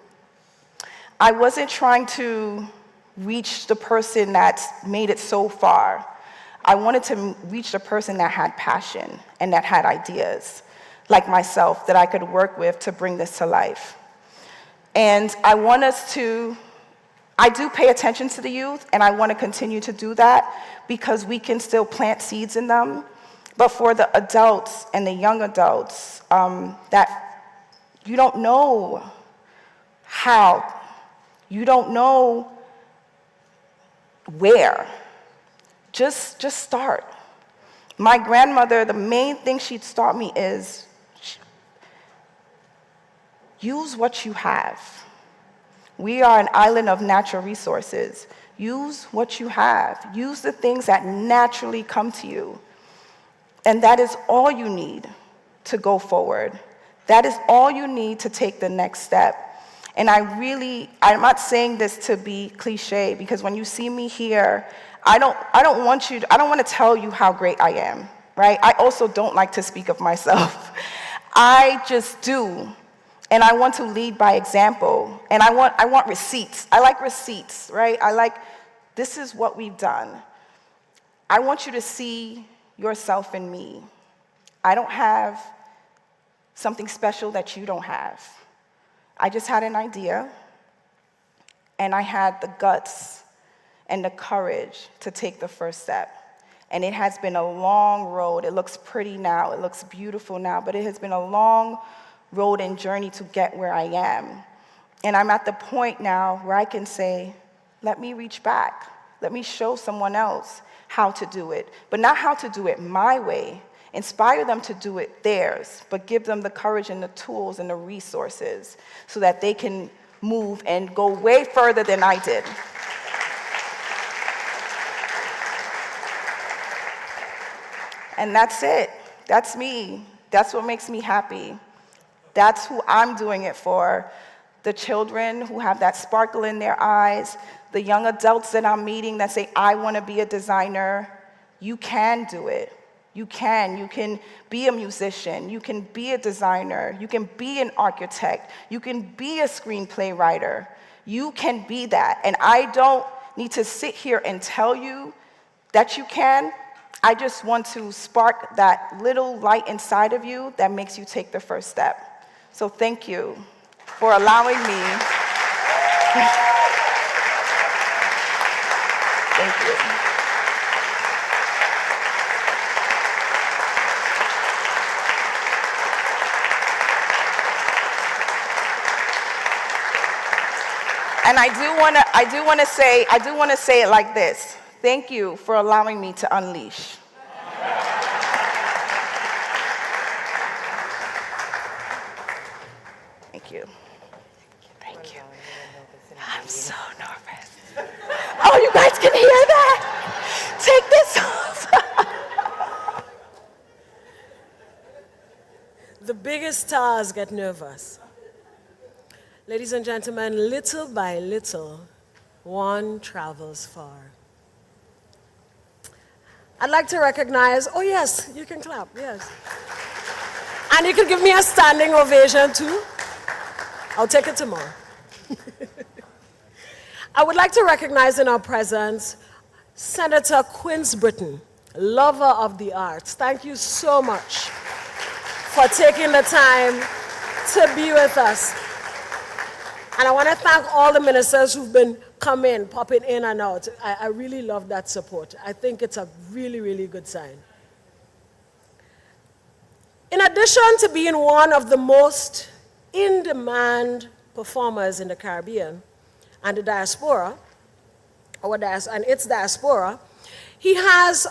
I wasn't trying to reach the person that's made it so far. I wanted to reach the person that had passion and that had ideas, like myself, that I could work with to bring this to life. And I do pay attention to the youth, and I want to continue to do that because we can still plant seeds in them. But for the adults and the young adults that you don't know how, you don't know where, just start. My grandmother, the main thing she'd taught me is use what you have. We are an island of natural resources. Use what you have. Use the things that naturally come to you. And that is all you need to go forward. That is all you need to take the next step. And I'm not saying this to be cliche, because when you see me here, I don't want to tell you how great I am, right? I also don't like to speak of myself. I just do. And I want to lead by example. And I want receipts. I like receipts, right? This is what we've done. I want you to see yourself in me. I don't have something special that you don't have. I just had an idea, and I had the guts and the courage to take the first step. And it has been a long road. It looks pretty now, it looks beautiful now, but it has been a long road and journey to get where I am. And I'm at the point now where I can say, let me reach back. Let me show someone else how to do it, but not how to do it my way. Inspire them to do it theirs, but give them the courage and the tools and the resources so that they can move and go way further than I did. And that's it. That's me. That's what makes me happy. That's who I'm doing it for. The children who have that sparkle in their eyes, the young adults that I'm meeting that say, I want to be a designer. You can do it. You can. You can be a musician. You can be a designer. You can be an architect. You can be a screenplay writer. You can be that. And I don't need to sit here and tell you that you can. I just want to spark that little light inside of you that makes you take the first step. So thank you for allowing me. Thank you. And I do want to say it like this. Thank you for allowing me to unleash. Thank you. Thank you. I'm so nervous. Oh, you guys can hear that? Take this off. The biggest stars get nervous. Ladies and gentlemen, little by little, one travels far. I'd like to recognize, oh yes, you can clap, yes. And you can give me a standing ovation too. I'll take it tomorrow. I would like to recognize in our presence Senator Quince Britton, lover of the arts. Thank you so much for taking the time to be with us. And I want to thank all the ministers who've been coming, popping in and out. I really love that support. I think it's a really, really good sign. In addition to being one of the most in-demand performers in the Caribbean and the diaspora, and its diaspora, he has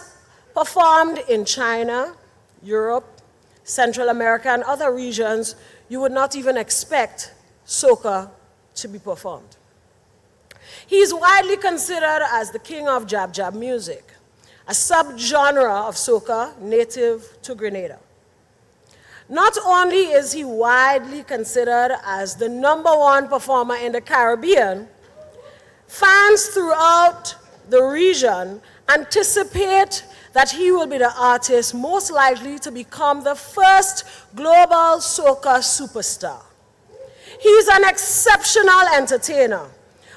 performed in China, Europe, Central America, and other regions you would not even expect soca to be performed. He is widely considered as the king of jab-jab music, a subgenre of soca native to Grenada. Not only is he widely considered as the #1 performer in the Caribbean, fans throughout the region anticipate that he will be the artist most likely to become the first global soca superstar. He's an exceptional entertainer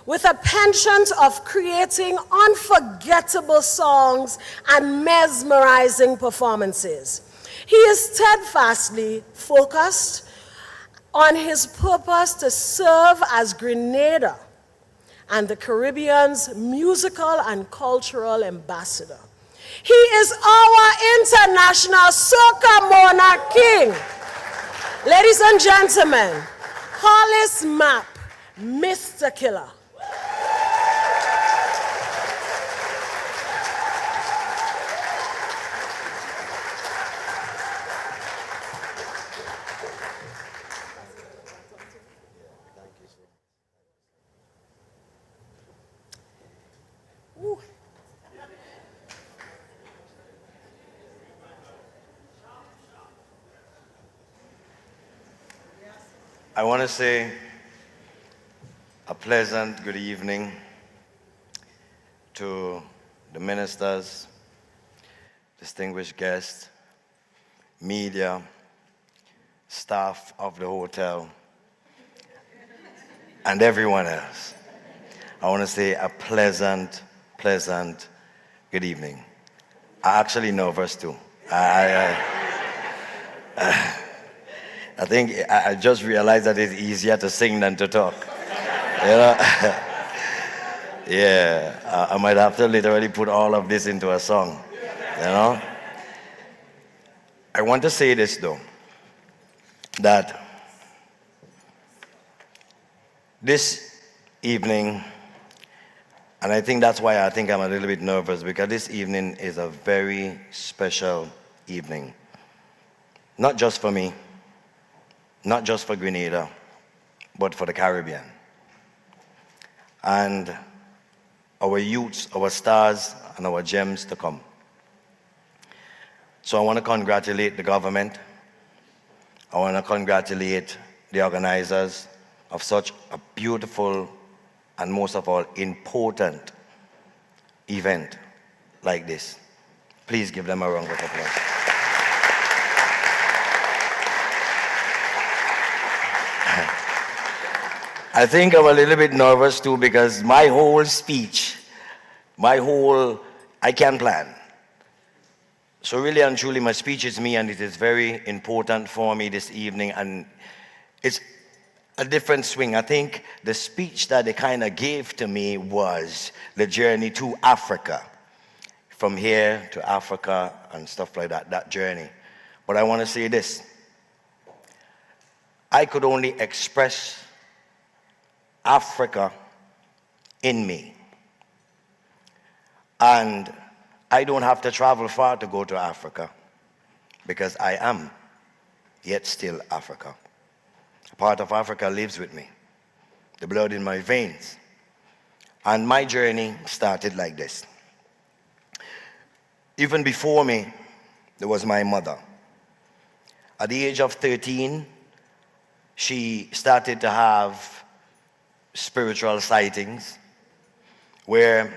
with a penchant of creating unforgettable songs and mesmerizing performances. He is steadfastly focused on his purpose to serve as Grenada and the Caribbean's musical and cultural ambassador. He is our international soca monarch king. Ladies and gentlemen, Hollis Map, Mr. Killer. I want to say a pleasant good evening to the ministers, distinguished guests, media, staff of the hotel, and everyone else. I want to say a pleasant good evening. I'm actually nervous too. I think I just realized that it's easier to sing than to talk. You know? Yeah, I might have to literally put all of this into a song. You know? I want to say this though, that this evening, and I think that's why I think I'm a little bit nervous, because this evening is a very special evening. Not just for me, not just for Grenada, but for the Caribbean. And our youths, our stars, and our gems to come. So I want to congratulate the government. I want to congratulate the organizers of such a beautiful and most of all important event like this. Please give them a round of applause. I think I'm a little bit nervous too because my whole speech, I can't plan. So really and truly my speech is me, and it is very important for me this evening, and it's a different swing. I think the speech that they kind of gave to me was the journey to Africa. From here to Africa and stuff like that, that journey. But I want to say this. I could only express Africa in me. And I don't have to travel far to go to Africa because I am yet still Africa. A part of Africa lives with me, the blood in my veins. And my journey started like this. Even before me, there was my mother. At the age of 13, she started to have spiritual sightings where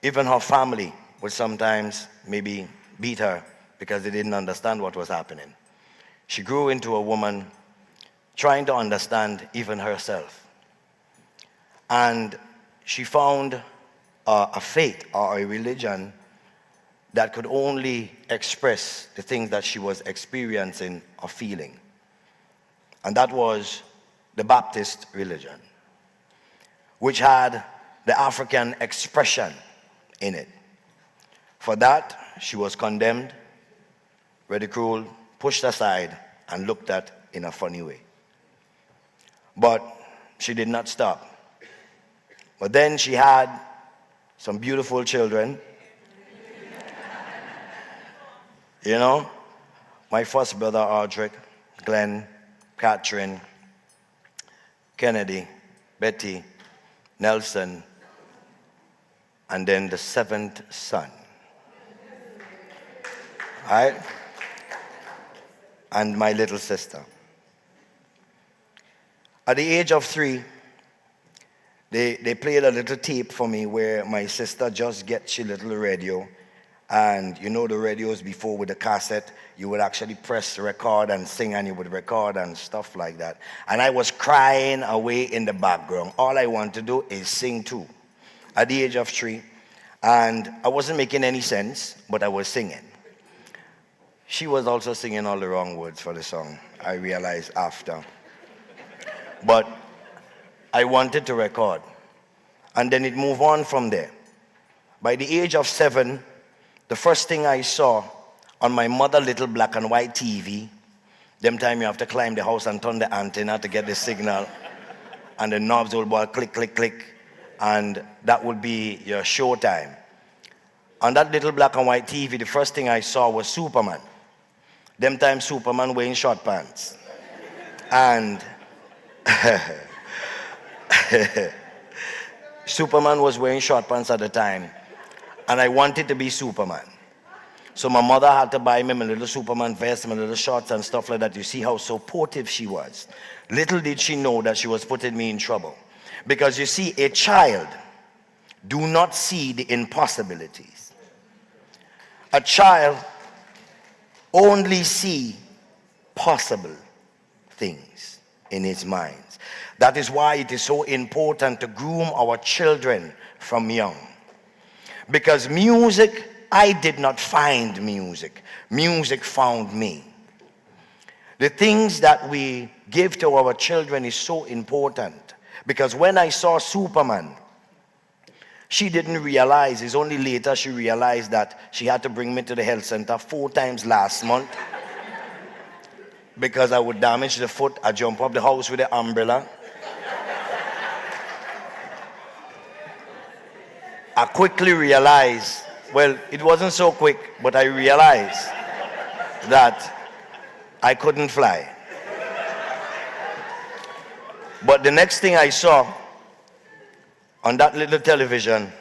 even her family would sometimes maybe beat her because they didn't understand what was happening. She grew into a woman trying to understand even herself. And she found a faith or a religion that could only express the things that she was experiencing or feeling. And that was the Baptist religion, which had the African expression in it. For that, she was condemned, ridiculed, pushed aside, and looked at in a funny way. But she did not stop. But then she had some beautiful children. You know, my first brother, Audric, Glenn, Catherine, Kennedy, Betty, Nelson, and then the seventh son. All right? And my little sister. At the age of 3, they played a little tape for me where my sister just gets a little radio. And you know the radios before with the cassette, you would actually press record and sing and you would record and stuff like that. And I was crying away in the background. All I want to do is sing too. At the age of 3. And I wasn't making any sense, but I was singing. She was also singing all the wrong words for the song, I realized after. But I wanted to record. And then it moved on from there. By the age of 7, the first thing I saw on my mother little black and white TV, them time you have to climb the house and turn the antenna to get the signal, and the knobs will go click, click, click, and that would be your show time. On that little black and white TV, the first thing I saw was Superman. Them time Superman wearing short pants. And Superman was wearing short pants at the time. And I wanted to be Superman. So my mother had to buy me my little Superman vest, my little shorts and stuff like that. You see how supportive she was. Little did she know that she was putting me in trouble. Because you see, a child do not see the impossibilities. A child only see possible things in his minds. That is why it is so important to groom our children from young. Because music, I did not find music. Music found me. The things that we give to our children is so important. Because when I saw Superman, she didn't realize, it's only later she realized that she had to bring me to the health center 4 times last month. Because I would damage the foot, I jump up the house with the umbrella. I quickly realized, well, it wasn't so quick, but I realized that I couldn't fly. But the next thing I saw on that little television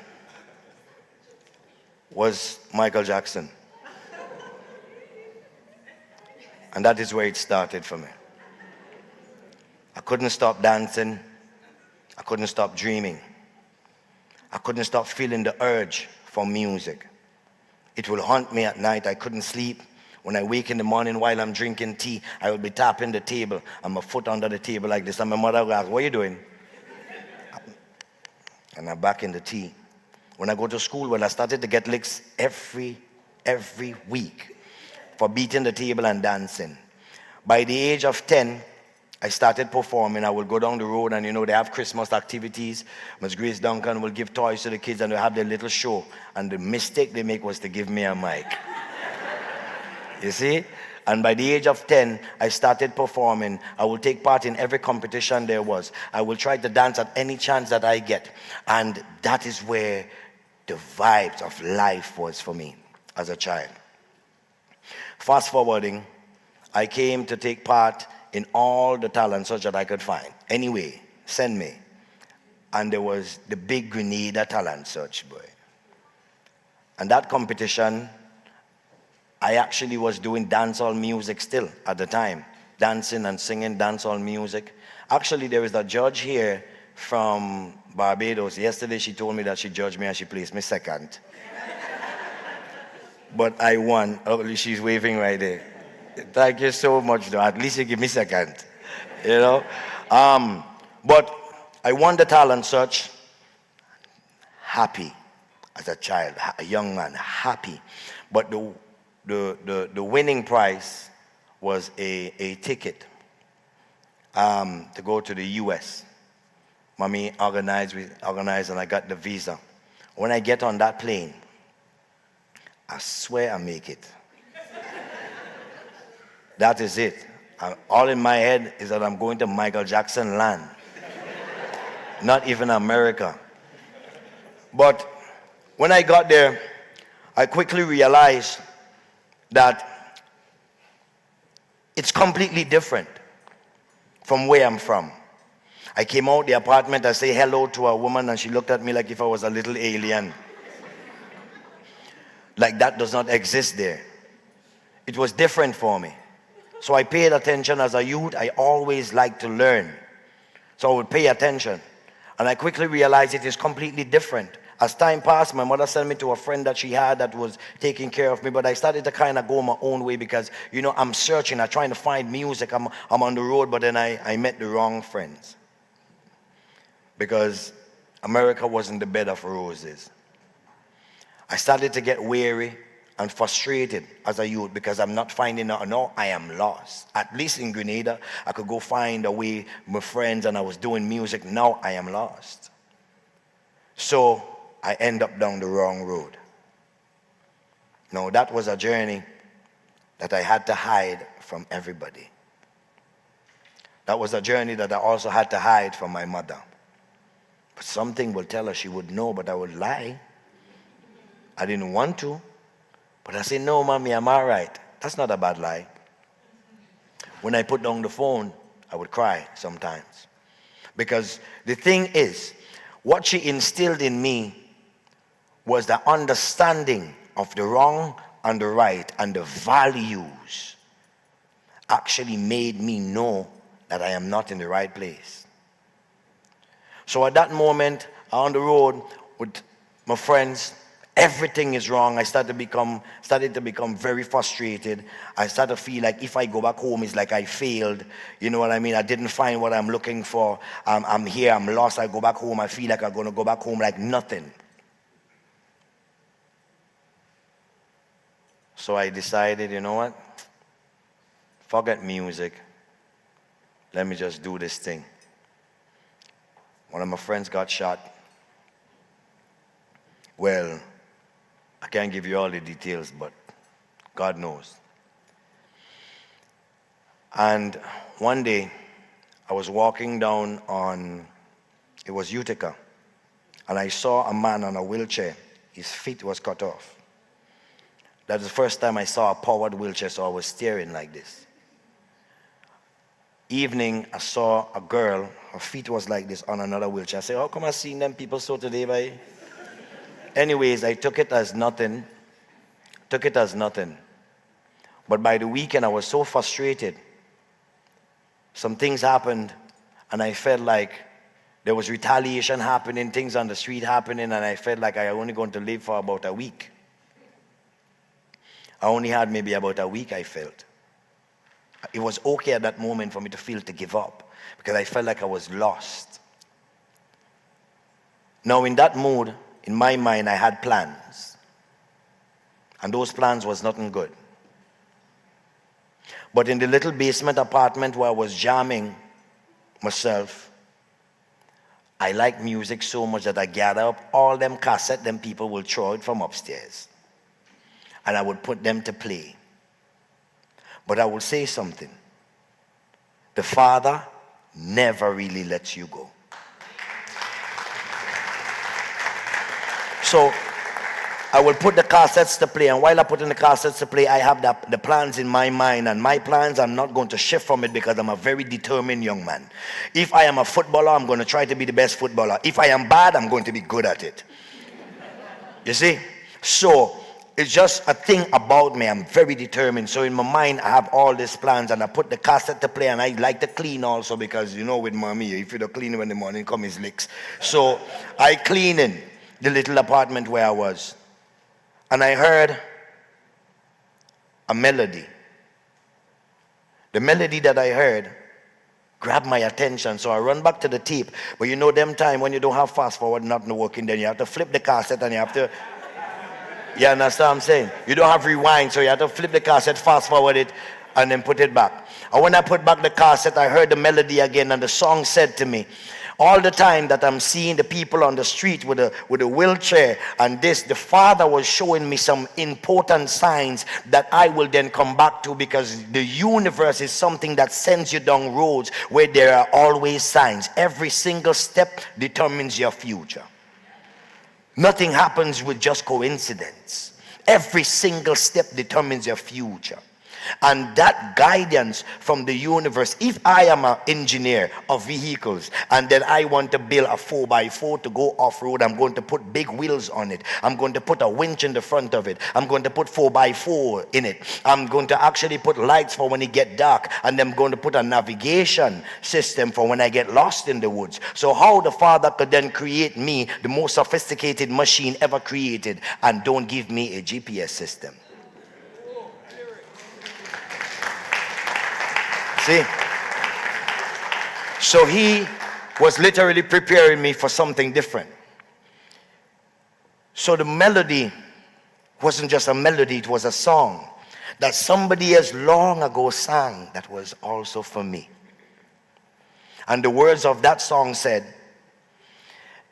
was Michael Jackson. And that is where it started for me. I couldn't stop dancing. I couldn't stop dreaming. I couldn't stop feeling the urge for music. It will haunt me at night. I couldn't sleep. When I wake in the morning while I'm drinking tea, I will be tapping the table and my foot under the table like this. And my mother will ask, what are you doing? And I'm back in the tea. When I go to school, well, I started to get licks every week for beating the table and dancing. By the age of 10, I started performing. I would go down the road and, they have Christmas activities. Ms. Grace Duncan will give toys to the kids and they have their little show. And the mistake they make was to give me a mic. You see? And by the age of 10, I started performing. I will take part in every competition there was. I will try to dance at any chance that I get. And that is where the vibes of life was for me as a child. Fast forwarding, I came to take part in all the talent search that I could find. Anyway, send me. And there was the big Grenada talent search, boy. And that competition, I actually was doing dancehall music still at the time. Dancing and singing dancehall music. Actually, there is a judge here from Barbados. Yesterday, she told me that she judged me and she placed me second. But I won. Oh, she's waving right there. Thank you so much, though. At least you give me second. But I won the talent search. Happy as a child, a young man, happy. But the winning prize was a ticket to go to the US. Mommy organized and I got the visa. When I get on that plane, I swear I make it. That is it. All in my head is that I'm going to Michael Jackson land. Not even America. But when I got there, I quickly realized that it's completely different from where I'm from. I came out the apartment, I say hello to a woman and she looked at me like if I was a little alien. Like that does not exist there. It was different for me. So I paid attention as a youth. I always liked to learn. So I would pay attention. And I quickly realized it is completely different. As time passed, my mother sent me to a friend that she had that was taking care of me, but I started to kind of go my own way because, I'm searching, I'm trying to find music, I'm on the road, but then I met the wrong friends. Because America wasn't the bed of roses. I started to get weary and frustrated as a youth because I'm not finding out. No, I am lost. At least in Grenada, I could go find a way with friends and I was doing music. Now I am lost. So I end up down the wrong road. Now that was a journey that I had to hide from everybody. That was a journey that I also had to hide from my mother. But something will tell her she would know, but I would lie. I didn't want to. But I said, no, mommy, I'm all right. That's not a bad lie. When I put down the phone, I would cry sometimes. Because the thing is, what she instilled in me was the understanding of the wrong and the right and the values actually made me know that I am not in the right place. So at that moment, on the road with my friends, everything is wrong. I started to become very frustrated. I started to feel like if I go back home, it's like I failed. You know what I mean? I didn't find what I'm looking for. I'm here, I'm lost. I go back home, I feel like I'm going to go back home like nothing. So I decided, you know what? Forget music. Let me just do this thing. One of my friends got shot. Well, I can't give you all the details, but God knows. And one day, I was walking down it was Utica, and I saw a man on a wheelchair. His feet was cut off. That's the first time I saw a powered wheelchair, so I was staring like this. Evening, I saw a girl, her feet was like this on another wheelchair. I said, how come I seen them people so today, bye? Anyways, I took it as nothing. But by the weekend, I was so frustrated. Some things happened, and I felt like there was retaliation happening, things on the street happening, and I felt like I was only going to live for about a week. I only had maybe about a week, I felt. It was okay at that moment for me to feel to give up, because I felt like I was lost. Now in that mood, in my mind, I had plans. And those plans was nothing good. But in the little basement apartment where I was jamming myself, I like music so much that I gather up all them cassettes, them people will throw it from upstairs. And I would put them to play. But I will say something. The Father never really lets you go. So I will put the cassettes to play, and while I put in the cassettes to play, I have the plans in my mind, and my plans, I'm not going to shift from it because I'm a very determined young man. If I am a footballer, I'm going to try to be the best footballer. If I am bad, I'm going to be good at it. You see? So it's just a thing about me. I'm very determined. So in my mind, I have all these plans, and I put the cassette to play, and I like to clean also because, you know, with mommy, if you don't clean when the morning come, his licks. So I clean in the little apartment where I was. And I heard a melody. The melody that I heard grabbed my attention, so I run back to the tape. But you know them time when you don't have fast forward, nothing working, then you have to flip the cassette and you have to, you understand what I'm saying? You don't have rewind, so you have to flip the cassette, fast forward it, and then put it back. And when I put back the cassette, I heard the melody again, and the song said to me, all the time that I'm seeing the people on the street with a wheelchair and this, the Father was showing me some important signs that I will then come back to, because the universe is something that sends you down roads where there are always signs. Every single step determines your future. Nothing happens with just coincidence. Every single step determines your future. And that guidance from the universe, if I am an engineer of vehicles and then I want to build a 4x4 to go off-road, I'm going to put big wheels on it. I'm going to put a winch in the front of it. I'm going to put 4x4 in it. I'm going to actually put lights for when it get dark, and I'm going to put a navigation system for when I get lost in the woods. So how the Father could then create me, the most sophisticated machine ever created, and don't give me a GPS system? See? So he was literally preparing me for something different. So the melody wasn't just a melody, it was a song that somebody else long ago sang that was also for me. And the words of that song said,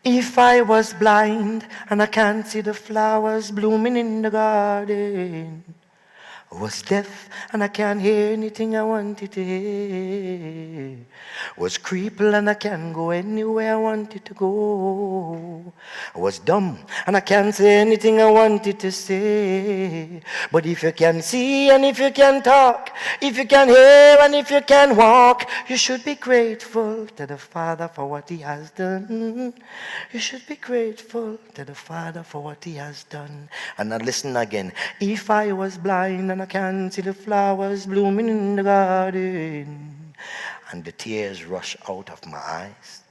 if I was blind and I can't see the flowers blooming in the garden, I was deaf and I can't hear anything I wanted to hear. Was crippled and I can't go anywhere I wanted to go. I was dumb and I can't say anything I wanted to say. But if you can see and if you can talk, if you can hear and if you can walk, you should be grateful to the Father for what he has done. You should be grateful to the Father for what he has done. And now listen again. If I was blind and I can't see the flowers blooming in the garden, and the tears rush out of my eyes,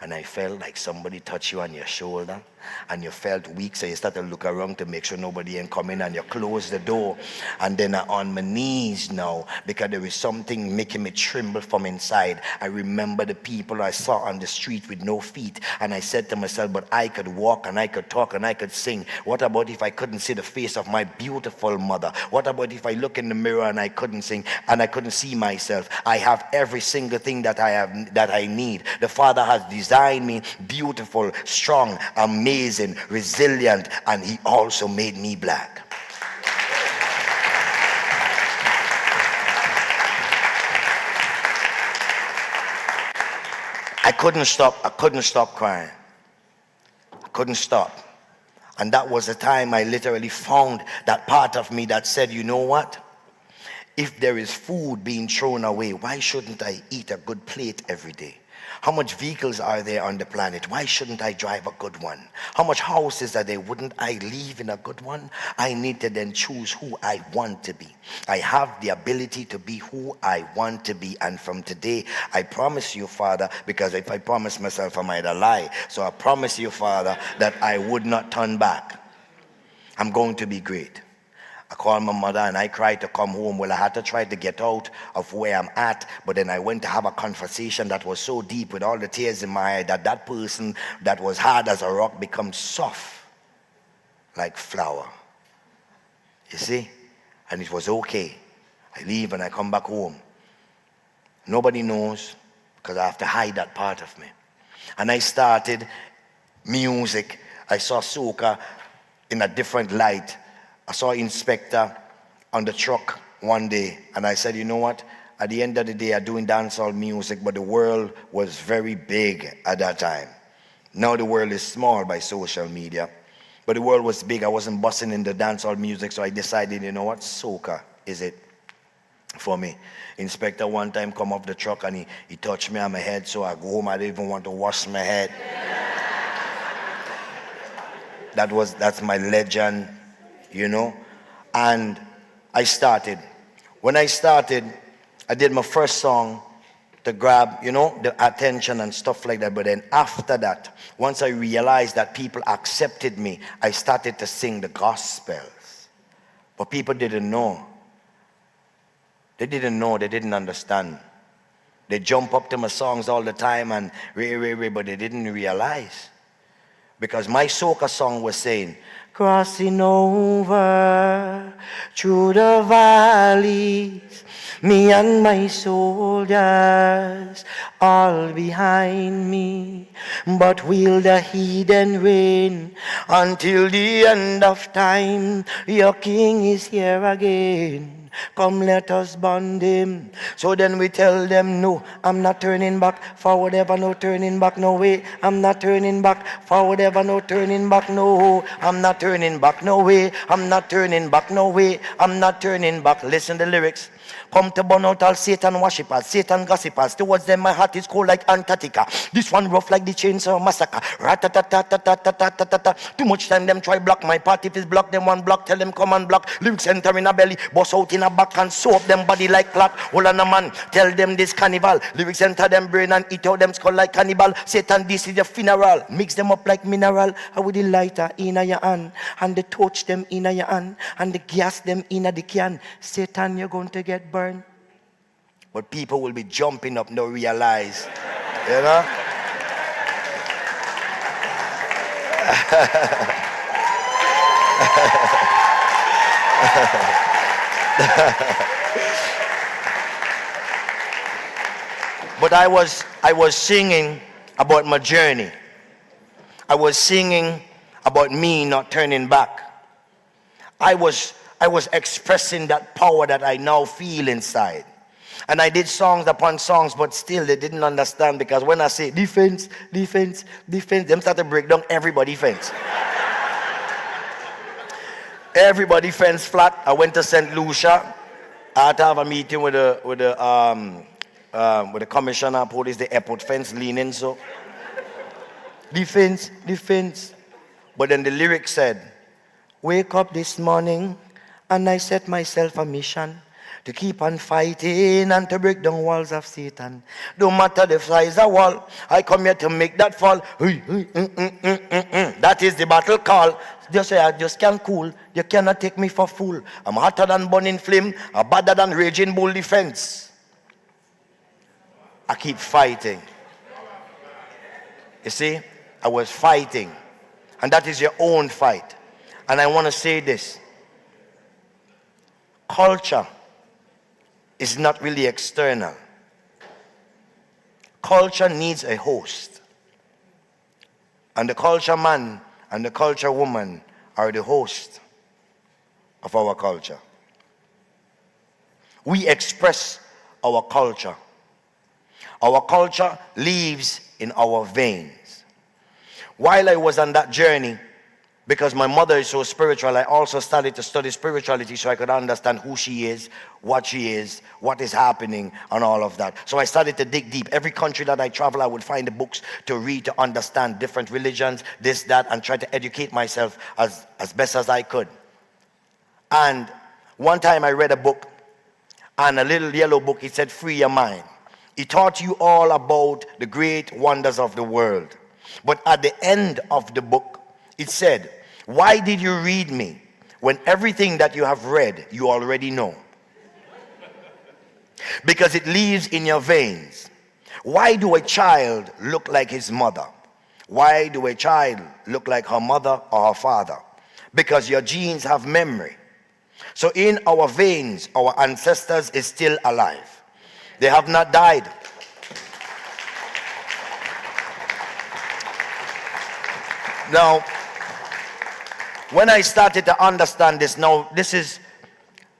and I felt like somebody touched you on your shoulder, and you felt weak, so you started to look around to make sure nobody ain't coming, and you close the door. And then I'm on my knees now because there is something making me tremble from inside. I remember the people I saw on the street with no feet, and I said to myself, but I could walk and I could talk and I could sing. What about if I couldn't see the face of my beautiful mother? What about if I look in the mirror and I couldn't sing and I couldn't see myself? I have every single thing that I need. The Father has designed me beautiful, strong, amazing, resilient, and he also made me black. I couldn't stop crying. I couldn't stop. And that was the time I literally found that part of me that said, you know what? If there is food being thrown away, why shouldn't I eat a good plate every day? How much vehicles are there on the planet? Why shouldn't I drive a good one? How much houses are there? Wouldn't I live in a good one? I need to then choose who I want to be. I have the ability to be who I want to be. And from today, I promise you, Father, because if I promise myself, I might lie. So I promise you, Father, that I would not turn back. I'm going to be great. I called my mother and I cried to come home. Well, I had to try to get out of where I'm at, but then I went to have a conversation that was so deep with all the tears in my eye that that person that was hard as a rock becomes soft like flour. You see? And it was okay. I leave and I come back home. Nobody knows because I have to hide that part of me. And I started music. I saw soca in a different light. I saw Inspector on the truck one day, and I said, you know what? At the end of the day, I'm doing dancehall music, but the world was very big at that time. Now the world is small by social media, but the world was big. I wasn't busting in the dancehall music, so I decided, you know what? Soca is it for me. Inspector one time come off the truck, and he touched me on my head, so I go home. I didn't even want to wash my head. That's my legend. You know, and I started. When I started, I did my first song to grab, you know, the attention and stuff like that. But then after that, once I realized that people accepted me, I started to sing the gospels. But people didn't know. They didn't know, they didn't understand. They jump up to my songs all the time and but they didn't realize. Because my soca song was saying, crossing over through the valleys, me and my soldiers all behind me. But will the heathen reign until the end of time? Your king is here again. Come, let us bond him. So then we tell them, no, I'm not turning back. Forward ever, no turning back, no way. I'm not turning back. Forward ever, no turning back, no. I'm not turning back, no way. I'm not turning back, no way. I'm not turning back. Listen to the lyrics. Come to burn out all Satan worshippers, Satan gossipers. Towards them my heart is cold like Antarctica. This one rough like the chainsaw massacre. Rat-a-tat-tat-tat-tat-tat-tat. Too much time them try block my part. If it's block them one block, tell them come and block. Lyrics enter in a belly, bust out in a back and soap them body like clock. Hold on a man, tell them this carnival. Lyrics enter them brain and eat out them skull like cannibal. Satan, this is your funeral. Mix them up like mineral. I with the lighter in your hand, and the torch them in your hand, and the gas them in the can. Satan, you're going to get burned. But people will be jumping up, no realize. You know? But I was singing about my journey. I was singing about me not turning back. I was expressing that power that I now feel inside. And I did songs upon songs, but still they didn't understand, because when I say defense, defense, defense, them start to break down everybody fence. Everybody fence flat. I went to St. Lucia. I had to have a meeting with the commissioner of police, the airport fence leaning so. Defense, defense. But then the lyric said, wake up this morning and I set myself a mission to keep on fighting and to break down walls of Satan. Don't matter the size of wall, I come here to make that fall. That is the battle call. Just say I just can't cool. You cannot take me for fool. I'm hotter than burning flame, I'm badder than raging bull defense. I keep fighting. You see, I was fighting. And that is your own fight. And I want to say this. Culture is not really external. Culture needs a host. And the culture man and the culture woman are the host of our culture. We express our culture. Our culture lives in our veins. While I was on that journey, Because my mother is so spiritual, I also started to study spirituality so I could understand who she is, what is happening, and all of that. So I started to dig deep. Every country that I travel, I would find the books to read to understand different religions, this, that, and try to educate myself as best as I could. And one time I read a book, and a little yellow book, it said, free your mind. It taught you all about the great wonders of the world. But at the end of the book, it said, why did you read me when everything that you have read you already know? Because it lives in your veins. Why do a child look like his mother? Why do a child look like her mother or her father? Because your genes have memory. So in our veins, our ancestors is still alive. They have not died. Now, when I started to understand this, now this is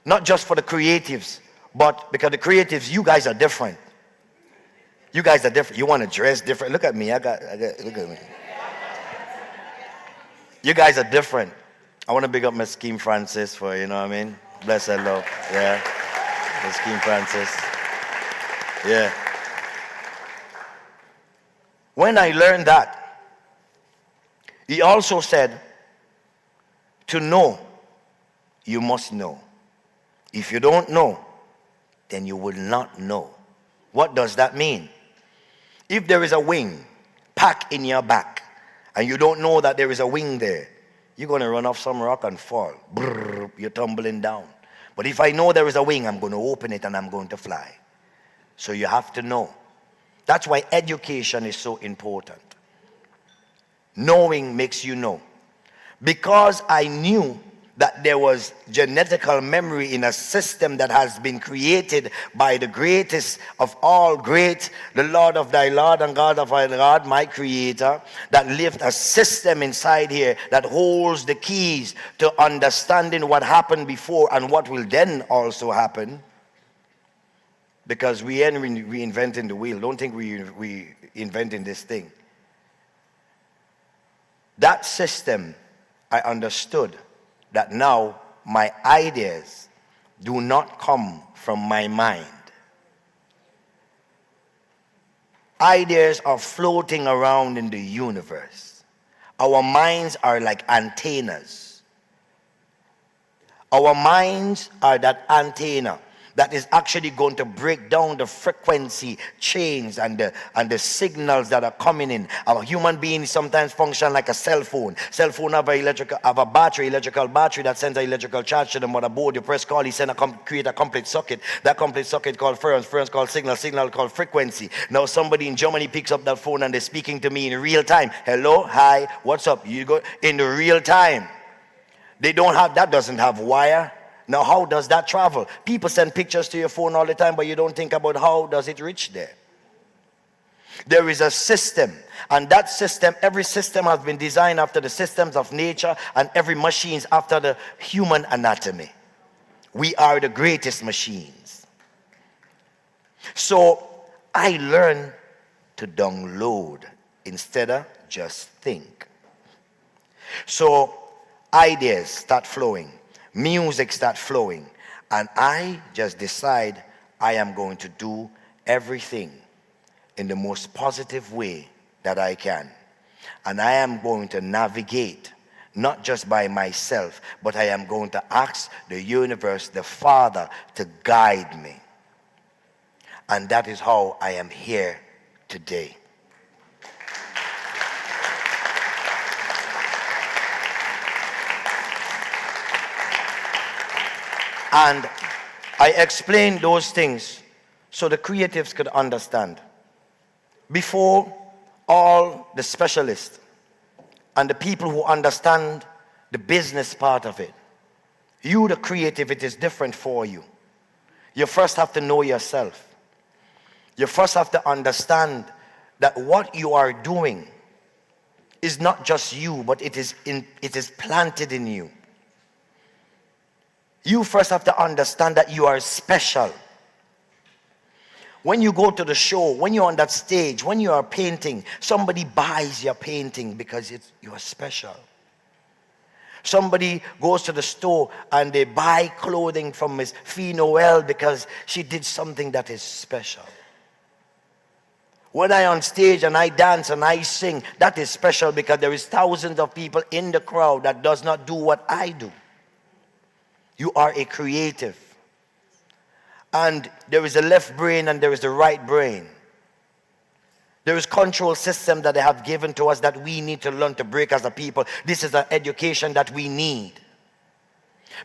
not just for the creatives, but because the creatives, you guys are different. You guys are different. You want to dress different. Look at me. Look at me. You guys are different. I want to big up Miss Kim Francis for, you know what I mean? Bless her love. Yeah. Miss Kim Francis. Yeah. When I learned that, he also said, to know, you must know. If you don't know, then you will not know. What does that mean? If there is a wing packed in your back, and you don't know that there is a wing there, you're going to run off some rock and fall. Brrr, you're tumbling down. But if I know there is a wing, I'm going to open it and I'm going to fly. So you have to know. That's why education is so important. Knowing makes you know. Because I knew that there was genetical memory in a system that has been created by the greatest of all great, the Lord of thy Lord and God of thy God, my creator, that lived a system inside here that holds the keys to understanding what happened before and what will then also happen. Because we ain't reinventing the wheel. Don't think we inventing this thing. That system, I understood that now my ideas do not come from my mind. Ideas are floating around in the universe. Our minds are like antennas. Our minds are that antenna that is actually going to break down the frequency chains and the signals that are coming in. Our human beings sometimes function like a cell phone. Cell phone have a battery, electrical battery that sends an electrical charge to the motherboard. You press call, create a complete socket. That complete socket called ferrons called signal called frequency. Now somebody in Germany picks up that phone and they're speaking to me in real time. Hello, hi, what's up? You go in the real time. That doesn't have wire. Now, how does that travel? People send pictures to your phone all the time, but you don't think about how does it reach there. There is a system, and that system, every system has been designed after the systems of nature, and every machine is after the human anatomy. We are the greatest machines. So, I learned to download instead of just think. So, ideas start flowing. Music start flowing, and I just decide I am going to do everything in the most positive way that I can. And I am going to navigate, not just by myself, but I am going to ask the universe, the Father, to guide me. And that is how I am here today. And I explained those things so the creatives could understand. Before, all the specialists and the people who understand the business part of it, you, the creative, it is different for you. You first have to know yourself. You first have to understand that what you are doing is not just you, but it is planted in you. You first have to understand that you are special. When you go to the show, when you're on that stage, when you are painting, somebody buys your painting because you are special. Somebody goes to the store and they buy clothing from Miss Fee Noel because she did something that is special. When I on stage and I dance and I sing, that is special because there is thousands of people in the crowd that does not do what I do. You are a creative. And there is a left brain and there is the right brain. There is control system that they have given to us that we need to learn to break as a people. This is an education that we need.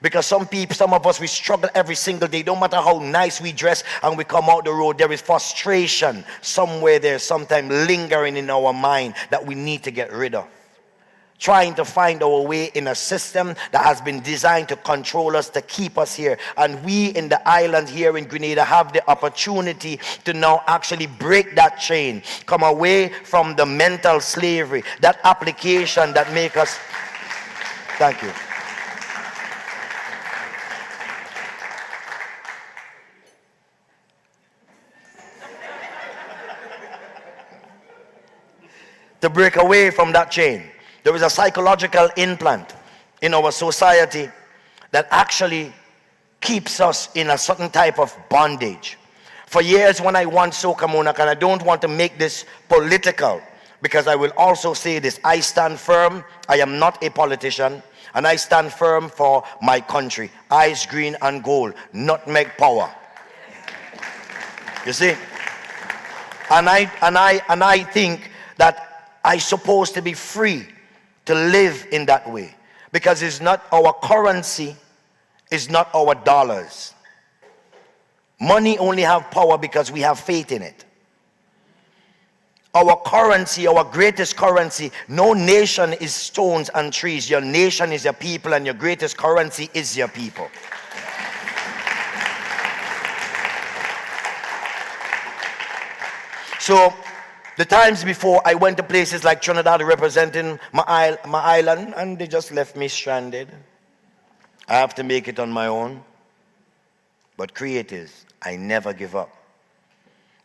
Because some of us, we struggle every single day. No matter how nice we dress and we come out the road, there is frustration somewhere there, sometimes lingering in our mind that we need to get rid of. Trying to find our way in a system that has been designed to control us, to keep us here. And we in the island here in Grenada have the opportunity to now actually break that chain, come away from the mental slavery, that application that make us... Thank you. To break away from that chain. There is a psychological implant in our society that actually keeps us in a certain type of bondage. For years when I want Soca Monarch, and I don't want to make this political, because I will also say this, I stand firm, I am not a politician, and I stand firm for my country. Eyes green and gold, nutmeg power. You see? And I think that I'm supposed to be free to live in that way, because it's not our currency, it's not our dollars. Money only have power because we have faith in it. Our currency, our greatest currency, no nation is stones and trees. Your nation is your people, and your greatest currency is your people. So the times before, I went to places like Trinidad representing my island, and they just left me stranded. I have to make it on my own. But creators, I never give up.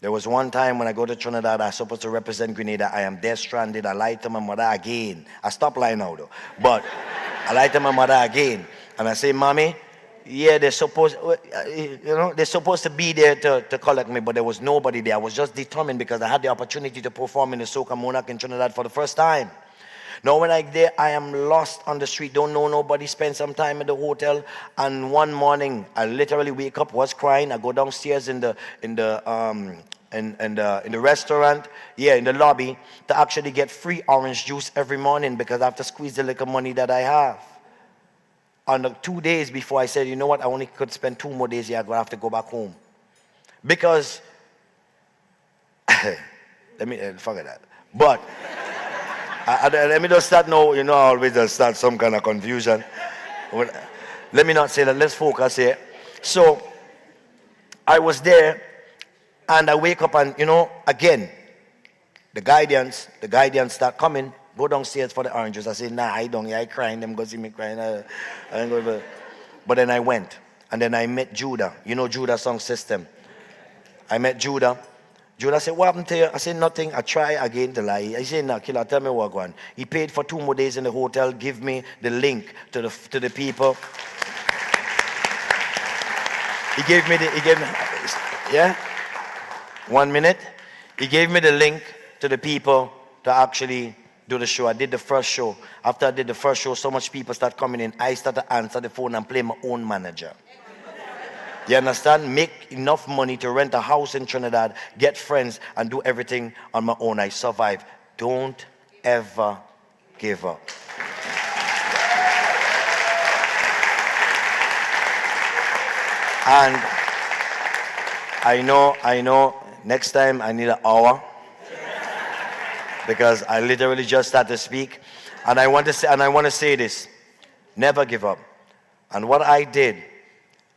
There was one time when I go to Trinidad, I was supposed to represent Grenada. I am there stranded. I lied to my mother again. I stopped lying now though. But I lied to my mother again. And I say, Mommy, yeah, they're supposed to be there to collect me, but there was nobody there. I was just determined because I had the opportunity to perform in the Soca Monarch in Trinidad for the first time. Now when I'm there, I am lost on the street, don't know nobody, spend some time at the hotel, and one morning I literally wake up, was crying. I go downstairs in the restaurant, in the lobby, to actually get free orange juice every morning because I have to squeeze the little money that I have. On the 2 days before, I said, you know what, I only could spend 2 more days here. I'm going to have to go back home. Because, let me, forget that. But, let me just start now, I always just start some kind of confusion. Let me not say that, let's focus here. So, I was there, and I wake up and, again, the guardians start coming. Go downstairs for the oranges. I said, nah, I don't. I crying. Them go see me crying. I ain't going to. But then I went. And then I met Judah. You know Judah's song system. I met Judah. Judah said, what happened to you? I said, nothing. I try again to lie. I said, no, killer, tell me what going on. He paid for 2 more days in the hotel. Give me the link to the people. He gave me, yeah? 1 minute. He gave me the link to the people to actually do the show. I did the first show. After I did the first show, so much people start coming in. I started to answer the phone and play my own manager. You understand? Make enough money to rent a house in Trinidad, get friends, and do everything on my own. I survived. Don't ever give up. And I know, next time I need an hour. Because I literally just started to speak, and I want to say this: never give up. And what I did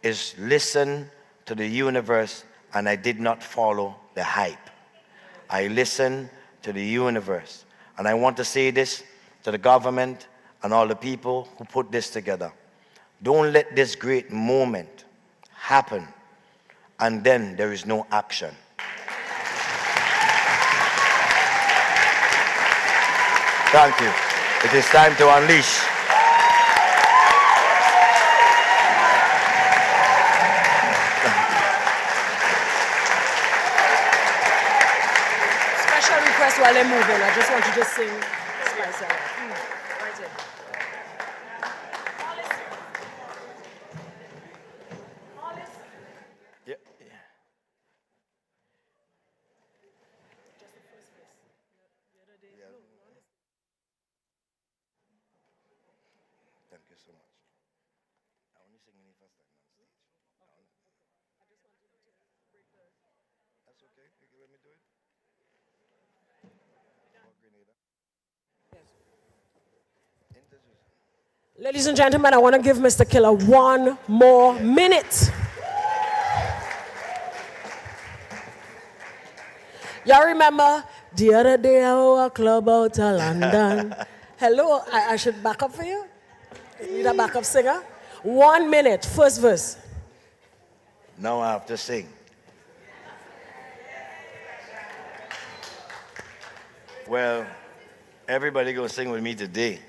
is listen to the universe, and I did not follow the hype. I listened to the universe, and I want to say this to the government and all the people who put this together: don't let this great moment happen, and then there is no action. Thank you. It is time to unleash. while they're moving. I just want you to sing Spice Out. Right here. Yeah. Thank you so much. I only sing any first time on stage. That's okay. You can let me do it. For Grenada. Introduce. Ladies and gentlemen, I want to give Mr. Killer 1 more minute. Y'all remember the other day I was a club out of London. Hello, I should back up for you? Need a backup singer? 1 minute, first verse. Now I have to sing. Well, everybody go sing with me today.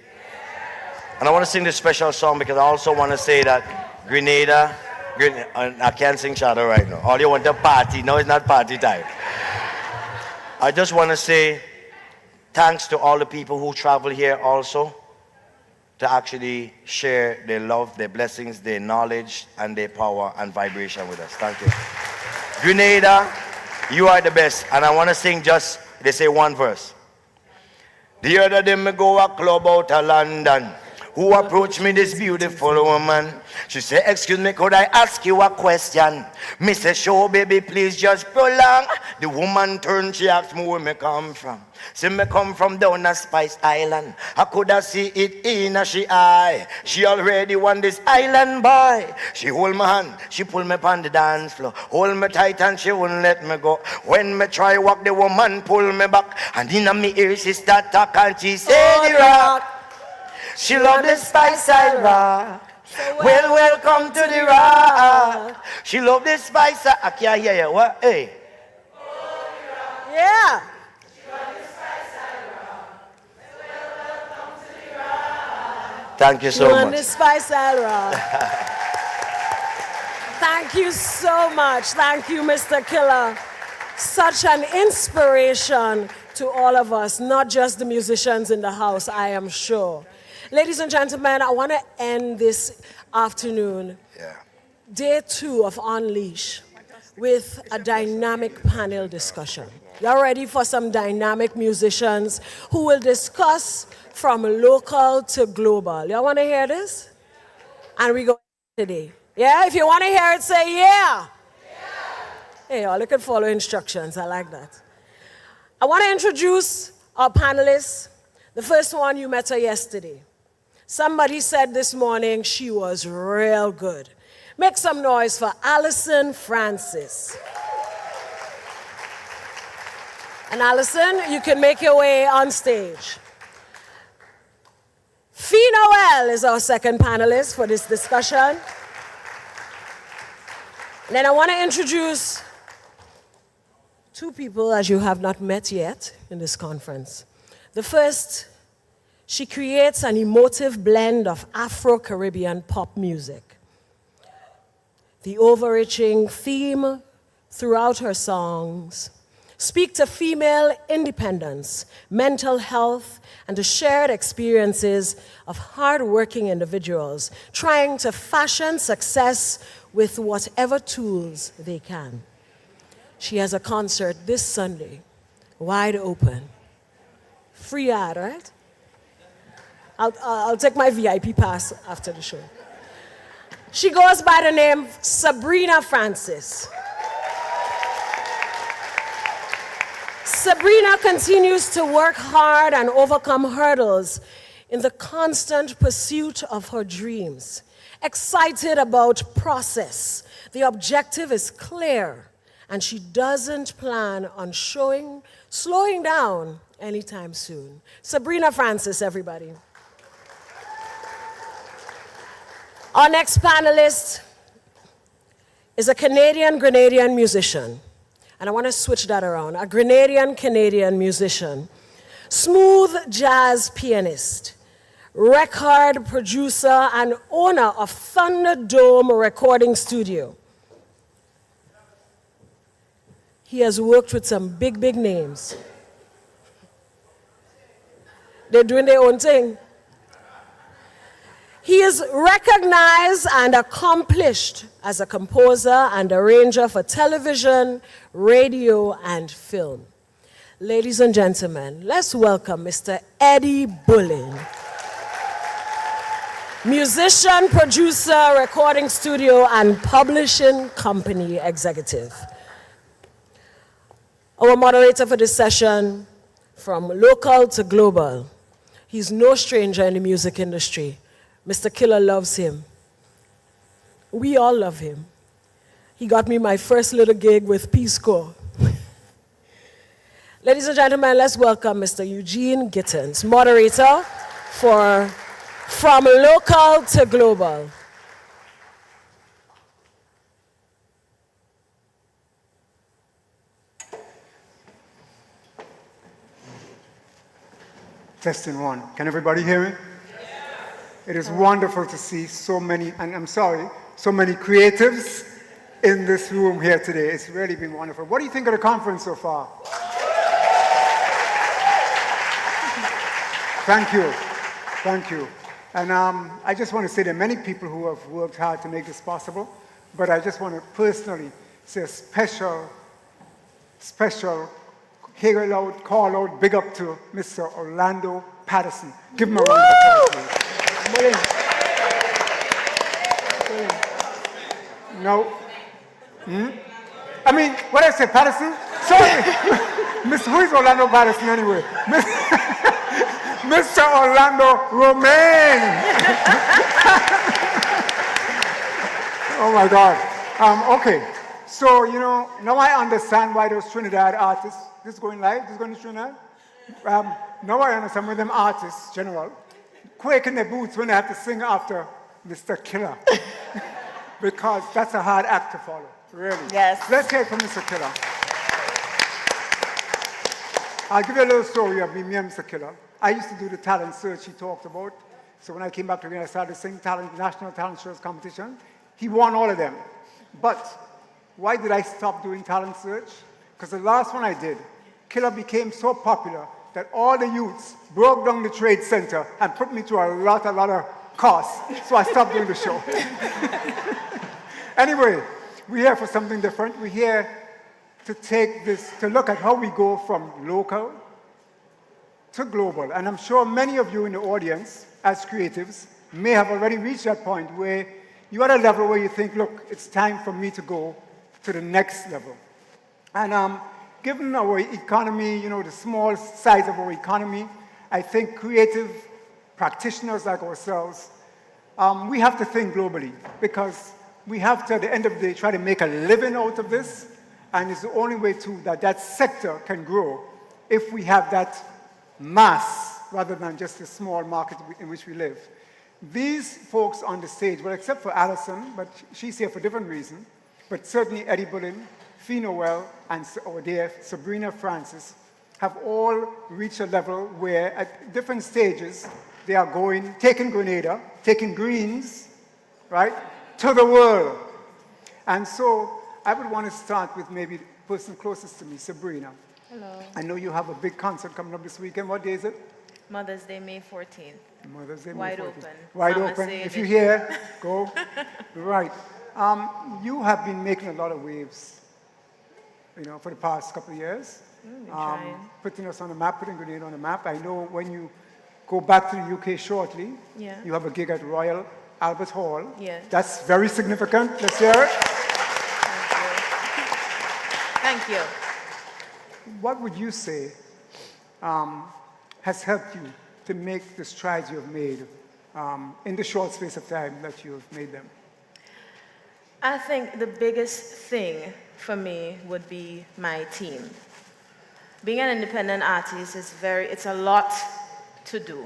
And I want to sing this special song because I also want to say that Grenada, I can't sing shadow right now. All you want to party, no, it's not party time. I just want to say thanks to all the people who travel here also to actually share their love, their blessings, their knowledge, and their power and vibration with us. Thank you. Grenada, you are the best. And I want to sing just, they say one verse. The other day me go a club out of London. Who approached me, this beautiful woman. She said, excuse me, could I ask you a question? Me say, sure, baby, please just prolong. The woman turned, she asked me where me come from. Say me come from down a Spice Island. I coulda see it in a she eye. She already won this island boy. She hold my hand, she pull me upon the dance floor. Hold me tight and she wouldn't let me go. When me try walk, the woman pull me back. And in me ear she start talk and she say the rock. She love the Spice I rock. Well, welcome to the rock. She love the Spice I can't hear you. What? Hey. Yeah. Thank you so much. The Spice Rock. Thank you so much. Thank you, Mr. Killer. Such an inspiration to all of us, not just the musicians in the house, I am sure. Ladies and gentlemen, I want to end this afternoon, day 2 of Unleash, with a dynamic panel discussion. Y'all ready for some dynamic musicians who will discuss from local to global? Y'all want to hear this? And we go today. Yeah, if you want to hear it, say yeah. Hey, y'all, you can follow instructions. I like that. I want to introduce our panelists. The first one, you met her yesterday. Somebody said this morning she was real good. Make some noise for Allison Francis. And Allison, you can make your way on stage. Fee Noel is our second panelist for this discussion. And then I want to introduce 2 people as you have not met yet in this conference. The first, she creates an emotive blend of Afro-Caribbean pop music. The overarching theme throughout her songs speak to female independence, mental health, and the shared experiences of hardworking individuals trying to fashion success with whatever tools they can. She has a concert this Sunday, wide open. Free ad, right? I'll take my VIP pass after the show. She goes by the name Sabrina Francis. Sabrina continues to work hard and overcome hurdles in the constant pursuit of her dreams. Excited about process, the objective is clear, and she doesn't plan on slowing down anytime soon. Sabrina Francis, everybody. Our next panelist is a Canadian musician. And I want to switch that around. A Canadian musician. Smooth jazz pianist. Record producer and owner of Thunderdome Recording Studio. He has worked with some big names. They're doing their own thing. He is recognized and accomplished as a composer and arranger for television, radio, and film. Ladies and gentlemen, let's welcome Mr. Eddie Bullen. Musician, producer, recording studio, and publishing company executive. Our moderator for this session, from local to global. He's no stranger in the music industry. Mr. Killer loves him. We all love him. He got me my first little gig with Peace Corps. Ladies and gentlemen, let's welcome Mr. Eugene Gittens, moderator for From Local to Global. Testing one. Can everybody hear me? It is wonderful to see so many, and I'm sorry, so many creatives in this room here today. It's really been wonderful. What do you think of the conference so far? Thank you. Thank you. And I just want to say there are many people who have worked hard to make this possible, but I just want to personally say a special hear aloud, call out, big up to Mr. Orlando Patterson. Give him a round of applause, please. No. I mean, what did I say, Patterson? Sorry. Who is Orlando Patterson anyway? Mr. Orlando Romaine. Oh my God. Okay. So, you know, now I understand why those Trinidad artists, this is going live, this is going to Trinidad? Now I understand why them artists, general, quake in their boots when they have to sing after Mr. Killer. Because that's a hard act to follow, really. Yes. Let's hear it from Mr. Killer. I'll give you a little story of me and Mr. Killer. I used to do the talent search he talked about. So when I came back to Grenada, I started singing national talent shows competition. He won all of them. But why did I stop doing talent search? Because the last one I did, Killer became so popular that all the youths broke down the trade center and put me through a lot of costs. So I stopped doing the show. Anyway, we're here for something different. We're here to take this, to look at how we go from local to global. And I'm sure many of you in the audience, as creatives, may have already reached that point where you're at a level where you think, look, it's time for me to go to the next level. And given our economy, you know, the small size of our economy, I think creative practitioners like ourselves, we have to think globally because we have to, at the end of the day, try to make a living out of this. And it's the only way too that sector can grow if we have that mass rather than just the small market in which we live. These folks on the stage, well, except for Alison, but she's here for a different reason, but certainly Eddie Bullen, Fee Noel, and our dear Sabrina Francis have all reached a level where at different stages they are going, taking Grenada, taking greens, right, to the world. And so I would want to start with maybe the person closest to me, Sabrina. Hello. I know you have a big concert coming up this weekend. What day is it? Mother's Day, May 14th. Mother's Day, Wide May 14th. open. Wide Mama open. say If it. you're here, go. Right. You have been making a lot of waves, you know, for the past couple of years. Trying. Putting us on the map, putting Grenada on the map. I know when you go back to the UK shortly, Yeah. you have a gig at Royal Albert Hall. Yes. That's very significant. Let's hear it. Thank you. What would you say has helped you to make the strides you have made in the short space of time that you have made them? I think the biggest thing for me would be my team. Being an independent artist is it's a lot to do.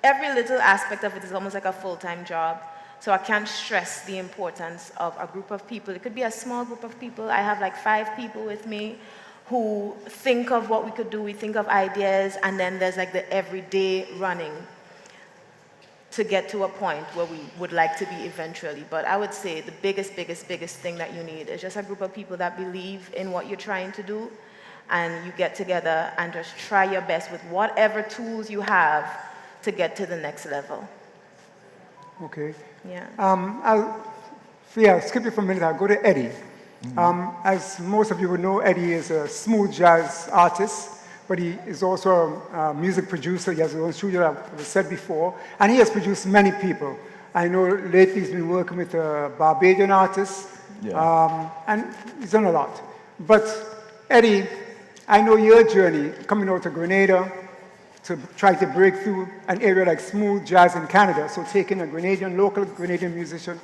Every little aspect of it is almost like a full-time job. So I can't stress the importance of a group of people. It could be a small group of people. I have like 5 people with me who think of what we could do. We think of ideas, and then there's like the everyday running to get to a point where we would like to be eventually. But I would say the biggest thing that you need is just a group of people that believe in what you're trying to do and you get together and just try your best with whatever tools you have to get to the next level. Okay. Yeah. I'll skip you for a minute. I'll go to Eddie. As most of you would know, Eddie is a smooth jazz artist, but he is also a music producer. He has his own studio, as I said before, and he has produced many people. I know lately he's been working with a Barbadian artist, and he's done a lot. But Eddie, I know your journey coming out to Grenada to try to break through an area like smooth jazz in Canada, so taking a local Grenadian musician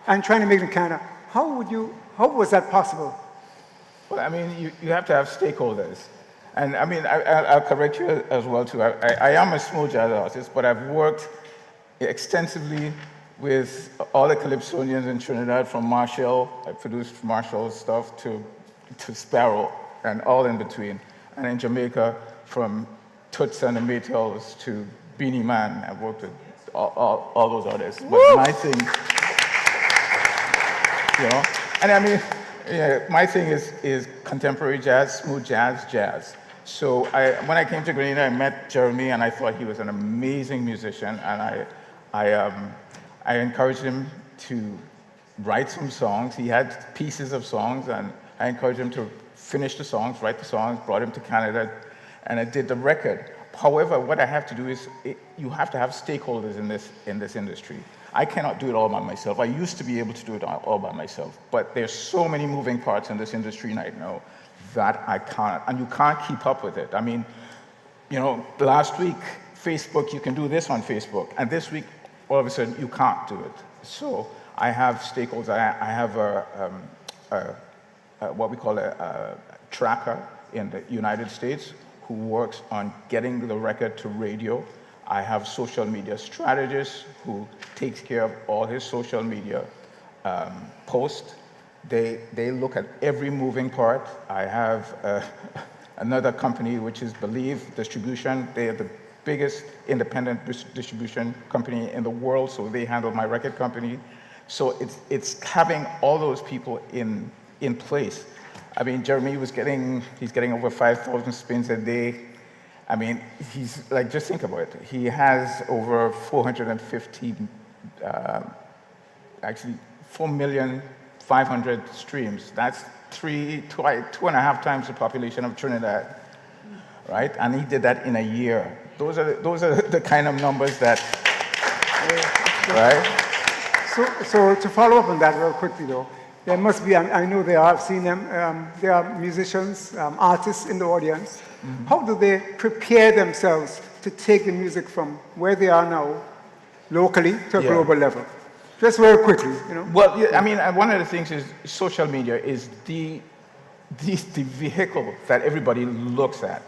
and trying to make it in Canada. How was that possible? Well, I mean, you have to have stakeholders. And I mean, I'll correct you as well, too. I am a smooth jazz artist, but I've worked extensively with all the Calypsonians in Trinidad, from Marshall. I produced Marshall's stuff to Sparrow and all in between. And in Jamaica, from Toots and the Maytals to Beanie Man, I've worked with all those artists. But my thing, and I mean, my thing is contemporary jazz, smooth jazz. So when I came to Grenada, I met Jeremy, and I thought he was an amazing musician, and I encouraged him to write some songs. He had pieces of songs, and I encouraged him to finish the songs, write the songs, brought him to Canada, and I did the record. However, what I have to do is, you have to have stakeholders in this industry. I cannot do it all by myself. I used to be able to do it all by myself, but there's so many moving parts in this industry right now that I can't, and you can't keep up with it. I mean, last week, Facebook, you can do this on Facebook, and this week, all of a sudden, you can't do it. So I have stakeholders. I have what we call a tracker in the United States who works on getting the record to radio. I have social media strategists who takes care of all his social media posts. They look at every moving part. I have another company which is Believe Distribution. They are the biggest independent distribution company in the world, so they handle my record company. So it's having all those people in place. I mean, Jeremy he's getting over 5,000 spins a day. I mean, he's like, just think about it. He has over 450, actually 4,500,000 streams. That's two and a half times the population of Trinidad, right? And he did that in a year. Those are the kind of numbers that, right? So to follow up on that real quickly, though, there must be, I know they are, I've seen them, there are musicians, artists in the audience. Mm-hmm. How do they prepare themselves to take the music from where they are now, locally, to a global level? Just very quickly, Well, I mean, one of the things is social media is the vehicle that everybody looks at.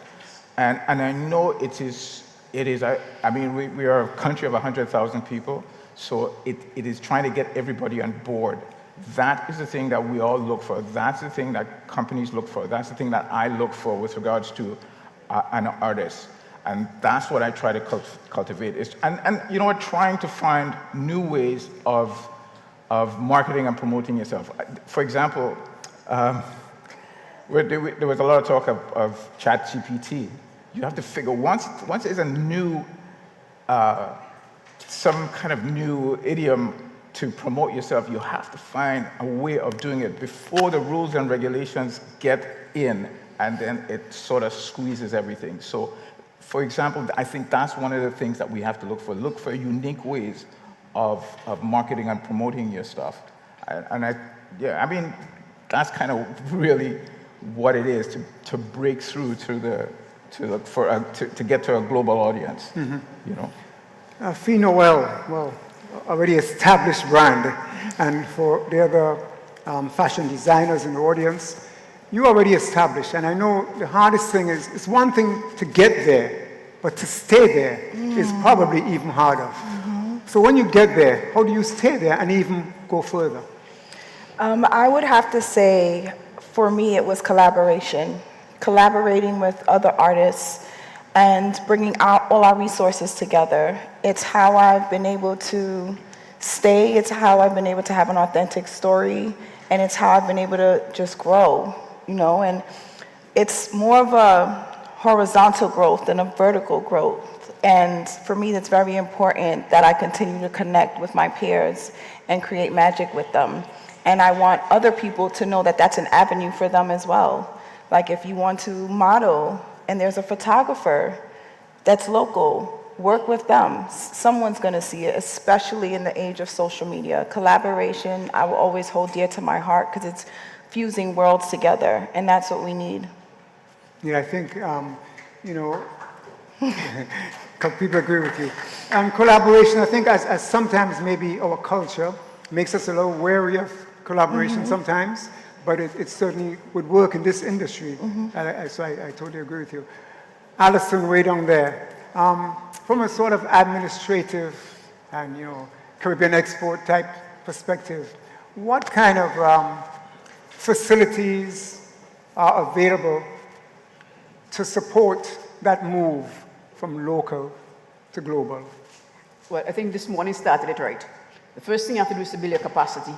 And I know it is. I mean, we are a country of 100,000 people, so it is trying to get everybody on board. That is the thing that we all look for. That's the thing that companies look for. That's the thing that I look for with regards to an artist. And that's what I try to cultivate. And trying to find new ways of marketing and promoting yourself. For example, there was a lot of talk of ChatGPT. You have to figure, once there's a new, some kind of new idiom to promote yourself, you have to find a way of doing it before the rules and regulations get in, and then it sort of squeezes everything. So, for example, I think that's one of the things that we have to look for. Look for unique ways of marketing and promoting your stuff. I mean, that's kind of really what it is to break through to get to a global audience. Mm-hmm. Fee Noel, well, already established brand, and for the other fashion designers in the audience, you already established, and I know the hardest thing is, it's one thing to get there, but to stay there is probably even harder. Mm-hmm. So when you get there, how do you stay there and even go further? I would have to say, for me, it was collaborating with other artists and bringing out all our resources together. It's how I've been able to stay, it's how I've been able to have an authentic story, and it's how I've been able to just grow, and it's more of a horizontal growth than a vertical growth. And for me, it's very important that I continue to connect with my peers and create magic with them. And I want other people to know that that's an avenue for them as well. Like if you want to model and there's a photographer that's local, work with them. Someone's gonna see it, especially in the age of social media. Collaboration, I will always hold dear to my heart because it's fusing worlds together, and that's what we need. Yeah, I think, you know, people agree with you. Collaboration, I think as sometimes maybe our culture makes us a little wary of collaboration sometimes, but it certainly would work in this industry. So I totally agree with you. Alison, way down there. From a sort of administrative and, you know, Caribbean export type perspective, what kind of facilities are available to support that move from local to global? Well, I think this morning started it right. The first thing you have to do is to build your capacity,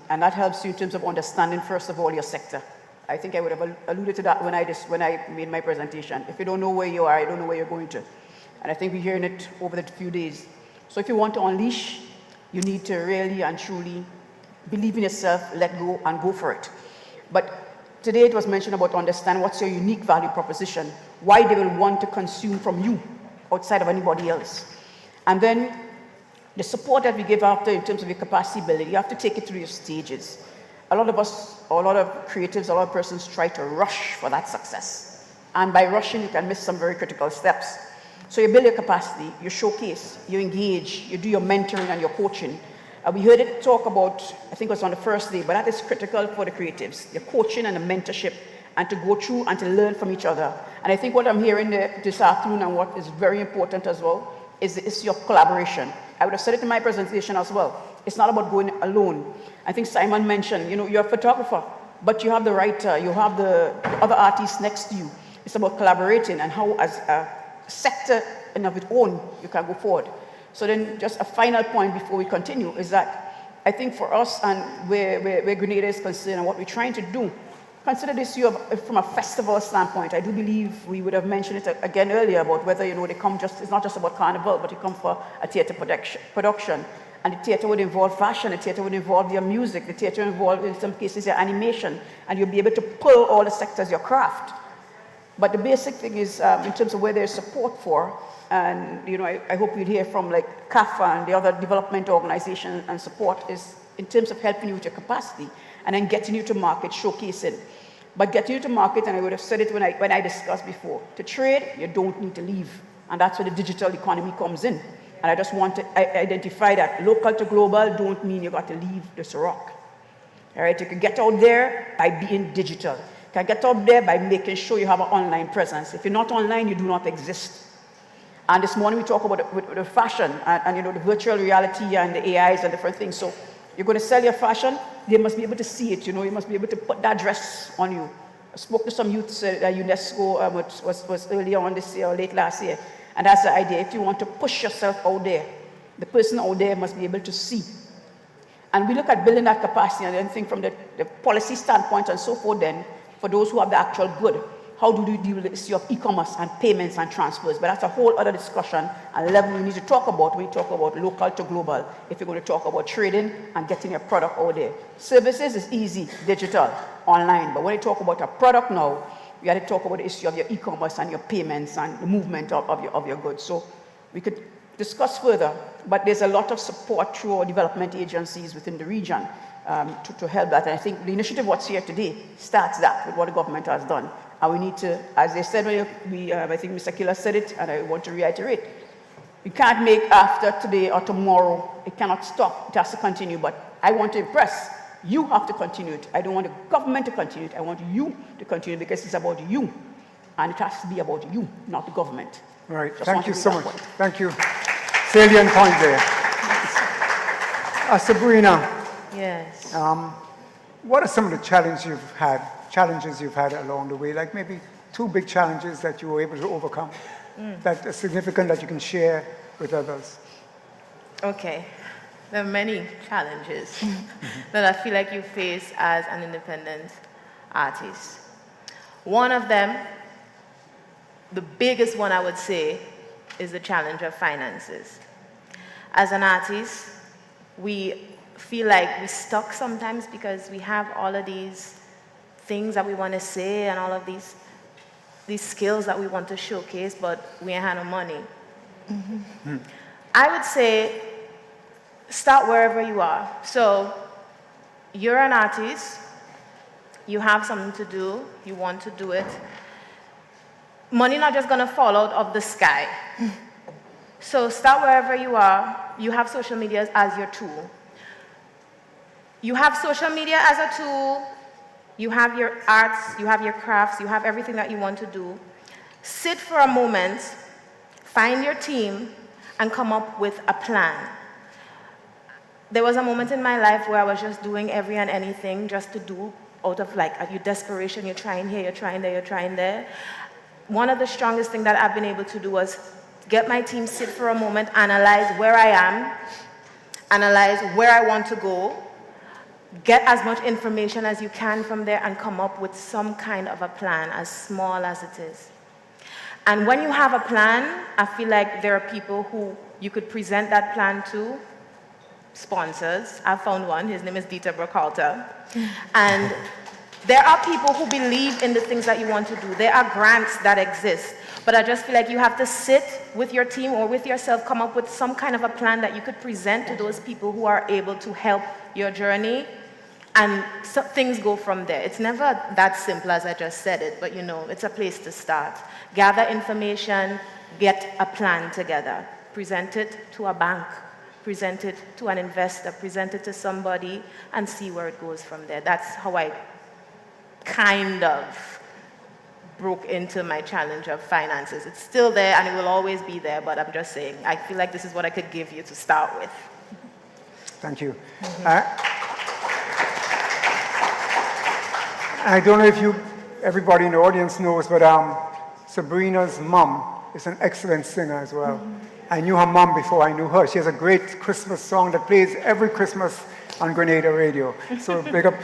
and that helps you in terms of understanding, first of all, your sector. I think I would have alluded to that when I made my presentation. If you don't know where you are, you don't know where you're going to. And I think we're hearing it over the few days. So if you want to unleash, you need to really and truly believe in yourself, let go, and go for it. But today it was mentioned about understand what's your unique value proposition, why they will want to consume from you outside of anybody else. And then the support that we give after in terms of your capacity building, you have to take it through your stages. A lot of us, or a lot of creatives, a lot of persons try to rush for that success. And by rushing, you can miss some very critical steps. So you build your capacity, you showcase, you engage, you do your mentoring and your coaching. We heard it talk about, I think it was on the first day, but that is critical for the creatives, your coaching and the mentorship, and to go through and to learn from each other. And I think what I'm hearing this afternoon and what is very important as well is the issue of collaboration. I would have said it in my presentation as well. It's not about going alone. I think Simon mentioned, you know, you're a photographer, but you have the writer, you have the other artists next to you. It's about collaborating and how, as a sector in of its own, you can go forward. So then just a final point before we continue is that I think for us and where Grenada is concerned and what we're trying to do, consider this issue from a festival standpoint. I do believe we would have mentioned it again earlier about whether, you know, they come just, it's not just about carnival, but they come for a theater production. And the theater would involve fashion, the theater would involve your music, the theater would involve, in some cases, your animation, and you'll be able to pull all the sectors, your craft. But the basic thing is, in terms of where there's support for, and you know, I hope you'd hear from like CAFA and the other development organization and support, is in terms of helping you with your capacity, and then getting you to market, showcasing. But getting you to market, and I would have said it when I discussed before, to trade, you don't need to leave. And that's where the digital economy comes in. And I just want to identify that local to global don't mean you got to leave this rock. All right, you can get out there by being digital. You can get out there by making sure you have an online presence. If you're not online, you do not exist. And this morning we talk about the fashion and you know, the virtual reality and the AIs and different things. So you're going to sell your fashion, they must be able to see it, you know, you must be able to put that dress on you. I spoke to some youths at UNESCO, was earlier on this year or late last year. And that's the idea. If you want to push yourself out there, the person out there must be able to see. And we look at building that capacity, and then think from the policy standpoint and so forth then, for those who have the actual good, how do we deal with the issue of e-commerce and payments and transfers? But that's a whole other discussion and level we need to talk about when we talk about local to global, if you're going to talk about trading and getting your product out there. Services is easy, digital, online. But when you talk about a product now, you have to talk about the issue of your e-commerce and your payments and the movement of your goods. So we could discuss further, but there's a lot of support through our development agencies within the region to help that. And I think the initiative what's here today starts that with what the government has done. And we need to, as they said, I think Mr. Killer said it, and I want to reiterate, you can't make after today or tomorrow. It cannot stop. It has to continue. But I want to impress. You have to continue it. I don't want the government to continue it. I want you to continue because it's about you. And it has to be about you, not the government. All right. Thank you so much. Thank you. Salient point there. Sabrina. Yes. What are some of the challenges you've had along the way? Like maybe 2 big challenges that you were able to overcome that are significant that you can share with others. Okay. There are many challenges that I feel like you face as an independent artist. One of them, the biggest one I would say, is the challenge of finances. As an artist, we feel like we're stuck sometimes because we have all of these things that we want to say and all of these skills that we want to showcase, but we ain't have no money. I would say start wherever you are. So you're an artist, you have something to do, you want to do it. Money not just gonna fall out of the sky. So start wherever you are. You have social media as your tool. You have social media as a tool. You have your arts, you have your crafts, you have everything that you want to do. Sit for a moment, find your team, and come up with a plan. There was a moment in my life where I was just doing every and anything just to do out of like your desperation. You're trying here, you're trying there, you're trying there. One of the strongest things that I've been able to do was get my team, sit for a moment, analyze where I am, analyze where I want to go, get as much information as you can from there and come up with some kind of a plan, as small as it is. And when you have a plan, I feel like there are people who you could present that plan to, sponsors. I found one, his name is Dieter Burkhalter. And there are people who believe in the things that you want to do. There are grants that exist. But I just feel like you have to sit with your team or with yourself, come up with some kind of a plan that you could present to those people who are able to help your journey. And so things go from there. It's never that simple as I just said it, but you know, it's a place to start. Gather information, get a plan together. Present it to a bank, present it to an investor, present it to somebody, and see where it goes from there. That's how I kind of broke into my challenge of finances. It's still there and it will always be there, but I'm just saying, I feel like this is what I could give you to start with. Thank you. I don't know if everybody in the audience knows, but Sabrina's mom is an excellent singer as well. I knew her mom before I knew her. She has a great Christmas song that plays every Christmas on Grenada radio. So big up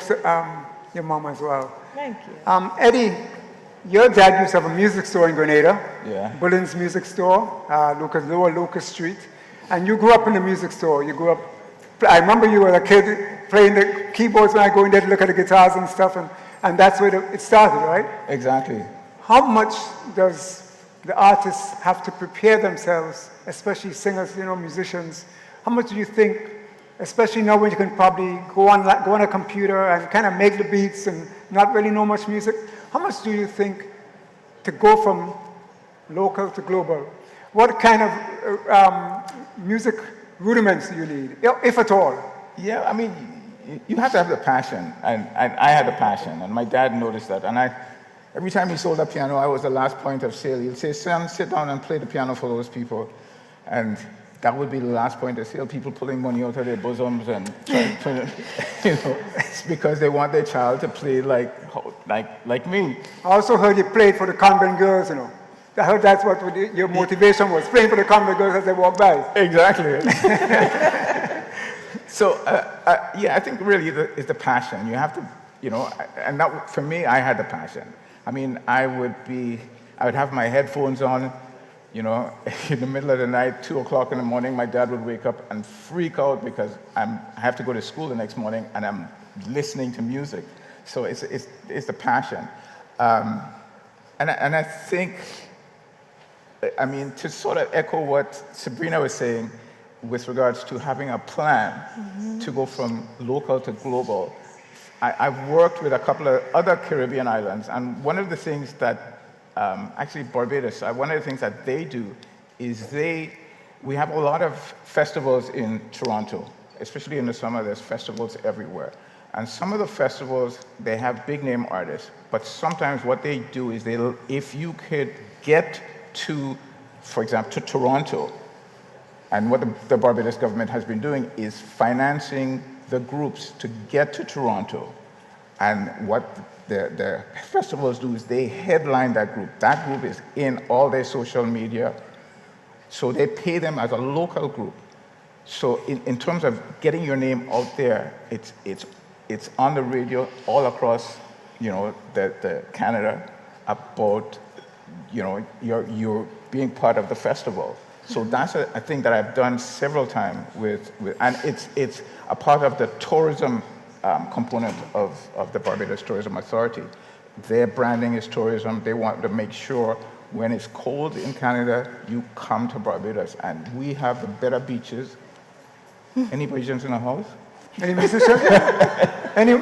your mom as well. Thank you. Eddie, your dad used to have a music store in Grenada. Yeah. Bullen's Music Store, Lower Lucas Street. And you grew up in the music store. You grew up, I remember you were a kid playing the keyboards when I go in there to look at the guitars and stuff. And that's where it started, right? Exactly. How much does the artists have to prepare themselves, especially singers, musicians? How much do you think, especially now when you can probably go on a computer and kind of make the beats and not really know much music, how much do you think to go from local to global? What kind of music rudiments do you need, if at all? Yeah, I mean, you have to have the passion, and I had the passion, and my dad noticed that. And every time he sold a piano, I was the last point of sale. He'd say, "Son, sit down and play the piano for those people," and that would be the last point of sale. People pulling money out of their bosoms and it's because they want their child to play like me. I also heard you played for the convent girls. I heard that's what your motivation was, playing for the convent girls as they walk by. Exactly. So, yeah, I think really it's the passion. You have to, and that, for me, I had the passion. I mean, I would have my headphones on, in the middle of the night, 2 o'clock in the morning, my dad would wake up and freak out because I have to go to school the next morning and I'm listening to music. So it's the passion. And I think, to sort of echo what Sabrina was saying, with regards to having a plan to go from local to global. I've worked with a couple of other Caribbean islands, and one of the things that, actually Barbados, one of the things that they do is we have a lot of festivals in Toronto, especially in the summer, there's festivals everywhere. And some of the festivals, they have big name artists, but sometimes what they do is if you could get to, for example, to Toronto, and what the Barbados government has been doing is financing the groups to get to Toronto. And what the festivals do is they headline that group. That group is in all their social media. So they pay them as a local group. So in terms of getting your name out there, it's on the radio all across, the Canada. about, you're being part of the festival. So that's a thing that I've done several times and it's a part of the tourism component of the Barbados Tourism Authority. Their branding is tourism. They want to make sure when it's cold in Canada, you come to Barbados, and we have the better beaches. Any Bajans in the house? Any musicians? Any?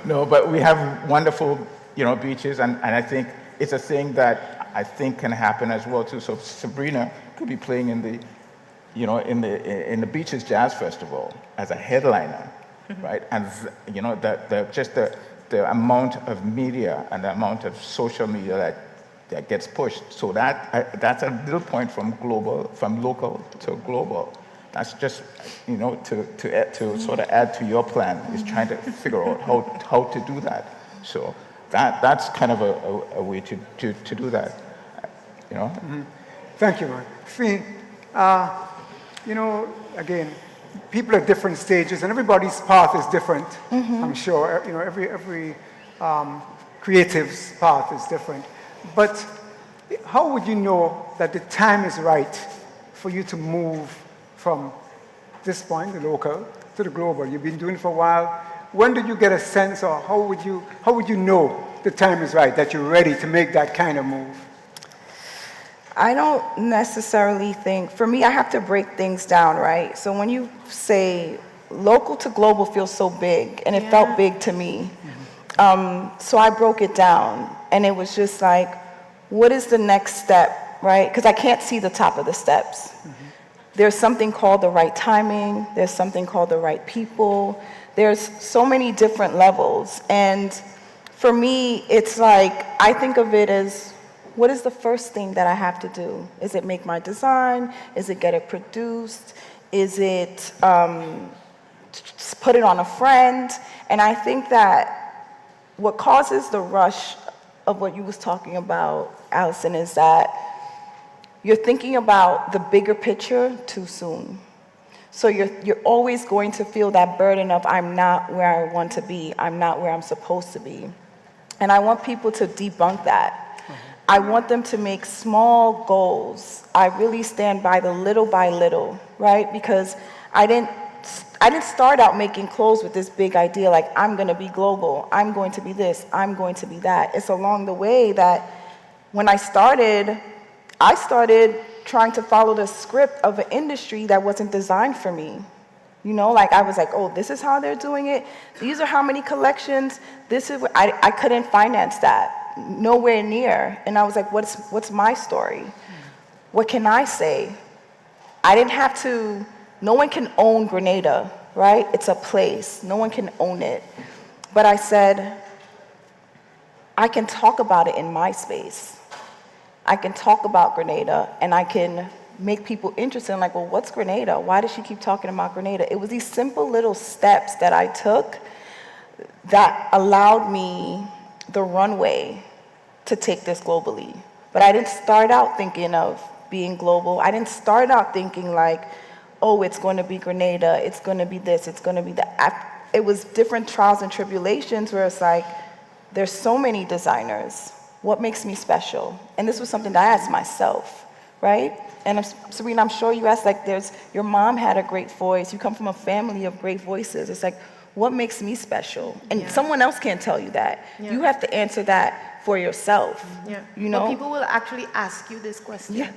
No, but we have wonderful, beaches, and I think it's a thing that I think can happen as well too. So Sabrina could be playing in the in the Beaches Jazz Festival as a headliner, right? And the amount of media and the amount of social media that gets pushed. So that's a little point from local to global. That's just to sort of add to your plan, is trying to figure out how to do that. So that's kind of a way to do that. Thank you, man. Fee, again, people at different stages, and everybody's path is different. I'm sure. Every creative's path is different. But how would you know that the time is right for you to move from this point, the local, to the global? You've been doing it for a while. When did you get a sense, or how would you know the time is right, that you're ready to make that kind of move? I don't necessarily think, for me, I have to break things down, right? So when you say local to global feels so big, and it felt big to me. So I broke it down, and it was just like, what is the next step, right? Because I can't see the top of the steps. There's something called the right timing. There's something called the right people. There's so many different levels. And for me, it's like, I think of it as, what is the first thing that I have to do? Is it make my design? Is it get it produced? Is it put it on a friend? And I think that what causes the rush of what you was talking about, Allison, is that you're thinking about the bigger picture too soon. So you're always going to feel that burden of, I'm not where I want to be. I'm not where I'm supposed to be. And I want people to debunk that. I want them to make small goals. I really stand by the little by little, right? Because I didn't start out making clothes with this big idea, like, I'm gonna be global, I'm going to be this, I'm going to be that. It's along the way that when I started trying to follow the script of an industry that wasn't designed for me. Like I was like, oh, this is how they're doing it. These are how many collections. This is what I couldn't finance that. Nowhere near. And I was like, what's my story? What can I say? I didn't have to, no one can own Grenada, right? It's a place. No one can own it. But I said, I can talk about it in my space. I can talk about Grenada, and I can make people interested in, like, well, what's Grenada? Why does she keep talking about Grenada? It was these simple little steps that I took that allowed me the runway to take this globally. But I didn't start out thinking of being global. I didn't start out thinking like, oh, it's going to be Grenada, it's going to be this, it's going to be that. It was different trials and tribulations where it's like, there's so many designers. What makes me special? And this was something that I asked myself, right? And Serena, I'm sure you asked, like, your mom had a great voice. You come from a family of great voices. It's like, what makes me special? And someone else can't tell you that. You have to answer that for yourself. Well, people will actually ask you this question.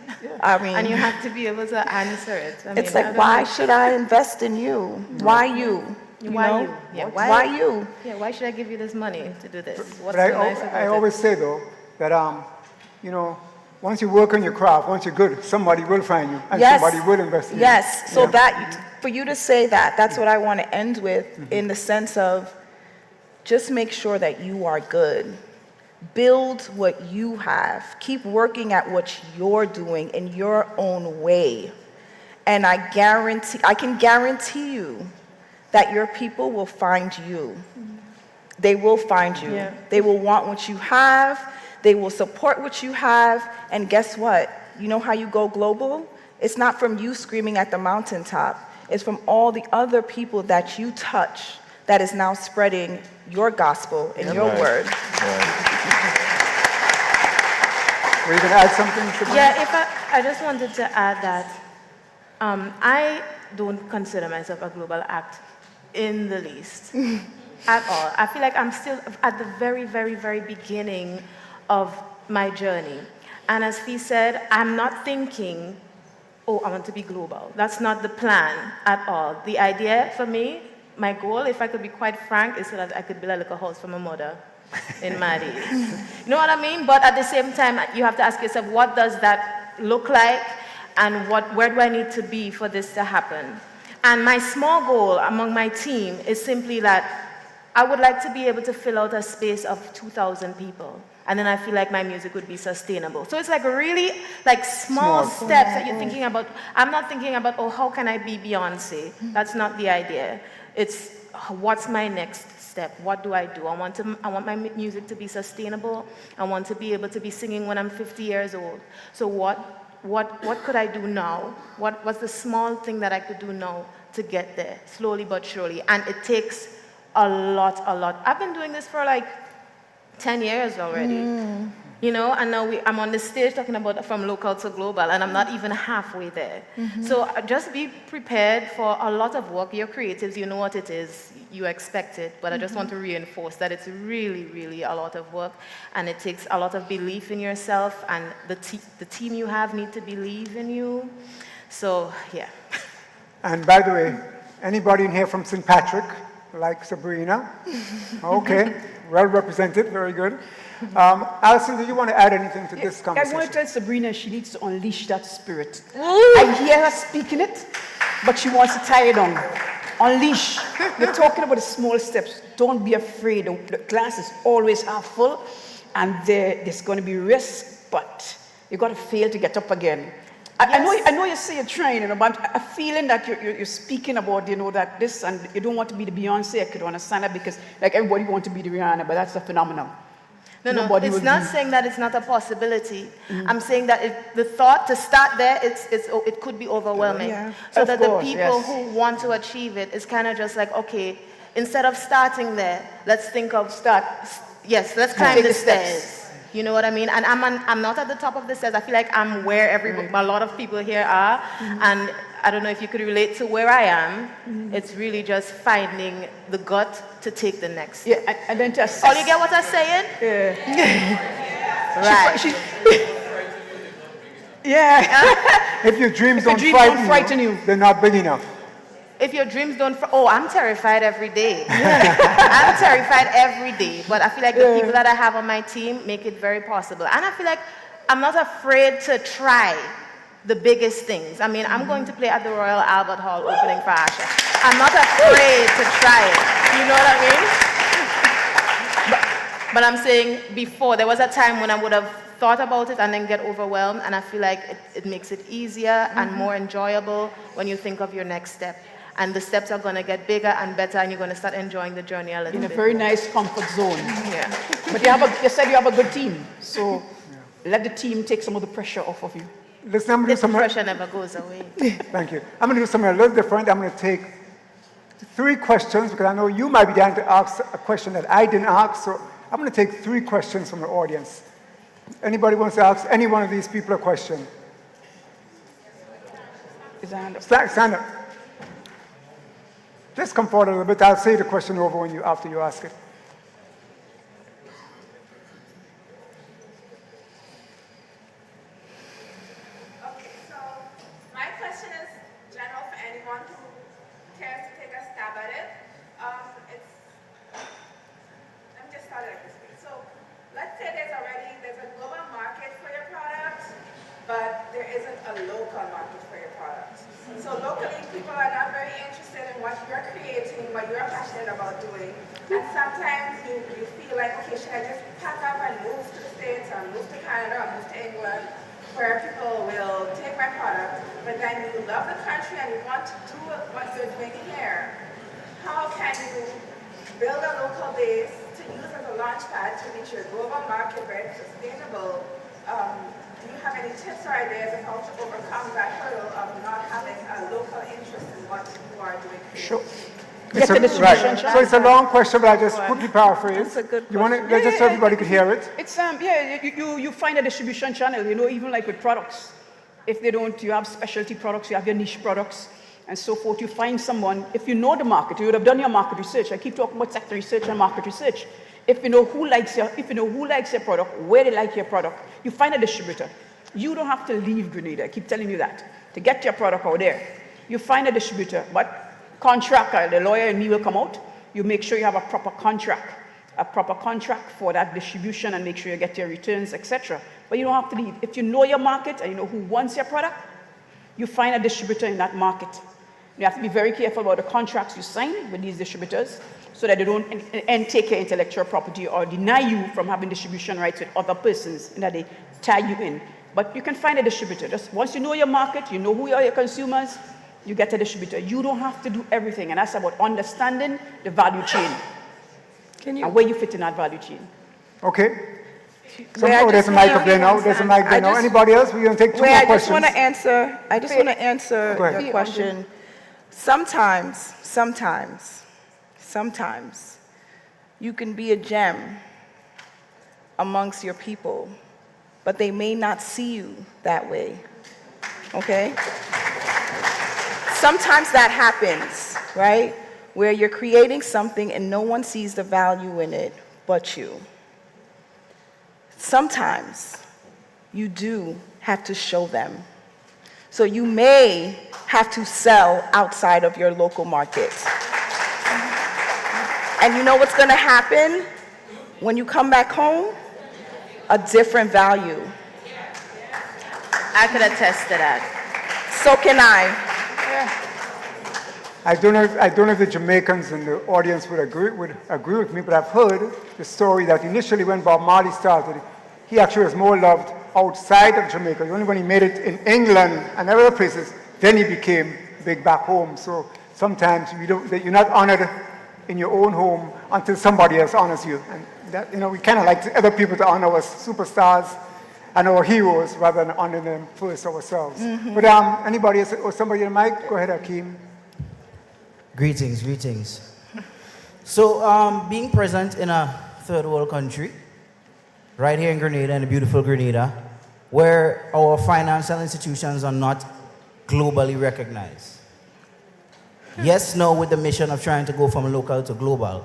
I mean, and you have to be able to answer it. It's like, why should I invest in you? Why you? Why you? Yeah, why you? Yeah, why should I give you this money to do this? What's But so nice about I it? always say, though, that, once you work on your craft, once you're good, somebody will find you, and somebody will invest in you. Yes, so that, for you to say that, that's what I want to end with, in the sense of, just make sure that you are good. Build what you have. Keep working at what you're doing in your own way. And I can guarantee you that your people will find you. They will find you. They will want what you have. They will support what you have. And guess what? You know how you go global? It's not from you screaming at the mountaintop. It's from all the other people that you touch that is now spreading your gospel and your word. Were you going to add something, Sabrina? Yeah, I just wanted to add that I don't consider myself a global act in the least at all. I feel like I'm still at the very, very, very beginning of my journey. And as Fee said, I'm not thinking, oh, I want to be global. That's not the plan at all. The idea for me, my goal, if I could be quite frank, is so that I could build a little house for my mother in my days. You know what I mean? But at the same time, you have to ask yourself, what does that look like? And where do I need to be for this to happen? And my small goal among my team is simply that I would like to be able to fill out a space of 2,000 people. And then I feel like my music would be sustainable. So it's like really like small steps that you're thinking about. I'm not thinking about, oh, how can I be Beyonce? That's not the idea. It's what's my next step? What do I do? I want my music to be sustainable. I want to be able to be singing when I'm 50 years old. So what could I do now? What's the small thing that I could do now to get there, slowly but surely? And it takes a lot. I've been doing this for like 10 years already, you know, and now I'm on the stage talking about from local to global, and I'm not even halfway there. So just be prepared for a lot of work. You're creatives, you know what it is, you expect it, but I just want to reinforce that it's really, really a lot of work, and it takes a lot of belief in yourself, and the team you have need to believe in you. So, yeah. And by the way, anybody in here from St. Patrick, like Sabrina? Okay, well represented, very good. Alison, do you want to add anything to this conversation? I want to tell Sabrina she needs to unleash that spirit. I hear her speaking it, but she wants to tie it on. Unleash. You're talking about the small steps. Don't be afraid. The glass is always half full, and there's going to be risk, but you've got to fail to get up again. I know you say you're trying, you know, but I'm feeling that you're speaking about, you know, that this, and you don't want to be the Beyonce. I could understand that because, like, everybody wants to be the Rihanna, but that's a phenomenon. No, it's not saying that it's not a possibility. I'm saying that the thought to start there, it could be overwhelming. So that the people who want to achieve it is kind of just like, okay, instead of starting there, let's think of let's climb the stairs. You know what I mean? And I'm not at the top of the stairs. I feel like I'm where a lot of people here are. And I don't know if you could relate to where I am. It's really just finding the gut to take the next step. Yeah, and then to assess. Oh, you get what I'm saying? Yeah. Right. Yeah. If your dreams don't frighten you, they're not big enough. If your dreams don't, I'm terrified every day. I'm terrified every day. But I feel like the people that I have on my team make it very possible. And I feel like I'm not afraid to try the biggest things. I mean, I'm going to play at the Royal Albert Hall opening for Asha. I'm not afraid to try it. You know what I mean? But I'm saying before, there was a time when I would have thought about it and then get overwhelmed. And I feel like it makes it easier and more enjoyable when you think of your next step. And the steps are going to get bigger and better, and you're going to start enjoying the journey a little bit. In a very nice comfort zone. Yeah. But you said you have a good team, so let the team take some of the pressure off of you. Listen, I'm going to do something. Pressure never goes away. Thank you. I'm going to do something a little different. I'm going to take 3 questions, because I know you might be down to ask a question that I didn't ask, so I'm going to take 3 questions from the audience. Anybody wants to ask any one of these people a question? Stand up. Just come forward a little bit. I'll say the question over after you ask it. Okay, so my question is general for anyone who cares to take a stab at it. Let me just start it this way. So let's say there's a global market for your product, but there isn't a local market for your product. So locally, people are not very interested in what you're creating, what you're passionate about doing. And sometimes you feel like, okay, should I just pack up and move to the States or move to Canada or move to England, where people will take my product, but then you love the country and you want to do what you're doing here. How can you build a local base to use as a launch pad to reach your global market very sustainable? Do you have any tips or ideas of how to overcome that hurdle of not having a local interest in what you are doing? Sure. Get the distribution Right. channel. So it's a long question, but I just quickly paraphrase. That's a good You want to, question. just so everybody could hear it. It's you find a distribution channel, even like with products. If they don't, you have specialty products, you have your niche products, and so forth. You find someone, if you know the market, you would have done your market research. I keep talking about sector research and market research. If you know who likes your product, where they like your product, you find a distributor. You don't have to leave Grenada. I keep telling you that. To get your product out there, you find a distributor, but contract, the lawyer and me will come out. You make sure you have a proper contract for that distribution and make sure you get your returns, etc. But you don't have to leave. If you know your market and you know who wants your product, you find a distributor in that market. You have to be very careful about the contracts you sign with these distributors so that they don't take your intellectual property or deny you from having distribution rights with other persons and that they tie you in. But you can find a distributor. Just once you know your market, you know who are your consumers, you get a distributor. You don't have to do everything, and that's about understanding the value chain and where you fit in that value chain. Okay. There's a mic up there now. There's a mic there now. Anybody else? We're going to take two more questions. I just want to answer your question. Sometimes you can be a gem amongst your people, but they may not see you that way, okay? Sometimes that happens, right? Where you're creating something and no one sees the value in it but you. Sometimes you do have to show them. So you may have to sell outside of your local market. And you know what's going to happen when you come back home? A different value. I could attest to that. So can I. I don't know if the Jamaicans in the audience would agree with me, but I've heard the story that initially when Bob Marley started, he actually was more loved outside of Jamaica. Only when he made it in England and other places, then he became big back home. So sometimes you're not honored in your own home until somebody else honors you. And that, we kind of like other people to honor our superstars and our heroes rather than honor them first ourselves. Mm-hmm. But anybody else or somebody in the mic? Go ahead, Hakeem. Greetings. So being present in a third world country, right here in Grenada, in the beautiful Grenada, where our financial institutions are not globally recognized. Yes, no, with the mission of trying to go from local to global.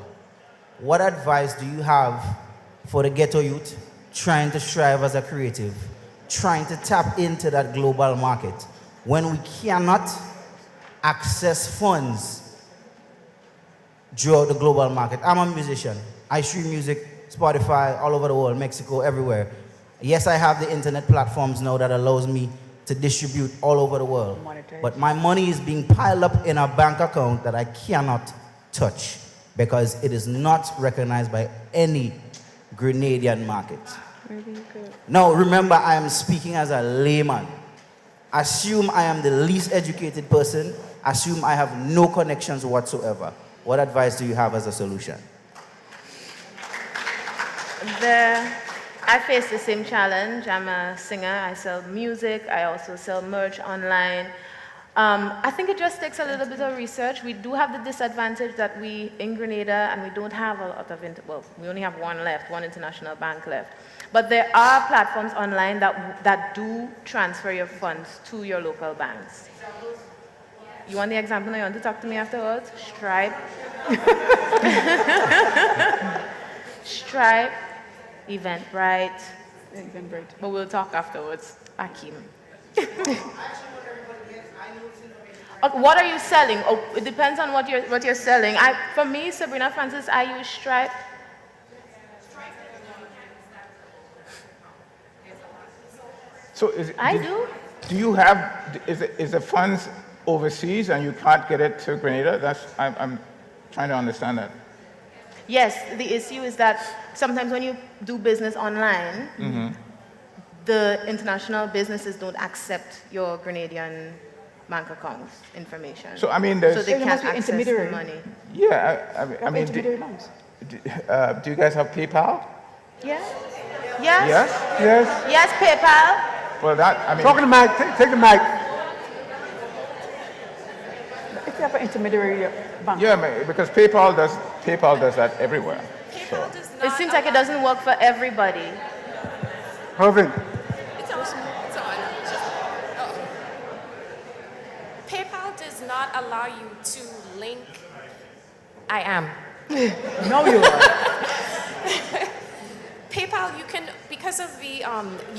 What advice do you have for the ghetto youth trying to strive as a creative, trying to tap into that global market when we cannot access funds throughout the global market? I'm a musician. I stream music, Spotify, all over the world, Mexico, everywhere. Yes, I have the internet platforms now that allows me to distribute all over the world. But my money is being piled up in a bank account that I cannot touch because it is not recognized by any Grenadian market. Now, remember, I am speaking as a layman. Assume I am the least educated person. Assume I have no connections whatsoever. What advice do you have as a solution? I face the same challenge. I'm a singer. I sell music. I also sell merch online. I think it just takes a little bit of research. We do have the disadvantage that we, in Grenada, and we don't have a lot of, we only have one international bank left. But there are platforms online that do transfer your funds to your local banks. You want the example? You want to talk to me afterwards? Stripe. Stripe, Eventbrite. But we'll talk afterwards. Hakeem. What are you selling? Oh, it depends on what you're selling. For me, Sabrina Francis, I use Stripe. So do you have, is the funds overseas and you can't get it to Grenada? I'm trying to understand that. Yes, the issue is that sometimes when you do business online, the international businesses don't accept your Grenadian bank account information. So I mean, so they can't access the money. Yeah, I mean, do you guys have PayPal? Yes. Yes. Yes, PayPal. Well, that, I mean... Talking to Mike, take the mic. they have an intermediary bank. Yeah, because PayPal does that everywhere. So. It seems like it doesn't work for everybody. Hervin. It's on. PayPal does not allow you to link. I am. No, you are. PayPal, you can, because of the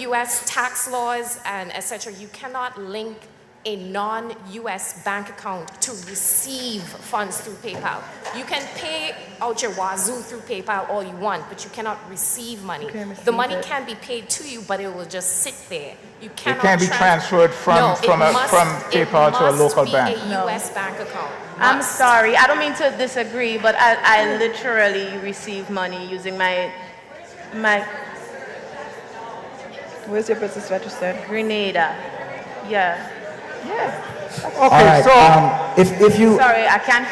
U.S. tax laws and etc., you cannot link a non-U.S. bank account to receive funds through PayPal. You can pay out your wazoo through PayPal all you want, but you cannot receive money. The money can be paid to you, but it will just sit there. You cannot. It can't be transferred from PayPal to a local bank. It must be a U.S. bank account. I'm sorry, I don't mean to disagree, but I literally receive money using my. Where's your business registered? Grenada. Yeah. Okay, All right, so if you sorry, I can't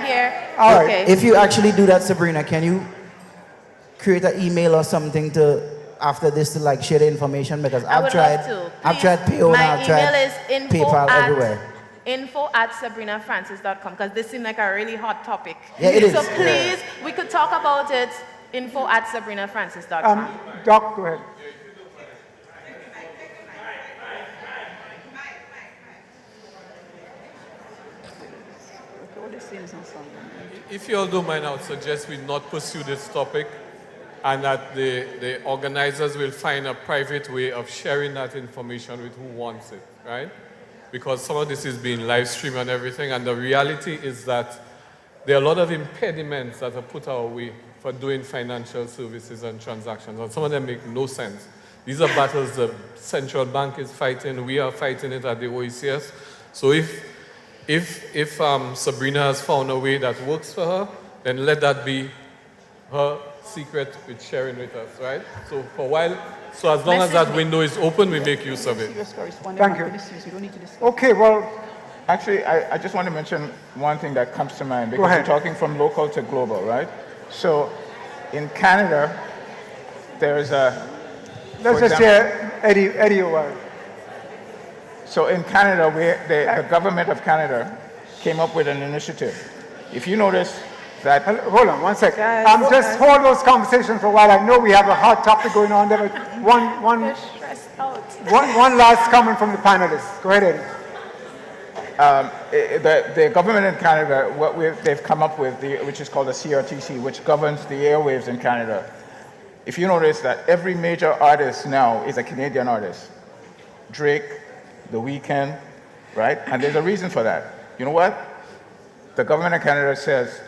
hear. All right. Okay. if you actually do that, Sabrina, can you create an email or something to after this to like share the information, because I've tried PO and I've tried PayPal everywhere. info@sabrinafrancis.com, because this seemed like a really hot topic. Yeah, it is. So please, we could talk about it. info@sabrinafrancis.com. Doc, go ahead. If you all don't mind, I would suggest we not pursue this topic, and that the organizers will find a private way of sharing that information with who wants it, right? Because some of this is being live streamed and everything, and the reality is that there are a lot of impediments that are put our way for doing financial services and transactions, and some of them make no sense. These are battles the central bank is fighting, we are fighting it at the OECS. So if Sabrina has found a way that works for her, then let that be her secret with sharing with us, right? So for a while, so as long as that window is open, we make use of it. Thank you. Okay, well, actually, I just want to mention one thing that comes to mind, Go because ahead. we're talking from local to global, right? So in Canada, there's a... Let's just hear Eddie a while. So in Canada, the government of Canada came up with an initiative. If you notice that... Hold on, one second. Just hold those conversations for a while. I know we have a hot topic going on there, but one last comment from the panelists. Go ahead, Eddie. The government in Canada, they've come up with, which is called the CRTC, which governs the airwaves in Canada. If you notice that every major artist now is a Canadian artist. Drake, The Weeknd, right? And there's a reason for that. You know what? The government of Canada says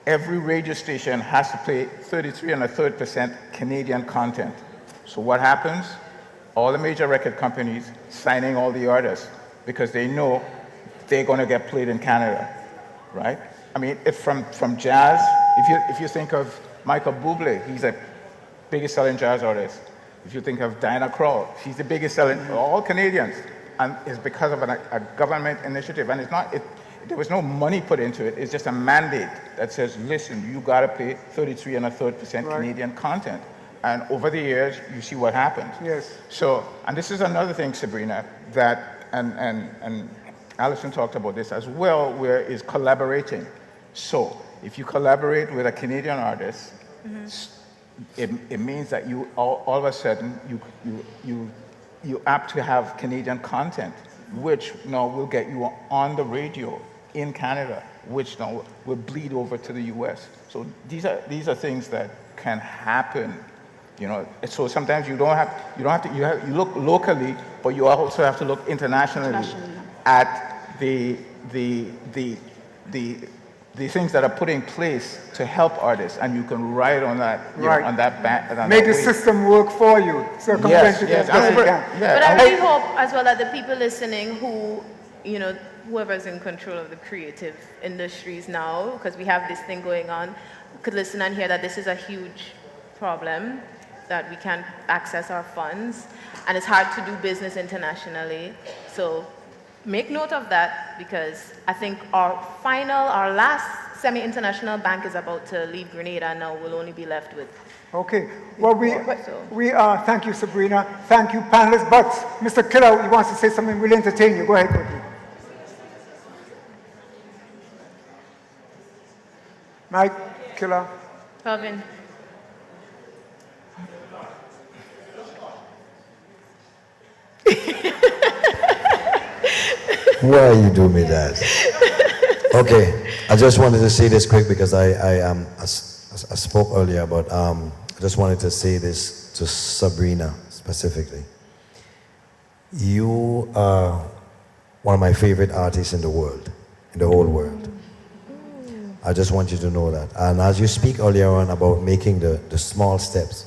every radio station has to play 33 1/3% Canadian content. So what happens? All the major record companies signing all the artists because they know they're going to get played in Canada, right? I mean, from jazz, if you think of Michael Bublé, he's the biggest selling jazz artist. If you think of Diana Krall, she's the biggest selling, all Canadians. And it's because of a government initiative. And there was no money put into it. It's just a mandate that says, listen, you got to pay 33 1/3% Canadian content. And over the years, you see what happens. Yes. So, and this is another thing, Sabrina, that, and Alison talked about this as well, where is collaborating. So, if you collaborate with a Canadian artist, it means that you all of a sudden you apt to have Canadian content, which now will get you on the radio in Canada, which now will bleed over to the U.S. So these are things that can happen, you know. So sometimes you look locally, but you also have to look internationally at the things that are put in place to help artists, and you can ride on that, on that back. Make the system work for you. Yes. But I really hope as well that the people listening who, you know, whoever's in control of the creative industries now, because we have this thing going on, could listen and hear that this is a huge problem, that we can't access our funds, and it's hard to do business internationally. So make note of that, because I think our last semi-international bank is about to leave Grenada, and now we'll only be left with. Okay. Well, thank you, Sabrina. Thank you, panelists. But Mr. Killer, he wants to say something. We'll entertain you. Go ahead, quickly. Mike, Killer. Calvin. Why are you doing me that? Okay, I just wanted to say this quick because I spoke earlier, but I just wanted to say this to Sabrina specifically. You are one of my favorite artists in the world, in the whole world. I just want you to know that. And as you speak earlier on about making the small steps,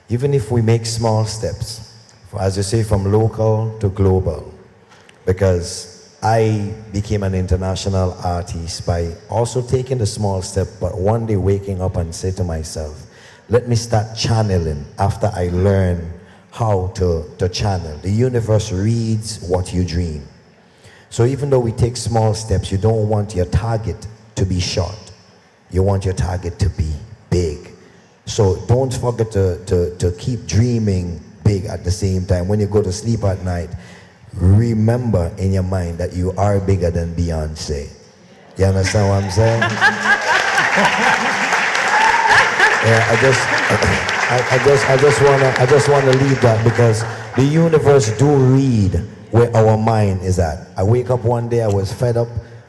even if we make small steps, as you say, from local to global, because I became an international artist by also taking the small step, but one day waking up and say to myself, let me start channeling after I learn how to channel. The universe reads what you dream. So even though we take small steps, you don't want your target to be short. You want your target to be big. So don't forget to keep dreaming big at the same time. When you go to sleep at night, remember in your mind that you are bigger than Beyonce. You understand what I'm saying? Yeah, I just wanna leave that because the universe do read where our mind is at. I wake up one day, I was fed up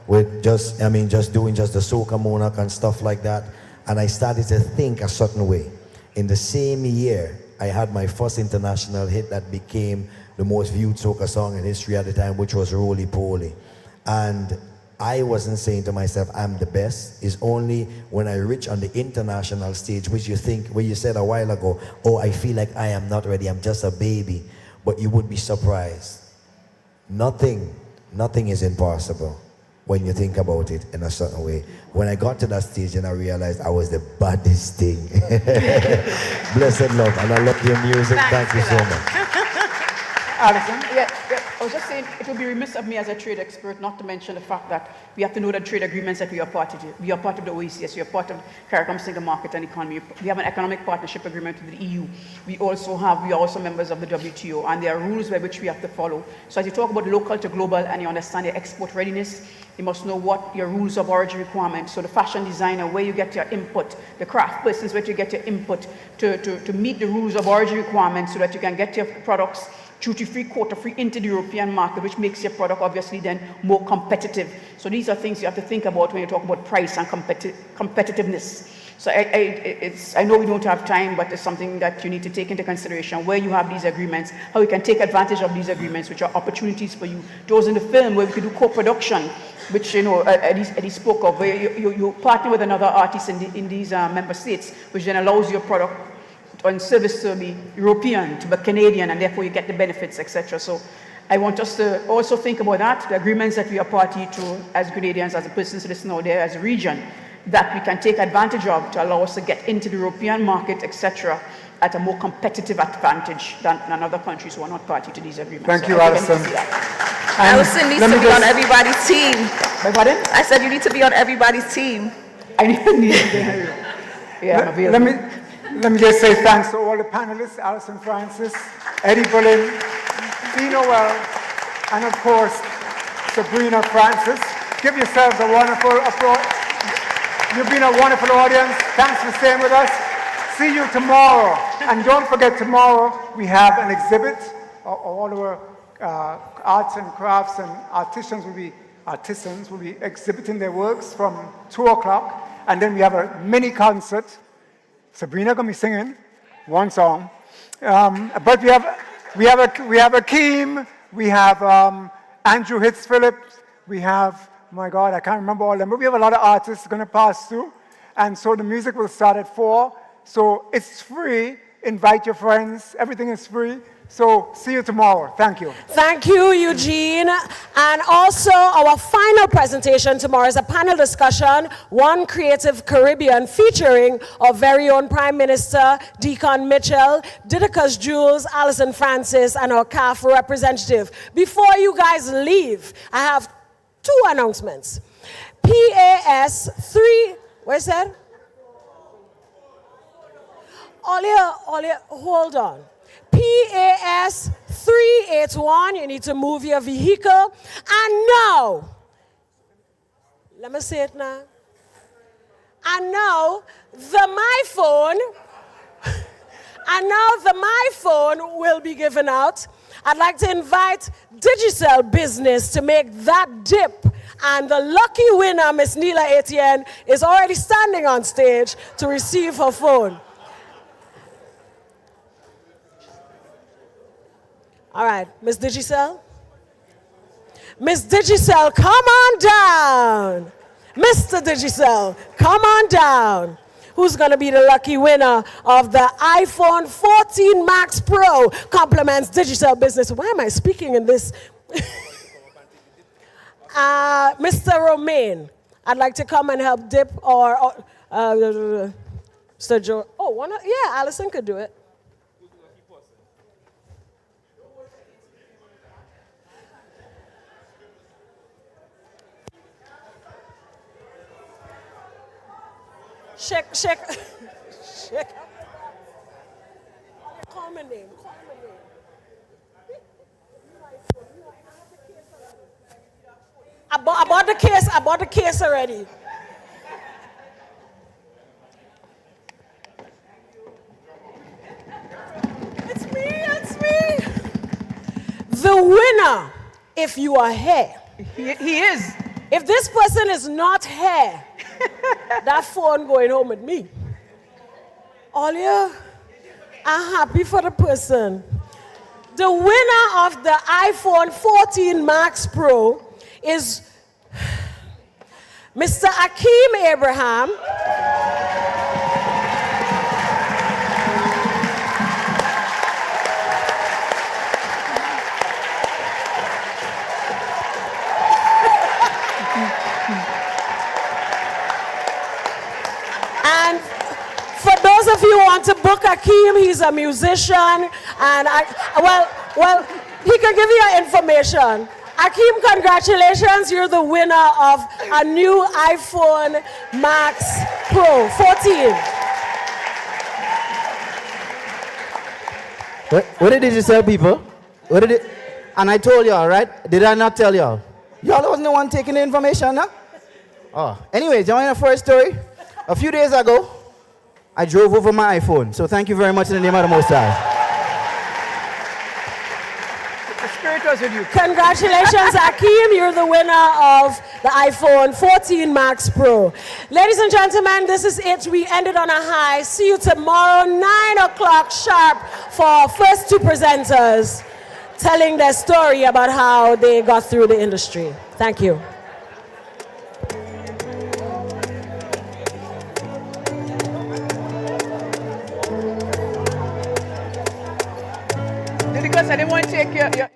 with just doing the soca monarch and stuff like that, and I started to think a certain way. In the same year, I had my first international hit that became the most viewed soca song in history at the time, which was Roly Poly. And I wasn't saying to myself, I'm the best. It's only when I reach on the international stage, which you think, where you said a while ago, oh, I feel like I am not ready, I'm just a baby. But you would be surprised. Nothing is impossible when you think about it in a certain way. When I got to that stage and I realized I was the baddest thing. Blessed love, and I love your music. Thank you so much. Alison? Yeah, I was just saying, it would be remiss of me as a trade expert not to mention the fact that we have to know the trade agreements that we are part of. We are part of the OECS, we are part of CARICOM Single Market and Economy. We have an economic partnership agreement with the EU. We are also members of the WTO, and there are rules by which we have to follow. So as you talk about local to global and you understand your export readiness, you must know what your rules of origin requirements. So the fashion designer, where you get your input, the craft persons, where you get your input to meet the rules of origin requirements so that you can get your products duty-free, quota-free into the European market, which makes your product obviously then more competitive. So these are things you have to think about when you talk about price and competitiveness. So I know we don't have time, but it's something that you need to take into consideration where you have these agreements, how you can take advantage of these agreements, which are opportunities for you. Those in the film where we could do co-production, which Eddie spoke of, where you partner with another artist in these member states, which then allows your product on service to be European, to be Canadian, and therefore you get the benefits, etc. So I want us to also think about that, the agreements that we are party to as Grenadians, as a persons listening out there, as a region, that we can take advantage of to allow us to get into the European market, etc., at a more competitive advantage than other countries who are not party to these agreements. Thank you, Alison. Alison needs to be on everybody's team. Pardon? I said you need to be on everybody's team. I need to be. Yeah, I'm available. Let me just say thanks to all the panelists, Alison Francis, Eddie Berlin, Fee Noel, and of course, Sabrina Francis. Give yourselves a wonderful applause. You've been a wonderful audience. Thanks for staying with us. See you tomorrow. And don't forget, tomorrow we have an exhibit. All our arts and crafts and artisans will be exhibiting their works from 2 o'clock. And then we have a mini concert. Sabrina gonna be singing one song, but we have Akeem, we have Andrew Hitz Phillips, we have, my God, I can't remember all of them, but we have a lot of artists gonna pass through, and so the music will start at 4. So it's free. Invite your friends. Everything is free. So see you tomorrow. Thank you. Thank you, Eugene. And also, our final presentation tomorrow is a panel discussion, One Creative Caribbean, featuring our very own Prime Minister, Deacon Mitchell, Didicus Jules, Alison Francis, and our CAF representative. Before you guys leave, I have 2 announcements. PAS 3, where's that? Olia, hold on. PAS 381, you need to move your vehicle. And now, let me say it now. And now the My Phone, will be given out. I'd like to invite Digicel Business to make that dip. And the lucky winner, Miss Neela Etienne, is already standing on stage to receive her phone. All right, Miss Digicel. Miss Digicel, come on down. Mr. Digicel, come on down. Who's going to be the lucky winner of the iPhone 14 Max Pro? Compliments Digicel Business. Why am I speaking in this? Mr. Romaine, I'd like to come and help dip, or Mr. Joe. Oh, yeah, Allison could do it. Shake. Call my name. I bought the case already. It's me. The winner, if you are here. He is. If this person is not here, that phone going home with me. All you are happy for the person. The winner of the iPhone 14 Max Pro is Mr. Akeem Abraham. And for those of you who want to book Akeem, he's a musician, and well, he can give you your information. Akeem, congratulations, you're the winner of a new iPhone Max Pro 14. What did you tell people? What did it? And I told y'all, right? Did I not tell y'all? Y'all wasn't the one taking the information, huh? Oh, anyways, you want to first story? A few days ago, I drove over my iPhone. So thank you very much in the name of the Most High. The Spirit was with you. Congratulations, Akeem. You're the winner of the iPhone 14 Max Pro. Ladies and gentlemen, this is it. We ended on a high. See you tomorrow, 9 o'clock sharp, for our first two presenters telling their story about how they got through the industry. Thank you. Because I didn't want to take your